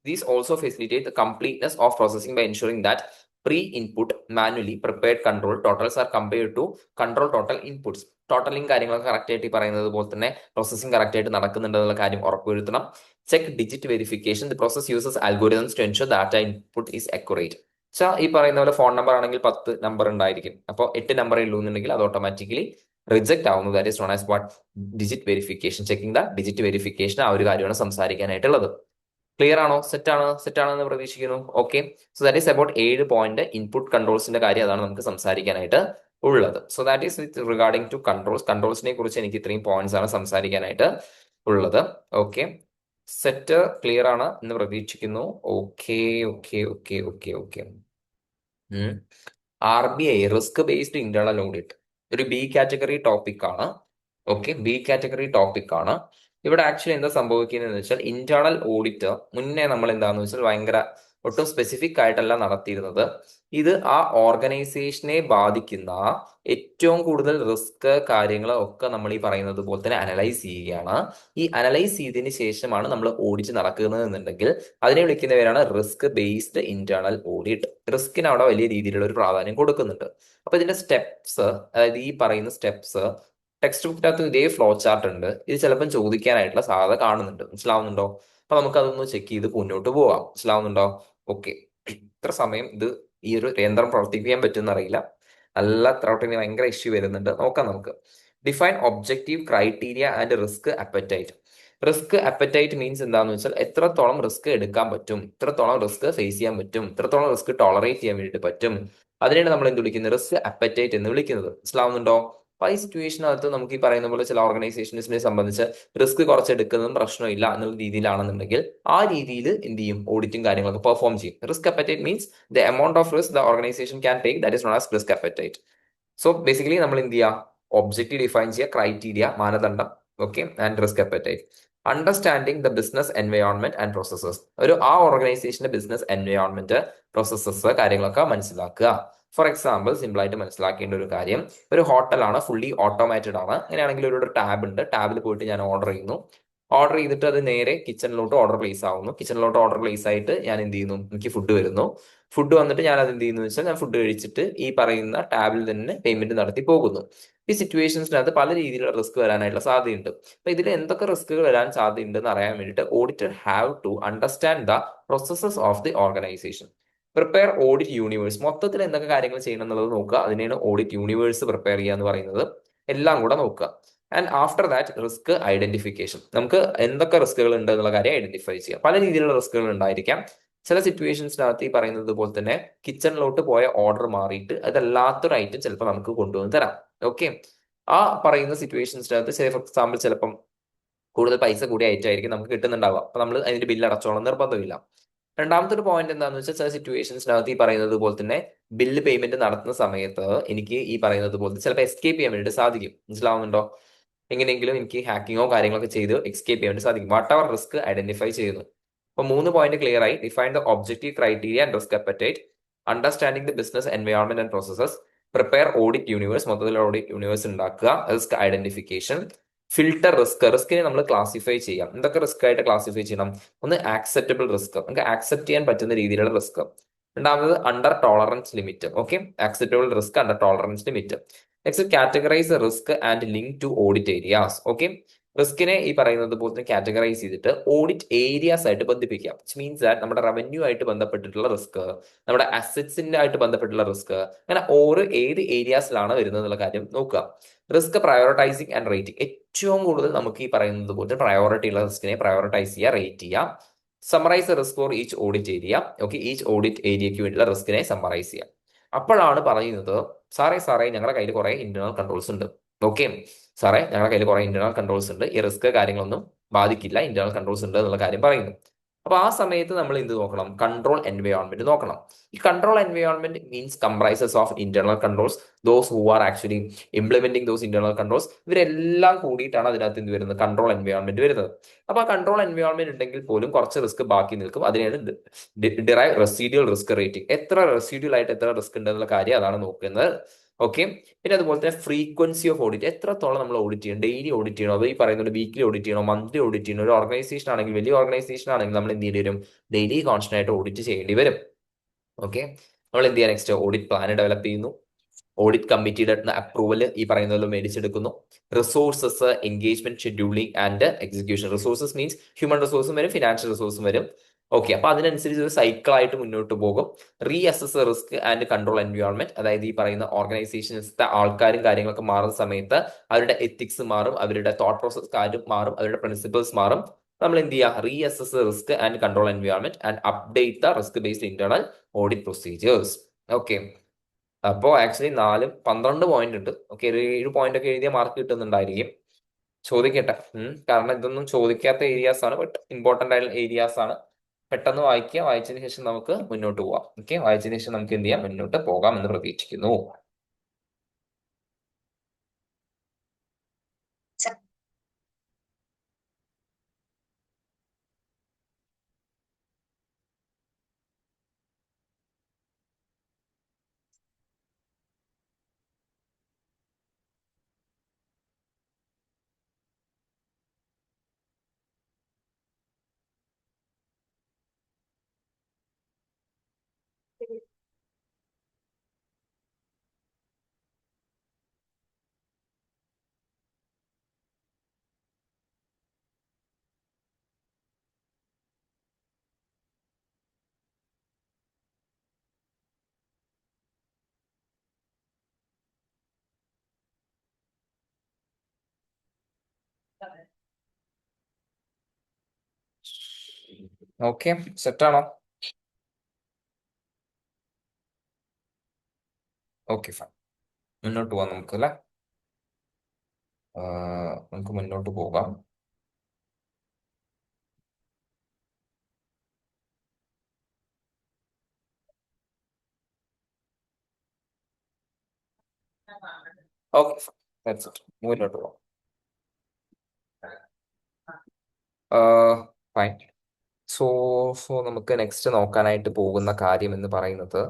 These also facilitate the completeness of processing by ensuring that pre-input manually prepared control totals are compared to control total inputs. Totalling കാര്യങ്ങളൊക്കെ കറക്റ്റ് ആയിട്ട് പറയുന്നത് പോലെ തന്നെ പ്രോസസ്സിംഗ് കറക്റ്റ് ആയിട്ട് നടക്കുന്നുണ്ടെന്നുള്ള കാര്യം ഉറപ്പുവരുത്തണം. Check digit verification. The process uses algorithms to ensure data input is accurate. ഈ പറയുന്ന പോലെ ഫോൺ നമ്പർ ആണെങ്കിൽ 10 നമ്പർ ഉണ്ടായിരിക്കും. അപ്പോൾ 8 നമ്പറേ ഉള്ളൂ എന്നുണ്ടെങ്കിൽ അത് ഓട്ടോമാറ്റിക്കലി റിജക്ട് ആവുന്നു. That is known as what digit verification. Checking the digit verification. ആ ഒരു കാര്യമാണ് സംസാരിക്കാനായിട്ടുള്ളത്. ക്ലിയർ ആണോ? സെറ്റ് ആണെന്ന് പ്രതീക്ഷിക്കുന്നു. Okay, so that is about 7 point input കൺട്രോൾസിന്റെ കാര്യം. അതാണ് നമുക്ക് സംസാരിക്കാനായിട്ട് ഉള്ളത്. So that is with regarding to controls. കൺട്രോൾസിനെ കുറിച്ച് എനിക്ക് ഇത്രയും പോയിന്റ്സ് ആണ് സംസാരിക്കാനായിട്ട് ഉള്ളത്. ഓക്കെ, സെറ്റ് ക്ലിയർ ആണ് എന്ന് പ്രതീക്ഷിക്കുന്നു. Okay okay okay okay okay. RBI risk based internal audit ഒരു ബി കാറ്റഗറി ടോപ്പിക് ആണ്. ഓക്കെ, ബി കാറ്റഗറി ടോപ്പിക് ആണ്. ഇവിടെ ആക്ച്വലി എന്താ സംഭവിക്കുന്നത് വെച്ചാൽ ഇന്റേണൽ ഓഡിറ്റ് മുന്നേ നമ്മൾ എന്താന്ന് വെച്ചാൽ ഭയങ്കര ഒട്ടും സ്പെസിഫിക് ആയിട്ടല്ല നടത്തിയിരുന്നത്. ഇത് ആ ഓർഗനൈസേഷനെ ബാധിക്കുന്ന ഏറ്റവും കൂടുതൽ റിസ്ക് കാര്യങ്ങൾ ഒക്കെ നമ്മൾ ഈ പറയുന്നത് പോലെ തന്നെ അനലൈസ് ചെയ്യുകയാണ്. ഈ അനലൈസ് ചെയ്തതിന് ശേഷമാണ് നമ്മൾ ഓഡിറ്റ് നടക്കുന്നത് എന്നുണ്ടെങ്കിൽ അതിനെ വിളിക്കുന്ന പേരാണ് റിസ്ക് ബേസ്ഡ് ഇന്റേണൽ ഓഡിറ്റ്. റിസ്കിന് അവിടെ വലിയ രീതിയിലുള്ള ഒരു പ്രാധാന്യം കൊടുക്കുന്നുണ്ട്. അപ്പൊ ഇതിന്റെ സ്റ്റെപ്സ്, അതായത് ഈ പറയുന്ന സ്റ്റെപ്സ് ടെക്സ്റ്റ് ബുക്കിനകത്ത് ഇതേ ഫ്ലോ ചാർട്ട് ഉണ്ട്. ഇത് ചിലപ്പം ചോദിക്കാനായിട്ടുള്ള സാധ്യത കാണുന്നുണ്ട്. മനസ്സിലാവുന്നുണ്ടോ? അപ്പൊ നമുക്ക് അതൊന്ന് ചെക്ക് ചെയ്ത് മുന്നോട്ട് പോവാം. മനസ്സിലാവുന്നുണ്ടോ? ഓക്കെ, ഇത്ര സമയം ഇത് ഈ ഒരു യന്ത്രം പ്രവർത്തിപ്പിക്കാൻ പറ്റുമെന്ന് അറിയില്ല. നല്ല ത്രൗട്ടിന് ഭയങ്കര ഇഷ്യൂ വരുന്നുണ്ട്. നോക്കാം നമുക്ക്. Define objective criteria and risk apatite. Risk apatite means എന്താണെന്ന് വെച്ചാൽ എത്രത്തോളം റിസ്ക് എടുക്കാൻ പറ്റും, എത്രത്തോളം റിസ്ക് ഫേസ് ചെയ്യാൻ പറ്റും, എത്രത്തോളം റിസ്ക് ടോളറേറ്റ് ചെയ്യാൻ വേണ്ടിയിട്ട് പറ്റും. അതിനെയാണ് നമ്മൾ എന്ത് വിളിക്കുന്നത്? റിസ്ക് അപ്പറ്റൈറ്റ് എന്ന് വിളിക്കുന്നത്. മനസ്സിലാവുന്നുണ്ടോ? അപ്പൊ ഈ സിറ്റുവേഷനകത്ത് നമുക്ക് ഈ പറയുന്ന പോലെ ചില ഓർഗനൈസേഷൻസിനെ സംബന്ധിച്ച് റിസ്ക് കുറച്ചെടുക്കുന്നതും പ്രശ്നമില്ല എന്നുള്ള രീതിയിലാണെന്നുണ്ടെങ്കിൽ ആ രീതിയിൽ എന്ത് ചെയ്യും? ഓഡിറ്റും കാര്യങ്ങളൊക്കെ പെർഫോം ചെയ്യും. Risk apatite means the amount of risk the organisation can take, that is known as risk apatite. So basically നമ്മൾ എന്ത് ചെയ്യുക? ഒബ്ജക്റ്റീവ് ഡിഫൈൻ ചെയ്യുക, ക്രൈറ്റീരിയ മാനദണ്ഡം, okay, and risk apatite. Understanding the business environment and processes. ആ ഓർഗനൈസേഷന്റെ business environment, processes കാര്യങ്ങളൊക്കെ മനസ്സിലാക്കുക. Four example, simple ആയിട്ട് മനസ്സിലാക്കേണ്ട ഒരു കാര്യം, ഒരു ഹോട്ടലാണ്, ഫുള്ളി ഓട്ടോമാറ്റഡ് ആണ്. അങ്ങനെയാണെങ്കിൽ ഒരു ടാബ് ഉണ്ട്. ടാബിൽ പോയിട്ട് ഞാൻ ഓർഡർ ചെയ്യുന്നു. ഓർഡർ ചെയ്തിട്ട് അത് നേരെ കിച്ചണിലോട്ട് ഓർഡർ പ്ലേസ് ആവുന്നു. കിച്ചണിലോട്ട് ഓർഡർ പ്ലേസ് ആയിട്ട് ഞാൻ എന്ത് ചെയ്യുന്നു? എനിക്ക് ഫുഡ് വരുന്നു. ഫുഡ് വന്നിട്ട് ഞാൻ അത് എന്ത് ചെയ്യുന്നു വെച്ചാൽ ഞാൻ ഫുഡ് കഴിച്ചിട്ട് ഈ പറയുന്ന ടാബിൽ തന്നെ പേയ്മെന്റ് നടത്തി പോകുന്നു. ഈ സിറ്റുവേഷൻസിനകത്ത് പല രീതിയിലുള്ള റിസ്ക് വരാനായിട്ടുള്ള സാധ്യതയുണ്ട്. അപ്പൊ ഇതിൽ എന്തൊക്കെ റിസ്കുകൾ വരാൻ സാധ്യതയുണ്ട് എന്ന് അറിയാൻ വേണ്ടിയിട്ട് auditor have to understand the processes of the organisation. Prepare audit universe. മൊത്തത്തിൽ എന്തൊക്കെ കാര്യങ്ങൾ ചെയ്യണം എന്നുള്ളത് നോക്കുക. അതിനെയാണ് ഓഡിറ്റ് യൂണിവേഴ്സ് പ്രിപ്പയർ ചെയ്യുക എന്ന് പറയുന്നത്. എല്ലാം കൂടെ നോക്കുക. And after that risk identification. നമുക്ക് എന്തൊക്കെ റിസ്കുകൾ ഉണ്ട് എന്നുള്ള കാര്യം ഐഡന്റിഫൈ ചെയ്യാം. പല രീതിയിലുള്ള റിസ്കുകൾ ഉണ്ടായിരിക്കാം. ചില സിറ്റുവേഷൻസിനകത്ത് ഈ പറയുന്നത് പോലെ തന്നെ കിച്ചണിലോട്ട് പോയ ഓർഡർ മാറിയിട്ട് അതല്ലാത്തൊരു ഐറ്റം ചിലപ്പോൾ നമുക്ക് കൊണ്ടുവന്ന് തരാം. ഓക്കെ, ആ പറയുന്ന സിറ്റുവേഷൻസിനകത്ത് ഫോർ എക്സാമ്പിൾ ചിലപ്പം കൂടുതൽ പൈസ കൂടിയ ഐറ്റം ആയിരിക്കും നമുക്ക് കിട്ടുന്നുണ്ടാവുക. അപ്പൊ നമ്മൾ അതിന്റെ ബില്ല് അടച്ചോളം നിർബന്ധമില്ല. രണ്ടാമത്തെ ഒരു പോയിന്റ് എന്താണെന്ന് വെച്ചാൽ ചില സിറ്റുവേഷൻസിനകത്ത് ഈ പറയുന്നത് പോലെ തന്നെ ബില്ല് പേയ്മെന്റ് നടത്തുന്ന സമയത്ത് എനിക്ക് ഈ പറയുന്നത് പോലെ ചിലപ്പോൾ എസ്കേപ്പ് ചെയ്യാൻ വേണ്ടി സാധിക്കും. മനസ്സിലാവുന്നുണ്ടോ? എങ്ങനെയെങ്കിലും എനിക്ക് ഹാക്കിങ്ങോ കാര്യങ്ങളൊക്കെ ചെയ്ത് എസ്കേപ്പ് ചെയ്യാൻ വേണ്ടി സാധിക്കും. വാട്ട് അവർ റിസ്ക് ഐഡന്റിഫൈ ചെയ്യുന്നു. അപ്പൊ 3 പോയിന്റ് ക്ലിയർ ആയി. Define the objective criteria and risk apatite, understanding the business environment and processes, prepare audit universe, മൊത്തത്തിൽ ഓഡിറ്റ് യൂണിവേഴ്സ് ഉണ്ടാക്കുക, റിസ്ക് ഐഡന്റിഫിക്കേഷൻ, ഫിൽട്ടർ റിസ്ക്. റിസ്കിനെ നമ്മൾ ക്ലാസിഫൈ ചെയ്യാം. എന്തൊക്കെ റിസ്ക് ആയിട്ട് ക്ലാസിഫൈ ചെയ്യണം? ഒന്ന് ആക്സെപ്റ്റബിൾ റിസ്ക്, നമുക്ക് ആക്സെപ്റ്റ് ചെയ്യാൻ പറ്റുന്ന രീതിയിലുള്ള റിസ്ക്. രണ്ടാമത് under tolerance limit. Okay, acceptable risk, under tolerance limit. Next categorise risk and link to audit areas. Okay, റിസ്കിനെ ഈ പറയുന്നത് പോലെ തന്നെ കാറ്റഗറൈസ് ചെയ്തിട്ട് ഓഡിറ്റ് ഏരിയാസ് ആയിട്ട് ബന്ധിപ്പിക്കാം. വിച്ച് മീൻസ് ദാറ്റ് നമ്മുടെ റവന്യൂ ആയിട്ട് ബന്ധപ്പെട്ടിട്ടുള്ള റിസ്ക്, നമ്മുടെ അസറ്റ്സിന്റെ ആയിട്ട് ബന്ധപ്പെട്ടുള്ള റിസ്ക്, അങ്ങനെ ഓരോ ഏത് ഏരിയാസിലാണ് വരുന്നത് എന്നുള്ള കാര്യം നോക്കുക. Risk prioritising and rating. ഏറ്റവും കൂടുതൽ നമുക്ക് ഈ പറയുന്നത് പോലെ പ്രയോറിറ്റി ഉള്ള റിസ്കിനെ പ്രയോറിറ്റൈസ് ചെയ്യുക, റേറ്റ് ചെയ്യുക. Summarise risk for each audit area. Okay, each audit ഏരിയയ്ക്ക് വേണ്ടിയുള്ള റിസ്കിനെ സമ്മറൈസ് ചെയ്യാം. അപ്പോഴാണ് പറയുന്നത്, സാറേ ഞങ്ങളുടെ കയ്യിൽ കുറെ ഇന്റേണൽ കൺട്രോൾസ് ഉണ്ട്. ഓക്കെ സാറേ, ഞങ്ങളുടെ കയ്യിൽ കുറെ ഇന്റേണൽ കൺട്രോൾസ് ഉണ്ട്, ഈ റിസ്ക് കാര്യങ്ങളൊന്നും ബാധിക്കില്ല, ഇന്റേണൽ കൺട്രോൾസ് ഉണ്ട് എന്നുള്ള കാര്യം പറയുന്നു. അപ്പൊ ആ സമയത്ത് നമ്മൾ എന്ത് നോക്കണം? കൺട്രോൾ എൻവയോൺമെന്റ് നോക്കണം. ഈ control environment means comprises of internal controls, those who are actually implementing those internal controls. ഇവരെല്ലാം കൂടിയിട്ടാണ് അതിനകത്ത് എന്ത് വരുന്നത്? കൺട്രോൾ എൻവയോൺമെന്റ് വരുന്നത്. അപ്പൊ ആ കൺട്രോൾ എൻവയോൺമെന്റ് ഉണ്ടെങ്കിൽ പോലും കുറച്ച് റിസ്ക് ബാക്കി നിൽക്കും. അതിനെയാണ് ഡിറൈവ് റെസിഡ്യൂൽ റിസ്ക് റേറ്റിംഗ്. എത്ര റെസിഡ്യൂൽ ആയിട്ട് എത്ര റിസ്ക് ഉണ്ടെന്നുള്ള കാര്യം അതാണ് നോക്കുന്നത്. ഓക്കെ. പിന്നെ അതുപോലെ തന്നെ ഫ്രീക്വൻസി ഓഫ് ഓഡിറ്റ്, എത്രത്തോളം നമ്മൾ ഓഡിറ്റ് ചെയ്യണം? ഡെയിലി ഓഡിറ്റ് ചെയ്യണോ, അതോ ഈ പറയുന്നത് വീക്ക്ലി ഓഡിറ്റ് ചെയ്യണോ, മന്ത്ലി ഓഡിറ്റ് ചെയ്യണോ? ഒരു ഓർഗനൈസേഷൻ ആണെങ്കിൽ, വലിയ ഓർഗനൈസേഷൻ ആണെങ്കിൽ നമ്മൾ എന്ത് ചെയ്യേണ്ടി വരും? ഡെയിലി കോൺസ്റ്റന്റ് ആയിട്ട് ഓഡിറ്റ് ചെയ്യേണ്ടി വരും. ഓക്കെ. നമ്മൾ എന്ത് ചെയ്യാൻ നെക്സ്റ്റ്? ഓഡിറ്റ് പ്ലാൻ ഡെവലപ്പ് ചെയ്യുന്നു. ഓഡിറ്റ് കമ്മിറ്റിയുടെ അപ്രൂവൽ ഈ പറയുന്നതിൽ മേടിച്ചെടുക്കുന്നു. Resources, engagement, scheduling and execution. Resources means human റിസോഴ്സും വരും, ഫിനാൻഷ്യൽ റിസോഴ്സും വരും. ഓക്കെ. അപ്പൊ അതിനനുസരിച്ച് ഒരു സൈക്കിളായിട്ട് മുന്നോട്ട് പോകും. Reassess risk and control environment, അതായത് ഈ പറയുന്ന ഓർഗനൈസേഷൻസിലെ ആൾക്കാരും കാര്യങ്ങളൊക്കെ മാറുന്ന സമയത്ത് അവരുടെ എത്തിക്സ് മാറും, അവരുടെ തോട്ട് പ്രോസസ് കാര്യം മാറും, അവരുടെ പ്രിൻസിപ്പിൾസ് മാറും. നമ്മൾ എന്ത് ചെയ്യുക? Reassess risk and control environment and update the risk based internal audit procedures. Okay. അപ്പോ ആക്ച്വലി 12 പോയിന്റ് ഉണ്ട്. ഓക്കെ. ഒരു 7 പോയിന്റ് ഒക്കെ എഴുതിയ മാർക്ക് കിട്ടുന്നുണ്ടായിരിക്കും. ചോദിക്കട്ടെ. കാരണം ഇതൊന്നും ചോദിക്കാത്ത ഏരിയാസ് ആണ്, ബട്ട് ഇമ്പോർട്ടന്റ് ആയിട്ടുള്ള ഏരിയാസ് ആണ്. പെട്ടെന്ന് വായിക്കുക. വായിച്ചതിന് ശേഷം നമുക്ക് മുന്നോട്ട് പോവാം. ഓക്കെ. വായിച്ചതിന് ശേഷം നമുക്ക് എന്ത് ചെയ്യാം? മുന്നോട്ട് പോകാം എന്ന് പ്രതീക്ഷിക്കുന്നു. ഓക്കെ. സെറ്റാണോ? Okay, fine. മുന്നോട്ട് പോവാം നമുക്ക് അല്ലെ. നമുക്ക് മുന്നോട്ട് പോകാം. ഓക്കെ, മുന്നോട്ട് പോകാം. ഫൈൻ. സോ സോ നമുക്ക് നെക്സ്റ്റ് നോക്കാനായിട്ട് പോകുന്ന കാര്യം എന്ന് പറയുന്നത്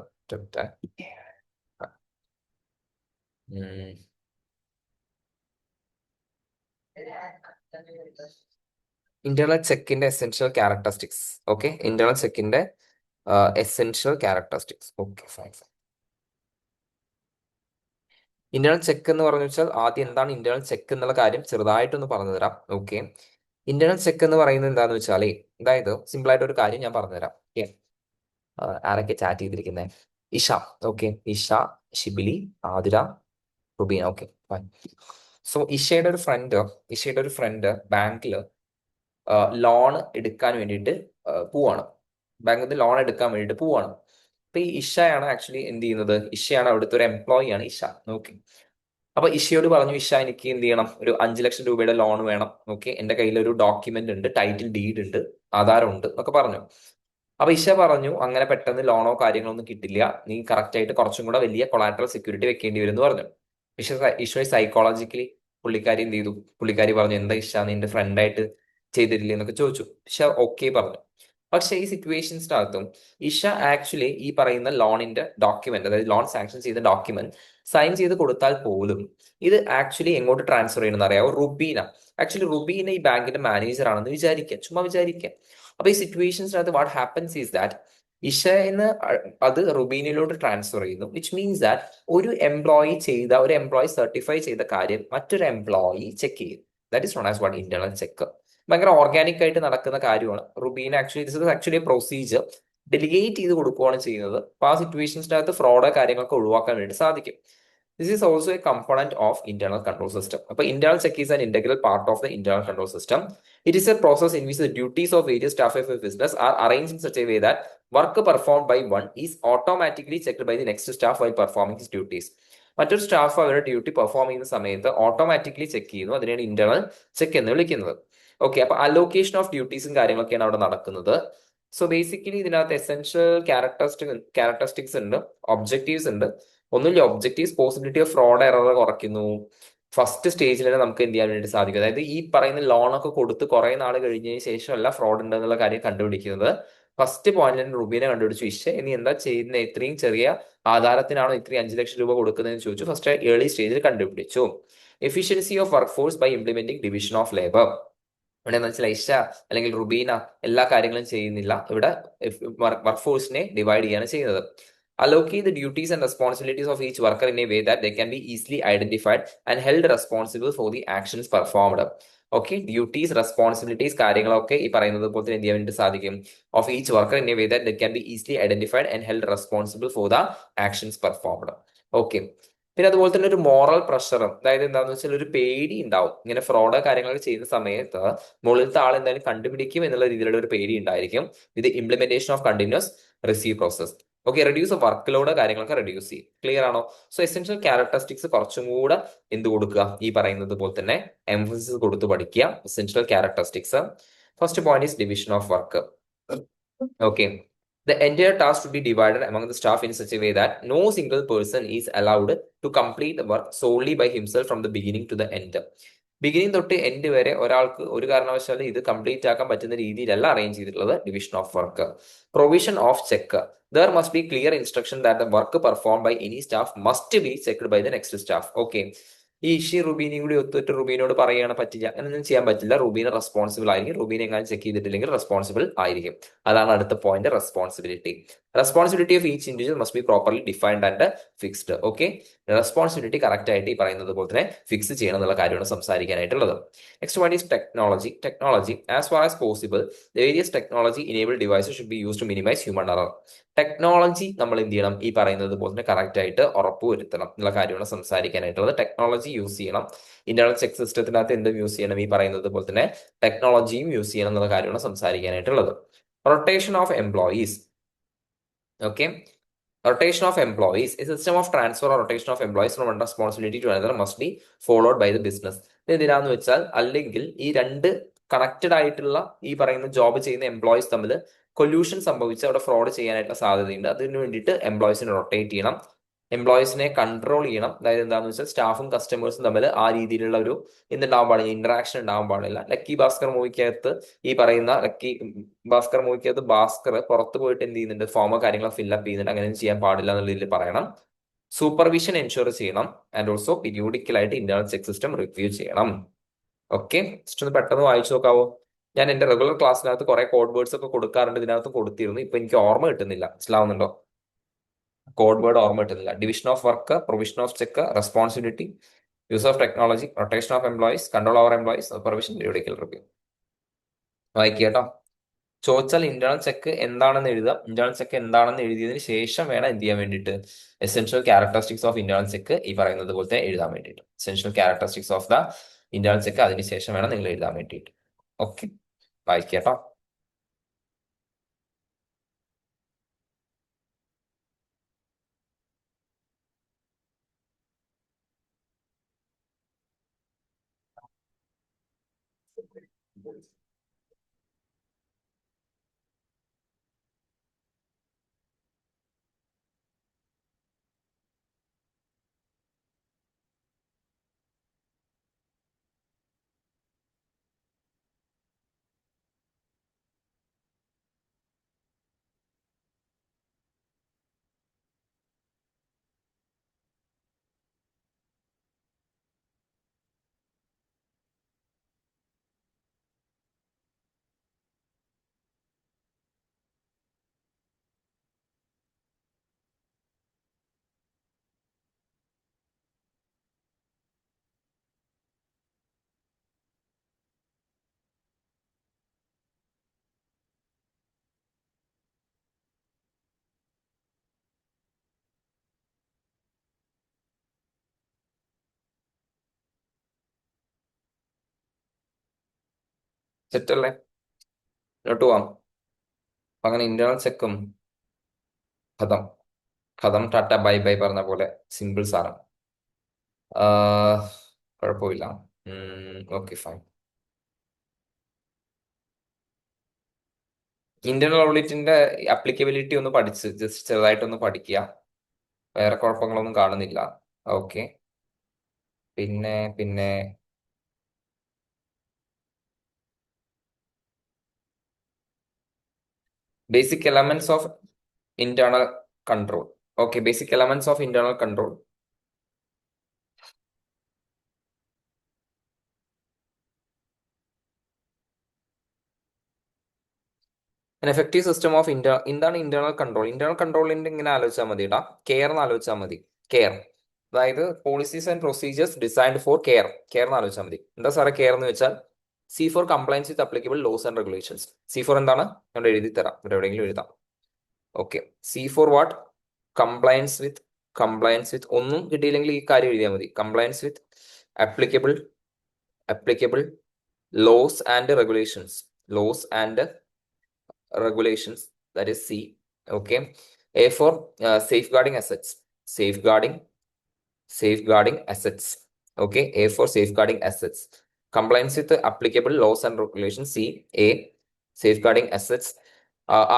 ഇന്റേണൽ ചെക്കിന്റെ എസെൻഷ്യൽ ക്യാരക്ടറിസ്റ്റിക്സ്. ഓക്കെ. ഇന്റേണൽ ചെക്കിന്റെ essential characteristics. Okay, fine. Internal check എന്ന് പറഞ്ഞു വെച്ചാൽ ആദ്യം എന്താണ് ഇന്റേണൽ ചെക്ക് എന്നുള്ള കാര്യം ചെറുതായിട്ടൊന്ന് പറഞ്ഞു തരാം. ഓക്കെ. ഇന്റേണൽ ചെക്ക് എന്ന് പറയുന്നത് എന്താന്ന് വെച്ചാലേ, അതായത് സിമ്പിൾ ആയിട്ട് ഒരു കാര്യം ഞാൻ പറഞ്ഞുതരാം. ഓക്കെ. ആരൊക്കെ ചാറ്റ് ചെയ്തിരിക്കുന്നത്? Isha. Okay. Isha, Shibili, Athira, Rubeena. Okay, fine. So ഇഷയുടെ ഒരു ഫ്രണ്ട് ബാങ്കിൽ ലോൺ എടുക്കാൻ വേണ്ടിയിട്ട് പോവാണ്. ബാങ്കിൽ നിന്ന് ലോൺ എടുക്കാൻ വേണ്ടിയിട്ട് പോവാണ്. അപ്പൊ ഈ ഇഷയാണ് ആക്ച്വലി എന്ത് ചെയ്യുന്നത്? ഇഷയാണ് അവിടുത്തെ ഒരു എംപ്ലോയി ആണ് ഇഷ. ഓക്കെ. അപ്പൊ ഇഷയോട് പറഞ്ഞു, ഇഷ എനിക്ക് എന്ത് ചെയ്യണം? ഒരു 5 ലക്ഷം രൂപയുടെ ലോൺ വേണം. ഓക്കെ. എന്റെ കയ്യിൽ ഒരു ഡോക്യുമെന്റ് ഉണ്ട്, ടൈറ്റിൽ ഡീഡ് ഉണ്ട്, ആധാരം ഉണ്ട് എന്നൊക്കെ പറഞ്ഞു. അപ്പൊ ഇഷ പറഞ്ഞു, അങ്ങനെ പെട്ടെന്ന് ലോണോ കാര്യങ്ങളോ ഒന്നും കിട്ടില്ല, നീ കറക്റ്റ് ആയിട്ട് കുറച്ചും കൂടെ വലിയ കൊളാട്രൽ സെക്യൂരിറ്റി വെക്കേണ്ടി വരും എന്ന് പറഞ്ഞു. ഇഷ സൈക്കോളജിക്കലി പുള്ളിക്കാരി എന്ത് ചെയ്തു? പുള്ളിക്കാരി പറഞ്ഞു, എന്താ ഇഷ, നീ എന്റെ ഫ്രണ്ടായിട്ട് ചെയ്തിട്ടില്ലേ എന്നൊക്കെ ചോദിച്ചു. ഇഷ ഓക്കെ പറഞ്ഞു. പക്ഷെ ഈ സിറ്റുവേഷൻസിനകത്തും ഇഷ ആക്ച്വലി ഈ പറയുന്ന ലോണിന്റെ ഡോക്യുമെന്റ്, അതായത് ലോൺ സാങ്ഷൻ ചെയ്ത ഡോക്യുമെന്റ് സൈൻ ചെയ്ത് കൊടുത്താൽ പോലും ഇത് ആക്ച്വലി എങ്ങോട്ട് ട്രാൻസ്ഫർ ചെയ്യണമെന്ന് അറിയാവോ? റുബീന. ആക്ച്വലി റുബീന ഈ ബാങ്കിന്റെ മാനേജർ ആണെന്ന് വിചാരിക്കുക, ചുമ്മാ വിചാരിക്കുക. അപ്പൊ ഈ സിറ്റുവേഷൻസിനകത്ത് വാട്ട് ഹാപ്പൻസ് ഈസ് ദാറ്റ് ഇഷന്ന് അത് റുബീനിലോട്ട് ട്രാൻസ്ഫർ ചെയ്യുന്നു, വിച്ച് മീൻസ് ദാറ്റ് ഒരു എംപ്ലോയി സർട്ടിഫൈ ചെയ്ത കാര്യം മറ്റൊരു എംപ്ലോയി ചെക്ക് ചെയ്യും. That is known as what internal check. ഭയങ്കര ഓർഗാനിക് ആയിട്ട് നടക്കുന്ന കാര്യമാണ്. Rubeen actually this is actually procedure delegate ചെയ്ത് കൊടുക്കുകയാണ് ചെയ്യുന്നത്. അപ്പൊ ആ സിറ്റുവേഷൻസിനകത്ത് ഫ്രോഡ് കാര്യങ്ങളൊക്കെ ഒഴിവാക്കാൻ വേണ്ടി സാധിക്കും. This is also a component of internal control system. അപ്പൊ internal check is an integral part of the internal control system. It is a process in which the duties of various staff of a business are arranged in such a way that work performed by one is automatically checked by the next staff while performing his duties. മറ്റൊരു staff അവരുടെ duty perform ചെയ്യുന്ന സമയത്ത് automatically check ചെയ്യുന്നു. അതിനെയാണ് internal check എന്ന് വിളിക്കുന്നത്. Okay, അപ്പൊ allocation of ഡ്യൂട്ടീസും കാര്യങ്ങളൊക്കെയാണ് അവിടെ നടക്കുന്നത്. സോ ബേസിക്കലി ഇതിനകത്ത് എസെൻഷ്യൽ ക്യാരക്ടറിസ്റ്റിക്സ് ഉണ്ട്, ഒബ്ജക്റ്റീവ്സ് ഉണ്ട്. ഒന്നുമില്ല, objectives possibility of fraud error കുറയ്ക്കുന്നു. ഫസ്റ്റ് സ്റ്റേജിൽ തന്നെ നമുക്ക് എന്ത് ചെയ്യാൻ വേണ്ടി സാധിക്കും, അതായത് ഈ പറയുന്ന ലോണൊക്കെ കൊടുത്ത് കുറെ നാൾ കഴിഞ്ഞതിന് ശേഷമല്ല ഫ്രോഡ് ഉണ്ടെന്നുള്ള കാര്യം കണ്ടുപിടിക്കുന്നത്. ഫസ്റ്റ് പോയിന്റിൽ റുബീനെ കണ്ടുപിടിച്ചു, ഇഷ നീ എന്താ ചെയ്യുന്നത്, ഇത്രയും ചെറിയ ആധാരത്തിനാണോ ഇത്രയും 5 ലക്ഷം രൂപ കൊടുക്കുന്നതെന്ന് ചോദിച്ചു. ഫസ്റ്റ് ഏർലി സ്റ്റേജിൽ കണ്ടുപിടിച്ചു. Efficiency of workforce by implementing division of labour. ഇവിടെ എന്ന് വെച്ചാൽ ഇഷ അല്ലെങ്കിൽ റുബീന എല്ലാ കാര്യങ്ങളും ചെയ്യുന്നില്ല, ഇവിടെ വർക്ക് ഫോഴ്സിനെ ഡിവൈഡ് ചെയ്യാണ് ചെയ്യുന്നത്. Allocate the duties and responsibilities of each worker in a way that they can be easily identified and held responsible for the actions performed. Okay, duties responsibilities കാര്യങ്ങളൊക്കെ ഈ പറയുന്നത് പോലെ തന്നെ എന്ത് ചെയ്യാൻ വേണ്ടി സാധിക്കും, of each worker in a way that can be easily identified and held responsible for the actions performed. Okay, പിന്നെ അതുപോലെ തന്നെ ഒരു മോറൽ പ്രഷറും, അതായത് എന്താണെന്ന് വെച്ചാൽ ഒരു പേടി ഉണ്ടാവും. ഇങ്ങനെ ഫ്രോഡ് കാര്യങ്ങളൊക്കെ ചെയ്യുന്ന സമയത്ത് മുകളിലത്തെ ആൾ എന്തായാലും കണ്ടുപിടിക്കും എന്നുള്ള രീതിയിലുള്ള ഒരു പേടി ഉണ്ടായിരിക്കും. With implementation of continuous receive process. Okay, reduce work load കാര്യങ്ങളൊക്കെ റെഡ്യൂസ് ചെയ്യും. ക്ലിയർ ആണോ? സോ എസെൻഷ്യൽ ക്യാരക്ടറിസ്റ്റിക്സ് കുറച്ചും കൂടെ എന്ത് കൊടുക്കുക, ഈ പറയുന്നത് പോലെ തന്നെ എംഫസിസ് കൊടുത്ത് പഠിക്കുക. Essential characteristics. First point is division of work. Okay, the entire task should be divided among the staff in such a way that no single person is allowed to complete the work solely by himself from the beginning to the end. Beginning തൊട്ട് end വരെ ഒരാൾക്ക് ഒരു കാരണവശാലും ഇത് complete ആക്കാൻ പറ്റുന്ന രീതിയിലല്ല arrange ചെയ്തിട്ടുള്ളത്. Division of work. Provision of check. There must be clear instruction that the work perform by any staff must be checked by the next staff. Okay, ഈ ഇഷി റുബീനയും കൂടി ഒത്തിട്ട് റുബീനോട് പറയുകയാണ് പറ്റില്ല, അങ്ങനെയൊന്നും ചെയ്യാൻ പറ്റില്ല. റുബീന റെസ്പോൺസിബിൾ ആയിരിക്കും. റുബീനെ എങ്ങനെ ചെക്ക് ചെയ്തിട്ടില്ലെങ്കിൽ റെസ്പോൺസിബിൾ ആയിരിക്കും. അതാണ് അടുത്ത point, responsibility. Responsibility of each individual must be properly defined and fixed. Okay, responsibility correct ആയിട്ട് ഈ പറയുന്നത് പോലെ തന്നെ ഫിക്സ് ചെയ്യണം എന്നുള്ള കാര്യമാണ് സംസാരിക്കാനായിട്ടുള്ളത്. Next one is technology. Technology as far as possible various technology enable devices should be use to minimise human error. Technology നമ്മൾ എന്ത് ചെയ്യണം, ഈ പറയുന്നത് പോലെ തന്നെ കറക്റ്റ് ആയിട്ട് ഉറപ്പുവരുത്തണം എന്നുള്ള കാര്യമാണ് സംസാരിക്കാനായിട്ടുള്ളത്. ടെക്നോളജി യൂസ് ചെയ്യണം. ഇന്റേണൽ ചെക്ക് സിസ്റ്റത്തിനകത്ത് എന്തും യൂസ് ചെയ്യണം, ഈ പറയുന്നത് പോലെ തന്നെ ടെക്നോളജിയും യൂസ് ചെയ്യണം എന്നുള്ള കാര്യമാണ് സംസാരിക്കാനായിട്ടുള്ളത്. Rotation of employees. Okay, rotation of employees, a system of transfer or rotation of employees from one responsibility to another must be followed by the business. ഇത് എന്തിനാന്ന് വെച്ചാൽ, അല്ലെങ്കിൽ ഈ രണ്ട് കണക്റ്റഡ് ആയിട്ടുള്ള ഈ പറയുന്ന ജോബ് ചെയ്യുന്ന എംപ്ലോയീസ് തമ്മിൽ കൊല്യൂഷൻ സംഭവിച്ച് അവിടെ ഫ്രോഡ് ചെയ്യാനായിട്ടുള്ള സാധ്യതയുണ്ട്. അതിന് വേണ്ടിയിട്ട് എംപ്ലോയീസിനെ റൊട്ടേറ്റ് ചെയ്യണം, എംപ്ലോയീസിനെ കൺട്രോൾ ചെയ്യണം. അതായത് എന്താണെന്ന് വെച്ചാൽ സ്റ്റാഫും കസ്റ്റമേഴ്സും തമ്മിൽ ആ രീതിയിലുള്ള ഒരു എന്തുണ്ടാവാൻ പാടില്ല, ഇന്ററാക്ഷൻ ഉണ്ടാവാൻ പാടില്ല. ലക്കി ഭാസ്കർ മൂവിക്കകത്ത് ഈ പറയുന്ന ഭാസ്കർ പുറത്ത് പോയിട്ട് എന്ത് ചെയ്യുന്നുണ്ട്, ഫോമോ കാര്യങ്ങളോ ഫില്ലപ്പ് ചെയ്യുന്നുണ്ട്. അങ്ങനെ ചെയ്യാൻ പാടില്ല എന്നുള്ള രീതിയിൽ പറയണം. സൂപ്പർവിഷൻ എൻഷുർ ചെയ്യണം. ആൻഡ് ഓൾസോ പീരിയോഡിക്കലായിട്ട് ഇന്റേണൽ ചെക്ക് സിസ്റ്റം റിവ്യൂ ചെയ്യണം. ഓക്കെ, ജസ്റ്റ് ഒന്ന് പെട്ടെന്ന് വായിച്ചു നോക്കാവോ. ഞാൻ എന്റെ റെഗുലർ ക്ലാസ്സിനകത്ത് കുറെ കോഡ് വേർഡ്സ് ഒക്കെ കൊടുക്കാറുണ്ട്, ഇതിനകത്ത് കൊടുത്തിരുന്നു. ഇപ്പൊ എനിക്ക് ഓർമ്മ കിട്ടുന്നില്ല, മനസ്സിലാവുന്നുണ്ടോ? കോഡ് വേർഡ് ഓർമ്മ കിട്ടുന്നില്ല. Division of work, provision of check, responsibility, use of technology, rotation of employees, control over employees, supervision, periodical review. വായിക്കേട്ടോ. ചോദിച്ചാൽ ഇന്റേണൽ ചെക്ക് എന്താണെന്ന് എഴുതുക. ഇന്റേണൽ ചെക്ക് എന്താണെന്ന് എഴുതിയതിന് ശേഷം വേണം എന്ത് ചെയ്യാൻ വേണ്ടിയിട്ട്, essential characteristics of internal check ഈ പറയുന്നത് പോലത്തെ എഴുതാൻ വേണ്ടിയിട്ട്. Essential characteristics of the internal check അതിന് ശേഷം വേണം നിങ്ങൾ എഴുതാൻ വേണ്ടിയിട്ട്. ഓക്കെ, വായിക്കേട്ടോ. സെറ്റ് അല്ലേ? നോട്ട് പോവാം. അങ്ങനെ ഇന്റേണൽ ചെക്കും ഖതം. ഖതം ടാറ്റ ബൈ ബൈ പറഞ്ഞ പോലെ സിമ്പിൾ സാധനം. കുഴപ്പമില്ല. Okay, fine. ഇന്റേണൽ ഓഡിറ്റിന്റെ അപ്ലിക്കബിലിറ്റി ഒന്ന് പഠിച്ച് ജസ്റ്റ് ചെറുതായിട്ടൊന്ന് പഠിക്കുക. വേറെ കുഴപ്പങ്ങളൊന്നും കാണുന്നില്ല. ഓക്കെ. പിന്നെ basic elements of internal control. Okay, basic elements of internal control. Effective system of എന്താണ് ഇന്റേണൽ കൺട്രോൾ? ഇന്റേണൽ കൺട്രോളിന്റെ ഇങ്ങനെ ആലോചിച്ചാൽ മതി ഇടാ, കെയർ എന്ന് ആലോചിച്ചാൽ മതി. കെയർ, അതായത് policies and procedures designed for care. Care എന്ന് ആലോചിച്ചാൽ മതി. എന്താ സാറേ കെയർ എന്ന് വെച്ചാൽ? C for compliance with applicable laws and regulations. C for എന്താണ്? ഞാൻ എഴുതി തരാം, ഇവിടെ എവിടെയെങ്കിലും എഴുതാം. Okay, C for what? Compliance with ഒന്നും കിട്ടിയില്ലെങ്കിൽ ഈ കാര്യം എഴുതിയാൽ മതി. Compliance with applicable applicable laws and regulations. Laws and regulations, that is C. Okay. A for safeguarding assets. Safeguarding assets. Okay. A for safeguarding assets. Compliance with the applicable laws and regulations. C. A. Safeguarding assets.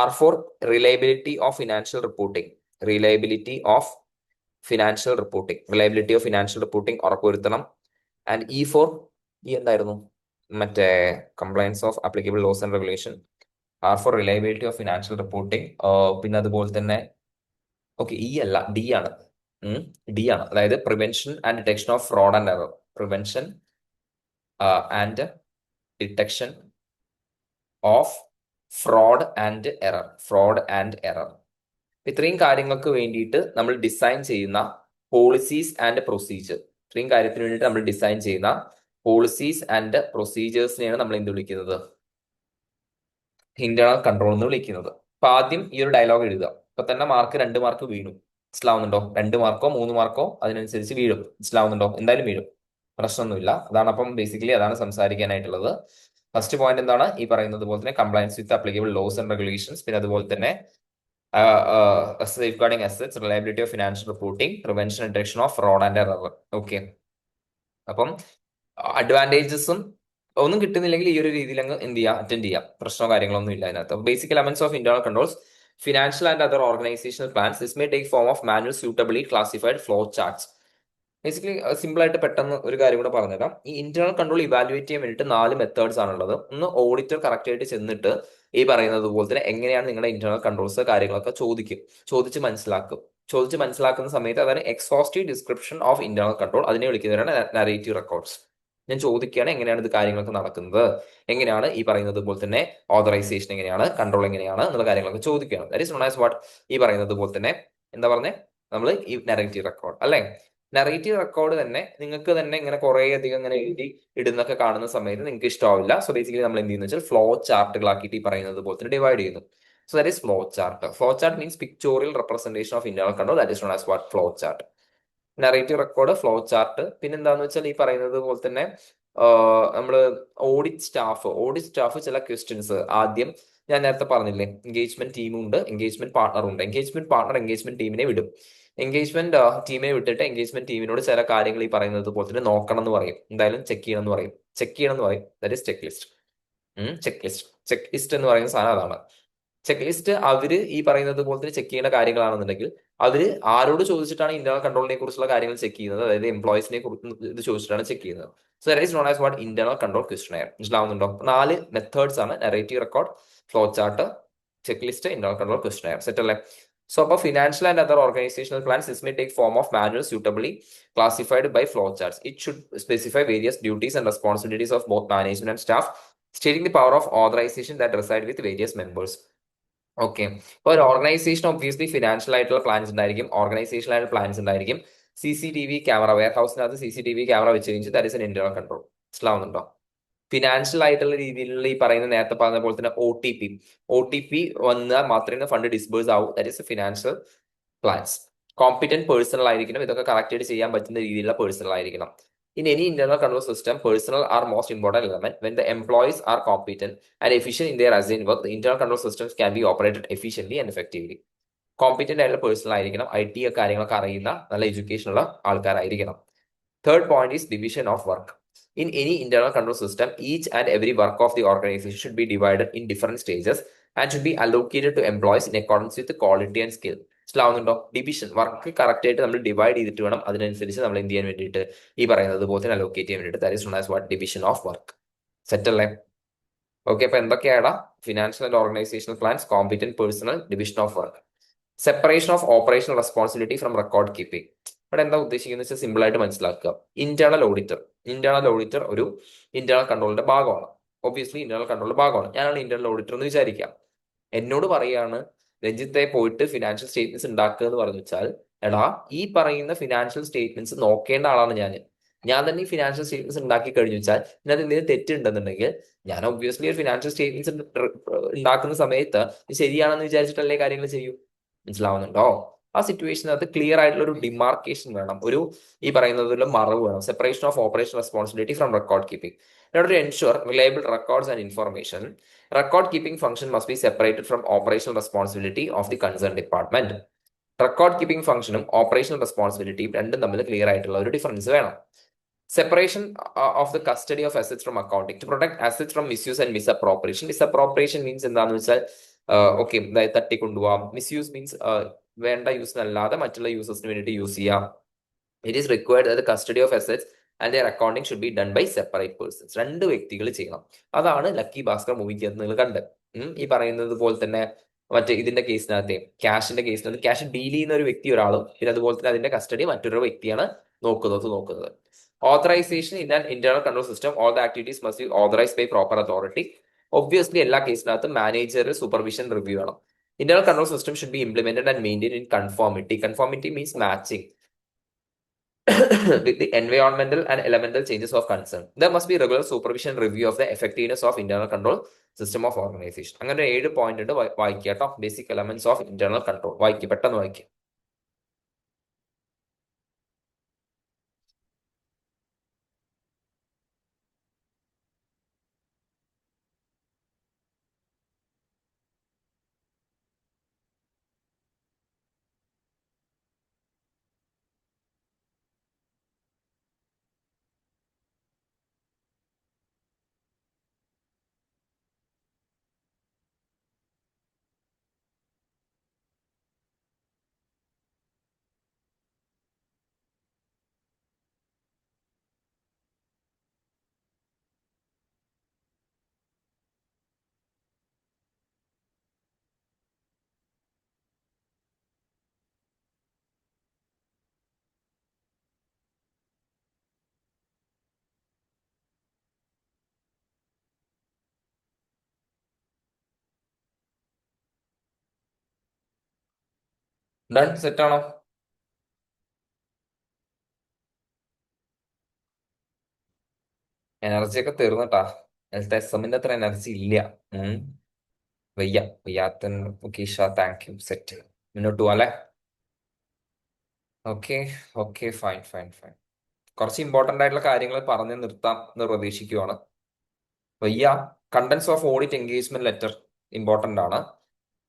R for reliability of financial reporting. Reliability of financial reporting. Reliability of financial reporting ഉറപ്പുവരുത്തണം. And E for, ഈ എന്തായിരുന്നു? മറ്റേ compliance of applicable laws and regulation. R for reliability of financial reporting. പിന്നെ അതുപോലെ തന്നെ okay, E അല്ല, D ആണ്. D ആണ്, അതായത് prevention and detection of fraud and error. Prevention and detection of fraud and error. Fraud and error. ഇത്രയും കാര്യങ്ങൾക്ക് വേണ്ടിയിട്ട് നമ്മൾ ഡിസൈൻ ചെയ്യുന്ന പോളിസീസ് ആൻഡ് പ്രൊസീജിയർ. ഇത്രയും കാര്യത്തിന് വേണ്ടിയിട്ട് നമ്മൾ ഡിസൈൻ ചെയ്യുന്ന പോളിസീസ് ആൻഡ് പ്രൊസീജിയേഴ്സിനെയാണ് നമ്മൾ എന്ത് വിളിക്കുന്നത്? ഇന്റേണൽ കൺട്രോൾ എന്ന് വിളിക്കുന്നത്. അപ്പൊ ആദ്യം ഈ ഒരു ഡയലോഗ് എഴുതുക. ഇപ്പൊ തന്നെ മാർക്ക് 2 മാർക്ക് വീണു. മനസ്സിലാവുന്നുണ്ടോ? 2 മാർക്കോ 3 മാർക്കോ അതിനനുസരിച്ച് വീഴും. മനസ്സിലാവുന്നുണ്ടോ? എന്തായാലും വീഴും, പ്രശ്നമൊന്നുമില്ല. അതാണ് അപ്പം ബേസിക്കലി അതാണ് സംസാരിക്കാനായിട്ടുള്ളത്. ഫസ്റ്റ് പോയിന്റ് എന്താണ്? ഈ പറയുന്നത് പോലെ തന്നെ compliance with applicable laws and regulations. പിന്നെ അതുപോലെ തന്നെ safeguarding assets, reliability of financial reporting, prevention and detection of fraud and error. Okay, അപ്പം അഡ്വാൻറ്റേജസും ഒന്നും കിട്ടുന്നില്ലെങ്കിൽ ഈ ഒരു രീതിയിൽ അങ്ങ് എന്ത് ചെയ്യാം, അറ്റൻഡ് ചെയ്യാം. പ്രശ്നമോ കാര്യങ്ങളൊന്നും ഇല്ല അതിനകത്ത്. Basic elements of internal controls. Financial and other organisational plans. This may take form of manual suitably classified flow charts. Basically simple ആയിട്ട് പെട്ടെന്ന് ഒരു കാര്യം കൂടെ പറഞ്ഞുതരാം. ഈ ഇന്റേണൽ കൺട്രോൾ ഇവാലുവേറ്റ് ചെയ്യാൻ വേണ്ടിയിട്ട് 4 മെത്തേഡ്സ് ആണുള്ളത്. ഒന്ന്, ഓഡിറ്റർ കറക്റ്റ് ആയിട്ട് ചെന്നിട്ട് ഈ പറയുന്നത് പോലെ തന്നെ എങ്ങനെയാണ് നിങ്ങളുടെ ഇന്റേണൽ കൺട്രോൾസ് കാര്യങ്ങളൊക്കെ ചോദിച്ച് മനസ്സിലാക്കുന്ന സമയത്ത് അതാണ് exhaustive description of internal control. അതിനെ വിളിക്കുന്നവരാണ് നറേറ്റീവ് റെക്കോർഡ്സ്. ഞാൻ ചോദിക്കുകയാണ് എങ്ങനെയാണ് ഇത് കാര്യങ്ങളൊക്കെ നടക്കുന്നത്, എങ്ങനെയാണ് ഈ പറയുന്നത് പോലെ തന്നെ ഓതറൈസേഷൻ എങ്ങനെയാണ്, കൺട്രോൾ എങ്ങനെയാണ് എന്നുള്ള കാര്യങ്ങളൊക്കെ ചോദിക്കുകയാണ്. That is known as what? ഈ പറയുന്നത് പോലെ തന്നെ എന്താ പറഞ്ഞേ നമ്മൾ ഈ നറേറ്റീവ് റെക്കോർഡ് അല്ലെ. നറേറ്റീവ് റെക്കോർഡ് തന്നെ നിങ്ങൾക്ക് തന്നെ ഇങ്ങനെ കുറെ അധികം ഇങ്ങനെ എഴുതി ഇടുന്നൊക്കെ കാണുന്ന സമയത്ത് നിങ്ങൾക്ക് ഇഷ്ടമാവില്ല. സോ ബേസിക്കലി നമ്മൾ എന്ത് ചെയ്യുന്ന വെച്ചാൽ ഫ്ലോ ചാർട്ടുകളാക്കിയിട്ട് ഈ പറയുന്നത് പോലെ തന്നെ ഡിവൈഡ് ചെയ്യുന്നു. So that is flow chart. Flow chart means pictorial representation of internal control. That is known as what? Flow chart. Narrative record, flow chart. പിന്നെ എന്താന്ന് വെച്ചാൽ ഈ പറയുന്നത് പോലെ തന്നെ നമ്മള് ഓഡിറ്റ് സ്റ്റാഫ് ചില ക്വസ്റ്റ്യൻസ് ആദ്യം ഞാൻ നേരത്തെ പറഞ്ഞില്ലേ, എൻഗേജ്മെന്റ് ടീമും ഉണ്ട്, എൻഗേജ്മെന്റ് പാർട്ണറും ഉണ്ട്. എൻഗേജ്മെന്റ് പാർട്ണർ എൻഗേജ്മെന്റ് ടീമിനെ വിടും. എൻഗേജ്മെന്റ് ടീമിനെ വിട്ടിട്ട് എൻഗേജ്മെന്റ് ടീമിനോട് ചില കാര്യങ്ങൾ ഈ പറയുന്നത് പോലെ തന്നെ നോക്കണം എന്ന് പറയും, എന്തായാലും ചെക്ക് ചെയ്യണം എന്ന് പറയും. That is check list. Check list എന്ന് പറയുന്ന സാധനം അതാണ്. ചെക്ക് ലിസ്റ്റ് അവര് ഈ പറയുന്നത് പോലെ തന്നെ ചെക്ക് ചെയ്യേണ്ട കാര്യങ്ങളാണെന്നുണ്ടെങ്കിൽ അവര് ആരോട് ചോദിച്ചിട്ടാണ് ഇന്റേണൽ കൺട്രോളിനെ കുറിച്ചുള്ള കാര്യങ്ങൾ ചെക്ക് ചെയ്യുന്നത്? അതായത് എംപ്ലോയീസിനെ കുറിച്ച് ഇത് ചോദിച്ചിട്ടാണ് ചെക്ക് ചെയ്യുന്നത്. So that is known as what? Internal control questionnaire. മനസ്സിലാവുന്നുണ്ടോ? 4 മെത്തേഡ്സ് ആണ്: narrative record, flow chart, check list, internal control questionnaire. Set അല്ലേ? സോ അപ്പോൾ financial and other organisational plans this may take form of manual suitably classified by flow charts. It should specify various duties and responsibilities of both management and staff, stating the power of authorization that reside with various members. Okay, ഇപ്പൊ ഒരു organisation obviously financial ആയിട്ടുള്ള plans ഉണ്ടായിരിക്കും, organisational ആയിട്ടുള്ള plans ഉണ്ടായിരിക്കും. CCTV camera, വെയർ ഹൗസിനകത്ത് CCTV camera വെച്ച് കഴിഞ്ഞാൽ that is an internal control. മനസ്സിലാവുന്നുണ്ടോ? ഫിനാൻഷ്യൽ ആയിട്ടുള്ള രീതിയിലുള്ള ഈ പറയുന്ന നേരത്തെ പറഞ്ഞ പോലെ തന്നെ ഒ ടി പി വന്നാൽ മാത്രമേ ഫണ്ട് ഡിസ്ബേഴ്സ് ആവൂ. That is financial plans. Competent personnel ആയിരിക്കണം, ഇതൊക്കെ കറക്റ്റ് ആയിട്ട് ചെയ്യാൻ പറ്റുന്ന രീതിയിലുള്ള പേഴ്സണൽ ആയിരിക്കണം. In any internal control system, personnel are most important element. When the employees are competent and efficient in their assigned work, the internal control systems can be operated efficiently and effectively. Competent ആയിട്ടുള്ള personal ആയിരിക്കണം, IT കാര്യങ്ങളൊക്കെ അറിയുന്ന നല്ല education ഉള്ള ആൾക്കാരായിരിക്കണം. Third point is division of work. In any internal control system, each and every work of the organization should be divided in different stages and should be allocated to employees in accordance with quality and skill. മനസ്സിലാവുന്നുണ്ടോ? Division, work correct ആയിട്ട് നമ്മൾ divide ചെയ്തിട്ട് വേണം അതിനനുസരിച്ച് നമ്മൾ എന്ത് ചെയ്യാൻ വേണ്ടിയിട്ട് ഈ പറയുന്നത് പോലെ തന്നെ അലോക്കേറ്റ് ചെയ്യാൻ വേണ്ടിയിട്ട്. That is known as what division of work. Set അല്ലേ? ഓക്കെ, അപ്പൊ എന്തൊക്കെയാണ് financial and organisational plans, competent personnel, division of work. Separation of operational responsibility from record keeping. ഇവിടെ എന്താ ഉദ്ദേശിക്കുന്നത് വെച്ചാൽ സിമ്പിൾ ആയിട്ട് മനസ്സിലാക്കുക. ഇന്റേണൽ ഓഡിറ്റർ ഒരു ഇന്റേണൽ കൺട്രോളിന്റെ ഭാഗമാണ്. ഒബ്വിയസ്ലി ഇന്റേണൽ കൺട്രോളിന്റെ ഭാഗമാണ്. ഞാനാണ് ഇന്റേണൽ ഓഡിറ്റർ എന്ന് വിചാരിക്കാം. എന്നോട് പറയാണ്, രഞ്ജിത്തെ പോയിട്ട് ഫിനാൻഷ്യൽ സ്റ്റേറ്റ്മെന്റ്സ് ഉണ്ടാക്കുക എന്ന് പറഞ്ഞു വെച്ചാൽ, എടാ ഈ പറയുന്ന ഫിനാൻഷ്യൽ സ്റ്റേറ്റ്മെന്റ്സ് നോക്കേണ്ട ആളാണ് ഞാൻ തന്നെ ഈ ഫിനാൻഷ്യൽ സ്റ്റേറ്റ്മെന്റ്സ് ഉണ്ടാക്കി കഴിഞ്ഞു വെച്ചാൽ ഇതിനകത്ത് എന്തെങ്കിലും തെറ്റുണ്ടെന്നുണ്ടെങ്കിൽ ഞാൻ ഒബ്വിയസ്ലി ഒരു ഫിനാൻഷ്യൽ സ്റ്റേറ്റ്മെന്റ്സ് ഉണ്ടാക്കുന്ന സമയത്ത് ഇത് ശരിയാണെന്ന് വിചാരിച്ചിട്ടല്ലേ കാര്യങ്ങൾ ചെയ്യൂ. മനസ്സിലാവുന്നുണ്ടോ? ആ സിറ്റുവേഷനകത്ത് ക്ലിയർ ആയിട്ടുള്ള ഒരു ഡിമാർക്കേഷൻ വേണം, ഒരു ഈ പറയുന്നതിൽ മറവ് വേണം. Separation of operation responsibility from record keeping. In order to ensure reliable records and information, record keeping function must be separated from operational responsibility of the concerned department. Record keeping ഫംഗ്ഷനും operational റെസ്പോൺസിബിലിറ്റിയും രണ്ടും തമ്മിൽ clear ആയിട്ടുള്ള ഒരു difference വേണം. Separation of the custody of assets from accounting to protect assets from misuse and misappropriation. Misappropriation means എന്താണെന്ന് വെച്ചാൽ okay, തട്ടിക്കൊണ്ടുപോവാം. Misuse means വേണ്ട യൂസിനല്ലാതെ മറ്റുള്ള യൂസേഴ്സിന് വേണ്ടിയിട്ട് യൂസ് ചെയ്യാം. It is required that the custody of assets and their accounting should be done by separate persons. രണ്ട് വ്യക്തികൾ ചെയ്യണം. അതാണ് ലക്കി ഭാസ്കർ മൂവിക്ക് നിങ്ങൾ കണ്ട്. ഈ പറയുന്നത് പോലെ തന്നെ മറ്റേ ഇതിന്റെ കേസിനകത്തെ ക്യാഷിന്റെ കേസിനകത്ത് ക്യാഷ് ഡീൽ ചെയ്യുന്ന ഒരു വ്യക്തി ഒരാളും, പിന്നെ അതുപോലെ തന്നെ അതിന്റെ കസ്റ്റഡി മറ്റൊരു വ്യക്തിയാണ് നോക്കുന്നത്. Authorisation in an internal control system, all the activities must be authorised by proper authority. Obviously എല്ലാ കേസിനകത്തും മാനേജർ സൂപ്പർവിഷൻ റിവ്യൂ ആണ്. Internal control system should be implemented and maintain in conformity. Conformity means matching with the environmental and elemental changes of concern. There must be regular supervision review of the effectiveness of internal control system of organization. അങ്ങനെ 7 point ഉണ്ട്, വായിക്കുക കേട്ടോ. Basic elements of internal control വായിക്കുക, പെട്ടെന്ന് വായിക്കുക. Done, set ആണോ? Energy ഒക്കെ തീർന്നിട്ടാ. നേരത്തെ എസ്എമ്മിന്റെ അത്ര എനർജി ഇല്ല. വയ്യാത്ത. Okay Isha, thank you. Set, മുന്നോട്ട് പോവാല്ലേ? Okay okay, fine fine fine. കുറച്ച് ഇമ്പോർട്ടന്റ് ആയിട്ടുള്ള കാര്യങ്ങൾ പറഞ്ഞ് നിർത്താം എന്ന് പ്രതീക്ഷിക്കുവാണ്. വയ്യ. Contents of audit engagement letter important ആണ്.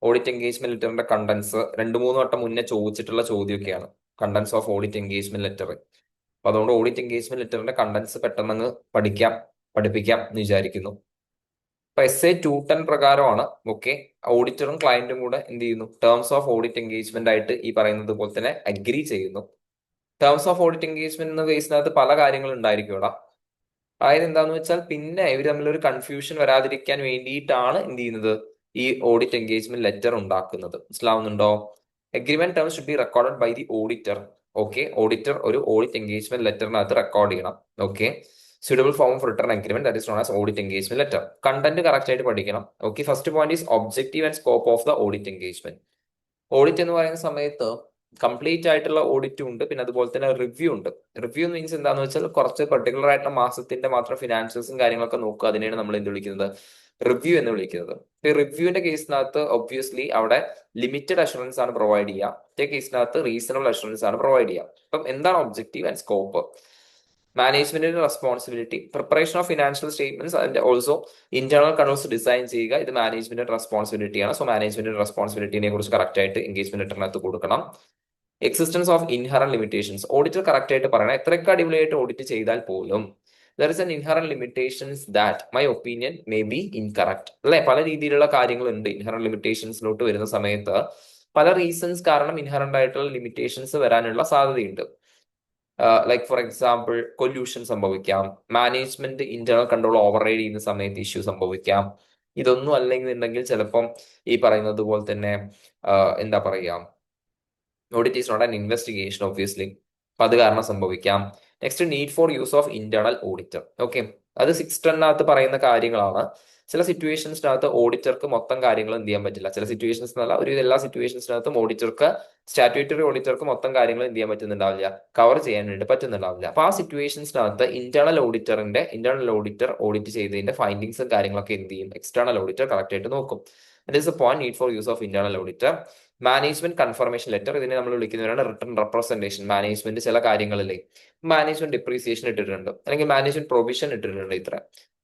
ഓഡിറ്റ് എൻഗേജ്മെന്റ് ലെറ്ററിന്റെ കണ്ടൻസ് 2-3 വട്ടം മുന്നേ ചോദിച്ചിട്ടുള്ള ചോദ്യമൊക്കെയാണ്. Contents of audit engagement letter. അപ്പൊ അതുകൊണ്ട് ഓഡിറ്റ് എൻഗേജ്മെന്റ് ലെറ്ററിന്റെ കണ്ടൻസ് പെട്ടെന്ന് പഠിപ്പിക്കാം എന്ന് വിചാരിക്കുന്നു. അപ്പൊ SA 210 പ്രകാരമാണ്. ഓക്കെ, ഓഡിറ്ററും ക്ലയന്റും കൂടെ എന്ത് ചെയ്യുന്നു? ടേംസ് ഓഫ് ഓഡിറ്റ് എൻഗേജ്മെന്റ് ആയിട്ട് ഈ പറയുന്നത് പോലെ തന്നെ അഗ്രി ചെയ്യുന്നു. ടേംസ് ഓഫ് ഓഡിറ്റ് എൻഗേജ്മെന്റ് എന്ന കേസിനകത്ത് പല കാര്യങ്ങളും ഉണ്ടായിരിക്കും ഇവിടെ. അതായത് എന്താന്ന് വെച്ചാൽ പിന്നെ ഇവർ തമ്മിലൊരു കൺഫ്യൂഷൻ വരാതിരിക്കാൻ വേണ്ടിയിട്ടാണ് എന്ത് ചെയ്യുന്നത്? ഈ ഓഡിറ്റ് എൻഗേജ്മെന്റ് ലെറ്റർ ഉണ്ടാക്കുന്നത്. മനസ്സിലാവുന്നുണ്ടോ? Agreement terms should be recorded by the auditor. Okay, auditor ഒരു ഓഡിറ്റ് എൻഗേജ്മെന്റ് ലെറ്ററിനകത്ത് റെക്കോർഡ് ചെയ്യണം. Okay, suitable form of return agreement, that is known as audit engagement letter. Content correct ആയിട്ട് പഠിക്കണം. Okay, first point is objective and scope of the audit engagement. Audit എന്ന് പറയുന്ന സമയത്ത് complete ആയിട്ടുള്ള ഓഡിറ്റും ഉണ്ട്, പിന്നെ അതുപോലെ തന്നെ റിവ്യൂ ഉണ്ട്. റിവ്യൂ മീൻസ് എന്താന്ന് വെച്ചാൽ കുറച്ച് പെർട്ടിക്കുലർ ആയിട്ടുള്ള മാസത്തിന്റെ മാത്രം ഫിനാൻഷ്യൽസും കാര്യങ്ങളൊക്കെ നോക്കുക. അതിനെയാണ് നമ്മൾ എന്ത് വിളിക്കുന്നത്? റിവ്യൂ എന്ന് വിളിക്കുന്നത്. ഈ റിവ്യൂവിന്റെ കേസിനകത്ത് ഒബ്വിയസ്ലി അവിടെ ലിമിറ്റഡ് അഷുറൻസ് ആണ് പ്രൊവൈഡ് ചെയ്യുക. മറ്റേ കേസിനകത്ത് റീസണബിൾ അഷുറൻസ് ആണ് പ്രൊവൈഡ് ചെയ്യുക. അപ്പം എന്താണ് ഒബ്ജക്റ്റീവ് ആൻഡ് സ്കോപ്പ്? മാനേജ്മെന്റിന്റെ responsibility, preparation of financial statements and also internal controls design ചെയ്യുക. ഇത് മാനേജ്മെന്റിന്റെ റെസ്പോൺസിബിലിറ്റിയാണ്. സോ മാനേജ്മെന്റിന്റെ റെസ്പോൺസിബിലിറ്റിനെ കുറിച്ച് കറക്റ്റ് ആയിട്ട് എൻഗേജ്മെന്റ് ലെറ്ററിനകത്ത് കൊടുക്കണം. Existence of inherent limitations, auditor correct ആയിട്ട് പറയണം. എത്രയൊക്കെ അടിപൊളിയായിട്ട് ഓഡിറ്റ് ചെയ്താൽ പോലും there is an inherent limitations that my opinion may be incorrect അല്ലെ. പല രീതിയിലുള്ള കാര്യങ്ങളുണ്ട് ഇൻഹറന്റ് ലിമിറ്റേഷൻസിലോട്ട് വരുന്ന സമയത്ത്. പല റീസൺസ് കാരണം ഇൻഹറന്റ് ആയിട്ടുള്ള ലിമിറ്റേഷൻസ് വരാനുള്ള സാധ്യതയുണ്ട്. ലൈക്ക് ഫോർ എക്സാമ്പിൾ കൊല്യൂഷൻ സംഭവിക്കാം, management internal control over ride ചെയ്യുന്ന സമയത്ത് ഇഷ്യൂ സംഭവിക്കാം. ഇതൊന്നും അല്ലെന്നുണ്ടെങ്കിൽ ചിലപ്പം ഈ പറയുന്നത് പോലെ തന്നെ എന്താ പറയാ, audit is not an investigation obviously, അപ്പൊ അത് കാരണം സംഭവിക്കാം. Next, need for use of internal auditor. Okay, അത് 610 പറയുന്ന കാര്യങ്ങളാണ്. ചില സിറ്റുവേഷൻസിനകത്ത് ഓഡിറ്റർക്ക് മൊത്തം കാര്യങ്ങൾ എന്ത് ചെയ്യാൻ പറ്റില്ല. ചില സിറ്റുവേഷൻസ് എന്നല്ല, ഒരു എല്ലാ സിറ്റുവേഷൻസിനകത്തും ഓഡിറ്റർക്ക്, സ്റ്റാറ്റ്യൂട്ടറി ഓഡിറ്റർക്ക് മൊത്തം കാര്യങ്ങൾ എന്ത് ചെയ്യാൻ പറ്റുന്നുണ്ടാവില്ല, കവർ ചെയ്യാൻ വേണ്ടി പറ്റുന്നുണ്ടാവില്ല. അപ്പൊ ആ സിറ്റുവേഷൻസിനകത്ത് ഇന്റേണൽ ഓഡിറ്റർ ഓഡിറ്റ് ചെയ്തതിന്റെ ഫൈൻഡിങ്സും കാര്യങ്ങളൊക്കെ എന്ത് ചെയ്യും, എക്സ്റ്റേണൽ ഓഡിറ്റർ കറക്റ്റ് ആയിട്ട് നോക്കും. That is A point, need for use of internal auditor. Management confirmation letter, ഇതിനെ നമ്മൾ വിളിക്കുന്നവരാണ് റിട്ടൺ റെപ്രസെന്റേഷൻ. മാനേജ്മെന്റ് ചില കാര്യങ്ങളിലെ മാനേജ്മെന്റ് ഡിപ്രീസിയേഷൻ ഇട്ടിട്ടുണ്ട്, അല്ലെങ്കിൽ മാനേജ്മെന്റ് പ്രൊവിഷൻ ഇട്ടിട്ടുണ്ട് ഇത്ര.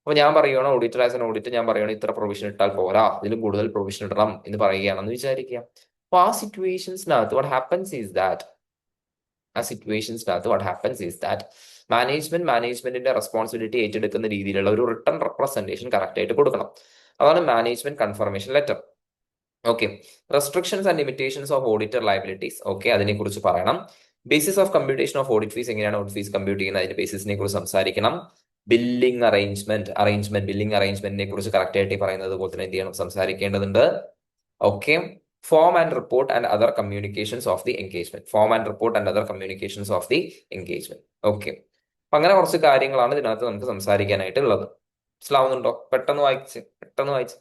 അപ്പൊ ഞാൻ പറയുകയാണ്, ഓഡിറ്റർ ആസ് എൻ ഓഡിറ്റർ ഞാൻ പറയുകയാണ് ഇത്ര പ്രൊവിഷൻ ഇട്ടാൽ പോരാ, ഇതിലും കൂടുതൽ പ്രൊവിഷൻ ഇടണം എന്ന് പറയുകയാണെന്ന് വിചാരിക്കുക. അപ്പൊ ആ സിറ്റുവേഷൻസിനകത്ത് വാട്ട് ഹാപ്പൻസ് ഈസ് ദാറ്റ് മാനേജ്മെന്റിന്റെ റെസ്പോൺസിബിലിറ്റി ഏറ്റെടുക്കുന്ന രീതിയിലുള്ള ഒരു റിട്ടൺ റെപ്രസെന്റേഷൻ കറക്റ്റ് ആയിട്ട് കൊടുക്കണം. അതാണ് management confirmation letter. Okay, restrictions and limitations of auditor liabilities. Okay, അതിനെ കുറിച്ച് പറയണം. Basis of computation of audit fees, എങ്ങനെയാണ് ഓഡിറ്റ് ഫീസ് കമ്പ്യൂട്ട് ചെയ്യുന്നത്, അതിന്റെ ബേസിസിനെ കുറിച്ച് സംസാരിക്കണം. ബില്ലിംഗ് അറേഞ്ച്മെന്റിനെ കുറിച്ച് കറക്റ്റ് ആയിട്ട് പറയുന്നത് പോലെ തന്നെ എന്ത് ചെയ്യണം, സംസാരിക്കേണ്ടതുണ്ട്. Okay, form and report and other communications of the engagement. Okay, അപ്പൊ അങ്ങനെ കുറച്ച് കാര്യങ്ങളാണ് ഇതിനകത്ത് നമുക്ക് സംസാരിക്കാനായിട്ടുള്ളത്. മനസ്സിലാവുന്നുണ്ടോ? പെട്ടെന്ന് വായിച്ച്.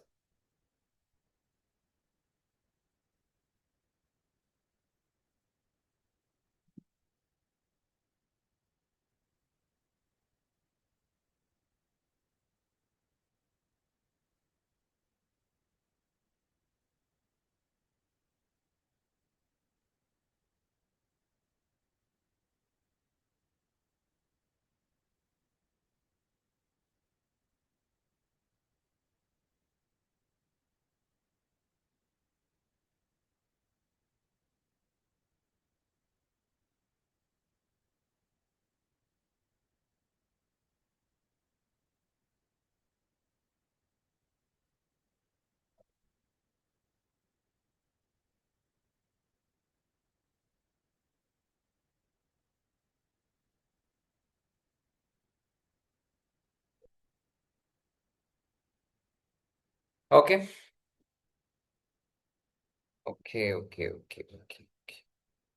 Okay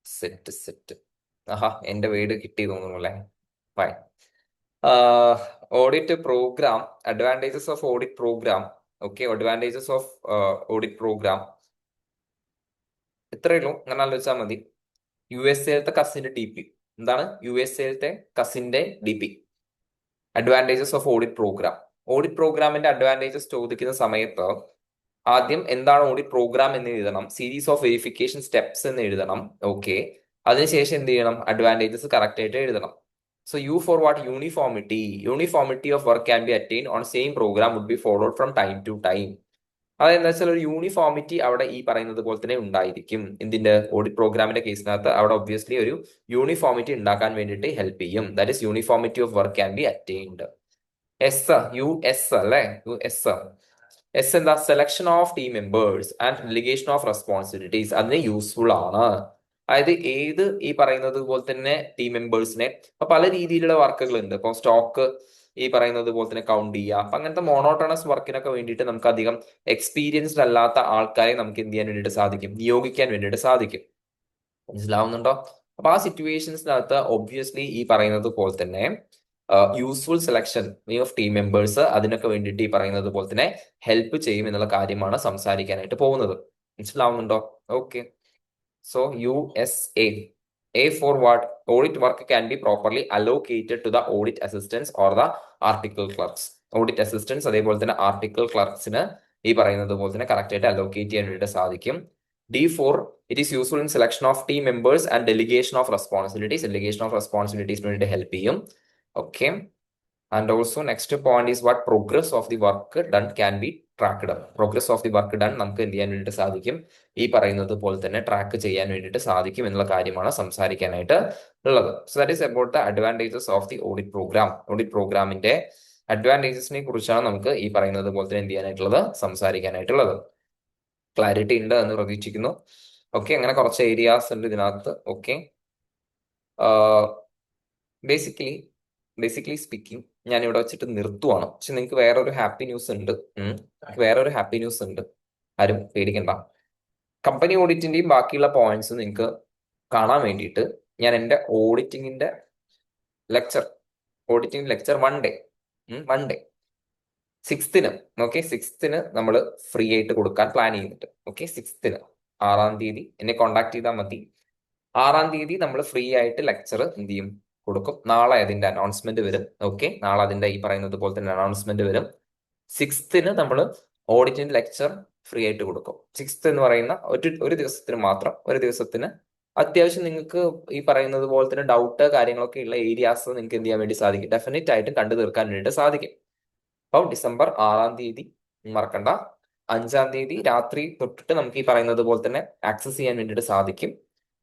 set. ആഹാ, എന്റെ വീട് കിട്ടി തോന്നുന്നു അല്ലേ. Fine. Audit program, advantages of audit program. Okay, advantages of audit program ഇത്രയേ ഉള്ളൂ, അങ്ങനെ ആലോചിച്ചാൽ മതി. USA കസിന്റെ DP എന്താണ്? USA കസിന്റെ DP. അഡ്വാൻറ്റേജസ് ഓഫ് ഓഡിറ്റ് പ്രോഗ്രാമിന്റെ അഡ്വാൻറ്റേജസ് ചോദിക്കുന്ന സമയത്ത് ആദ്യം എന്താണ് ഓഡിറ്റ് പ്രോഗ്രാം എന്ന് എഴുതണം, സീരീസ് ഓഫ് വെരിഫിക്കേഷൻ സ്റ്റെപ്സ് എന്ന് എഴുതണം. ഓക്കെ, അതിനുശേഷം എന്ത് ചെയ്യണം, അഡ്വാൻറ്റേജസ് കറക്റ്റ് ആയിട്ട് എഴുതണം. So for what uniformity of work can be attain on same program would be followed from time to time. അതെന്താ വെച്ചാൽ ഒരു യൂണിഫോമിറ്റി അവിടെ ഈ പറയുന്നത് പോലെ തന്നെ ഉണ്ടായിരിക്കും. ഇതിന്റെ ഓഡിറ്റ് പ്രോഗ്രാമിന്റെ കേസിനകത്ത് അവിടെ ഒബ്വിയസ്ലി ഒരു യൂണിഫോമിറ്റി ഉണ്ടാക്കാൻ വേണ്ടിയിട്ട് ഹെൽപ്പ് ചെയ്യും. That is uniformity of work can B attained. US അല്ലേ, എസ് എന്താ? Selection of team members and delegation of responsibilities. അതിന് യൂസ്ഫുൾ ആണ്. അതായത് ഏത് ഈ പറയുന്നത് പോലെ തന്നെ ടീം മെമ്പേഴ്സിനെ, ഇപ്പൊ പല രീതിയിലുള്ള വർക്കുകൾ ഉണ്ട്. ഇപ്പൊ സ്റ്റോക്ക് ഈ പറയുന്നത് പോലെ തന്നെ കൗണ്ട് ചെയ്യുക. അപ്പൊ അങ്ങനത്തെ മോണോട്ടണസ് വർക്കിനൊക്കെ വേണ്ടിയിട്ട് നമുക്ക് അധികം എക്സ്പീരിയൻസ്ഡ് അല്ലാത്ത ആൾക്കാരെ നമുക്ക് എന്ത് ചെയ്യാൻ വേണ്ടിയിട്ട് സാധിക്കും, നിയോഗിക്കാൻ വേണ്ടിയിട്ട് സാധിക്കും. മനസ്സിലാവുന്നുണ്ടോ? അപ്പൊ ആ സിറ്റുവേഷൻസിനകത്ത് ഒബ്വിയസ്ലി ഈ പറയുന്നത് പോലെ തന്നെ useful selection of team members അതിനൊക്കെ വേണ്ടിയിട്ട് ഈ പറയുന്നത് പോലെ തന്നെ ഹെൽപ്പ് ചെയ്യും എന്നുള്ള കാര്യമാണ് സംസാരിക്കാനായിട്ട് പോകുന്നത്. മനസ്സിലാവുന്നുണ്ടോ? Okay, so USA. A for what? Audit work can be properly allocated to the audit assistants or the article clerks. Audit assistants അതേപോലെ തന്നെ ആർട്ടിക്കിൾ ക്ലർക്സിന് ഈ പറയുന്നത് പോലെ തന്നെ കറക്റ്റ് ആയിട്ട് അലോക്കേറ്റ് ചെയ്യാൻ വേണ്ടിയിട്ട് സാധിക്കും. D4, it is useful in selection of team members and delegation of responsibilities. വേണ്ടിയിട്ട് ഹെൽപ്പ് ചെയ്യും. Okay, and also next point is what progress of the work done can be track progress of the work done നമുക്ക് എന്ത് ചെയ്യാൻ വേണ്ടിയിട്ട് സാധിക്കും, ഈ പറയുന്നത് പോലെ തന്നെ ട്രാക്ക് ചെയ്യാൻ വേണ്ടിയിട്ട് സാധിക്കും എന്നുള്ള കാര്യമാണ് സംസാരിക്കാനായിട്ട് ഉള്ളത്. So that is about the advantages of the audit programme. Audit പ്രോഗ്രാമിന്റെ അഡ്വാൻറ്റേജസിനെ കുറിച്ചാണ് നമുക്ക് ഈ പറയുന്നത് പോലെ തന്നെ എന്ത് ചെയ്യാനായിട്ടുള്ളത്, സംസാരിക്കാനായിട്ടുള്ളത്. ക്ലാരിറ്റി ഉണ്ട് എന്ന് പ്രതീക്ഷിക്കുന്നു. ഓക്കെ, അങ്ങനെ കുറച്ച് ഏരിയാസ് ഉണ്ട് ഇതിനകത്ത്. ഓക്കെ, ബേസിക്കലി സ്പീക്കിംഗ് ഞാൻ ഇവിടെ വെച്ചിട്ട് നിർത്തുവാണ്. പക്ഷെ നിങ്ങൾക്ക് വേറൊരു ഹാപ്പി ന്യൂസ് ഉണ്ട്. വേറൊരു ഹാപ്പി ന്യൂസ് ഉണ്ട്, ആരും പേടിക്കണ്ട. കമ്പനി ഓഡിറ്റിന്റെയും ബാക്കിയുള്ള പോയിന്റ്സ് നിങ്ങൾക്ക് കാണാൻ വേണ്ടിയിട്ട് ഞാൻ എൻ്റെ auditing lecture one day 6th okay 6th നമ്മൾ ഫ്രീ ആയിട്ട് കൊടുക്കാൻ പ്ലാൻ ചെയ്യുന്നുണ്ട്. ഓക്കെ, 6th 6ാം തീയതി എന്നെ കോണ്ടാക്ട് ചെയ്താൽ മതി. 6ാം തീയതി നമ്മൾ ഫ്രീ ആയിട്ട് ലെക്ചർ എന്ത് ചെയ്യും, കൊടുക്കും. നാളെ അതിന്റെ അനൗൺസ്മെന്റ് വരും. ഓക്കെ, നാളെ അതിന്റെ ഈ പറയുന്നത് പോലെ തന്നെ അനൗൺസ്മെന്റ് വരും. 6th നമ്മൾ ഓഡിറ്റിംഗ് ലെക്ചർ ഫ്രീ ആയിട്ട് കൊടുക്കും. 6th എന്ന് പറയുന്ന ഒരു ദിവസത്തിന് മാത്രം. ഒരു ദിവസത്തിന് അത്യാവശ്യം നിങ്ങൾക്ക് ഈ പറയുന്നത് പോലെ തന്നെ ഡൗട്ട് കാര്യങ്ങളൊക്കെ ഉള്ള ഏരിയാസ് നിങ്ങൾക്ക് എന്ത് ചെയ്യാൻ വേണ്ടി സാധിക്കും, ഡെഫിനറ്റ് ആയിട്ടും കണ്ടു തീർക്കാൻ വേണ്ടിയിട്ട് സാധിക്കും. അപ്പം ഡിസംബർ 6ാം തീയതി മറക്കണ്ട. 5ാം തീയതി രാത്രി തൊട്ടിട്ട് നമുക്ക് ഈ പറയുന്നത് പോലെ തന്നെ ആക്സസ് ചെയ്യാൻ വേണ്ടിയിട്ട് സാധിക്കും.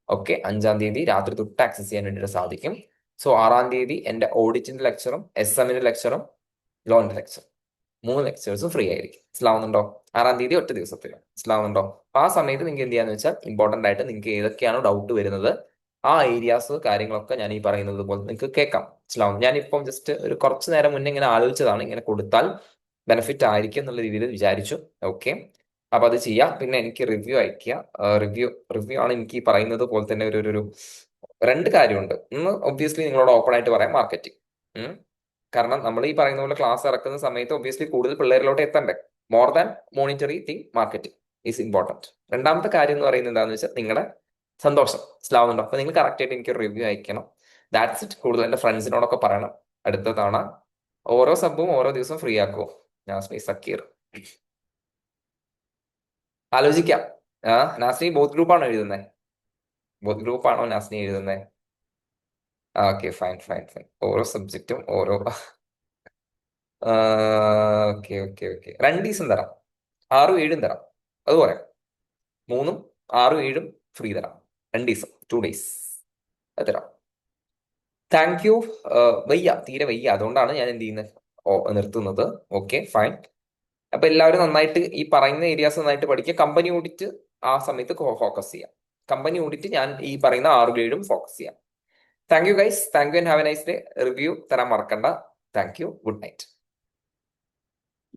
ഓക്കെ, 5ാം തീയതി രാത്രി തൊട്ട് ആക്സസ് ചെയ്യാൻ വേണ്ടിയിട്ട് സാധിക്കും. സോ 6ാം തീയതി എന്റെ ഓഡിറ്റിന്റെ ലെക്ചറും SM ലെക്ചറും ലോന്റെ ലെക്ചറും 3 ലെക്ചേഴ്സും ഫ്രീ ആയിരിക്കും. മനസ്സിലാവുന്നുണ്ടോ? 6ാം തീയതി ഒറ്റ ദിവസത്തിൽ. മനസ്സിലാവുന്നുണ്ടോ? അപ്പൊ ആ സമയത്ത് നിങ്ങൾക്ക് എന്ത് ചെയ്യാന്ന് വെച്ചാൽ ഇമ്പോർട്ടന്റ് ആയിട്ട് നിങ്ങൾക്ക് ഏതൊക്കെയാണോ ഡൗട്ട് വരുന്നത് ആ ഏരിയാസ് കാര്യങ്ങളൊക്കെ ഞാൻ ഈ പറയുന്നത് പോലെ നിങ്ങൾക്ക് കേൾക്കാം. മനസ്സിലാവും? ഞാനിപ്പം ജസ്റ്റ് ഒരു കുറച്ച് നേരം മുന്നേ ഇങ്ങനെ ആലോചിച്ചതാണ്, ഇങ്ങനെ കൊടുത്താൽ ബെനിഫിറ്റ് ആയിരിക്കും എന്നുള്ള രീതിയിൽ വിചാരിച്ചു. ഓക്കെ, അപ്പൊ അത് ചെയ്യാം. പിന്നെ എനിക്ക് റിവ്യൂ അയക്കുക. റിവ്യൂ ആണ് എനിക്ക് ഈ പറയുന്നത് പോലെ തന്നെ ഒരു 2 കാര്യമുണ്ട്. ഒന്ന് ഒബ്വിയസ്ലി നിങ്ങളോട് ഓപ്പൺ ആയിട്ട് പറയാം, മാർക്കറ്റിംഗ്. കാരണം നമ്മൾ ഈ പറയുന്ന പോലെ ക്ലാസ് ഇറക്കുന്ന സമയത്ത് ഒബ്വിയസ്ലി കൂടുതൽ പിള്ളേരിലോട്ട് എത്തണ്ടേ. More than monetary thing, marketing is important. രണ്ടാമത്തെ കാര്യം എന്ന് പറയുന്നത് എന്താണെന്ന് വെച്ചാൽ നിങ്ങളുടെ സന്തോഷം. മനസ്സിലാവുന്നുണ്ടോ? അപ്പൊ നിങ്ങൾ കറക്റ്റ് ആയിട്ട് എനിക്ക് റിവ്യൂ അയക്കണം. That's it. കൂടുതൽ എന്റെ ഫ്രണ്ട്സിനോടൊക്കെ പറയണം. അടുത്ത തവണ ഓരോ സബും ഓരോ ദിവസം ഫ്രീ ആക്കുമോ? നാസ്മി സക്കീർ ആലോചിക്കാം. നാസ്മി ബോത്ത് ഗ്രൂപ്പാണോ എഴുതുന്നത്? ബോത്ത് ഗ്രൂപ്പാണോ നാസ്മി എഴുതുന്നത്? Okay, fine. ഓരോ സബ്ജക്റ്റും ഓരോ ഓക്കെ 2 ദിവസം തരാം. 6ഉം 7ഉം തരാം. അത് പറയാം. 3ഉം 6ഉം 7ഉം ഫ്രീ തരാം. 2 ദിവസം, 2 days അത് തരാം. Thank you. തീരെ വയ്യ, അതുകൊണ്ടാണ് ഞാൻ എന്ത് ചെയ്യുന്നത്, നിർത്തുന്നത്. Okay, fine. അപ്പൊ എല്ലാവരും നന്നായിട്ട് ഈ പറയുന്ന ഏരിയാസ് നന്നായിട്ട് പഠിക്കുക. കമ്പനി ഓഡിറ്റ് ആ സമയത്ത് ഫോക്കസ് ചെയ്യാം. കമ്പനി ഓഡിറ്റ് ഞാൻ ഈ പറയുന്ന 6ഉം 7ഉം ഫോക്കസ് ചെയ്യാം. Thank you guys. Thank you and have A nice day. Review തരാൻ മറക്കണ്ട. Thank you. Good night.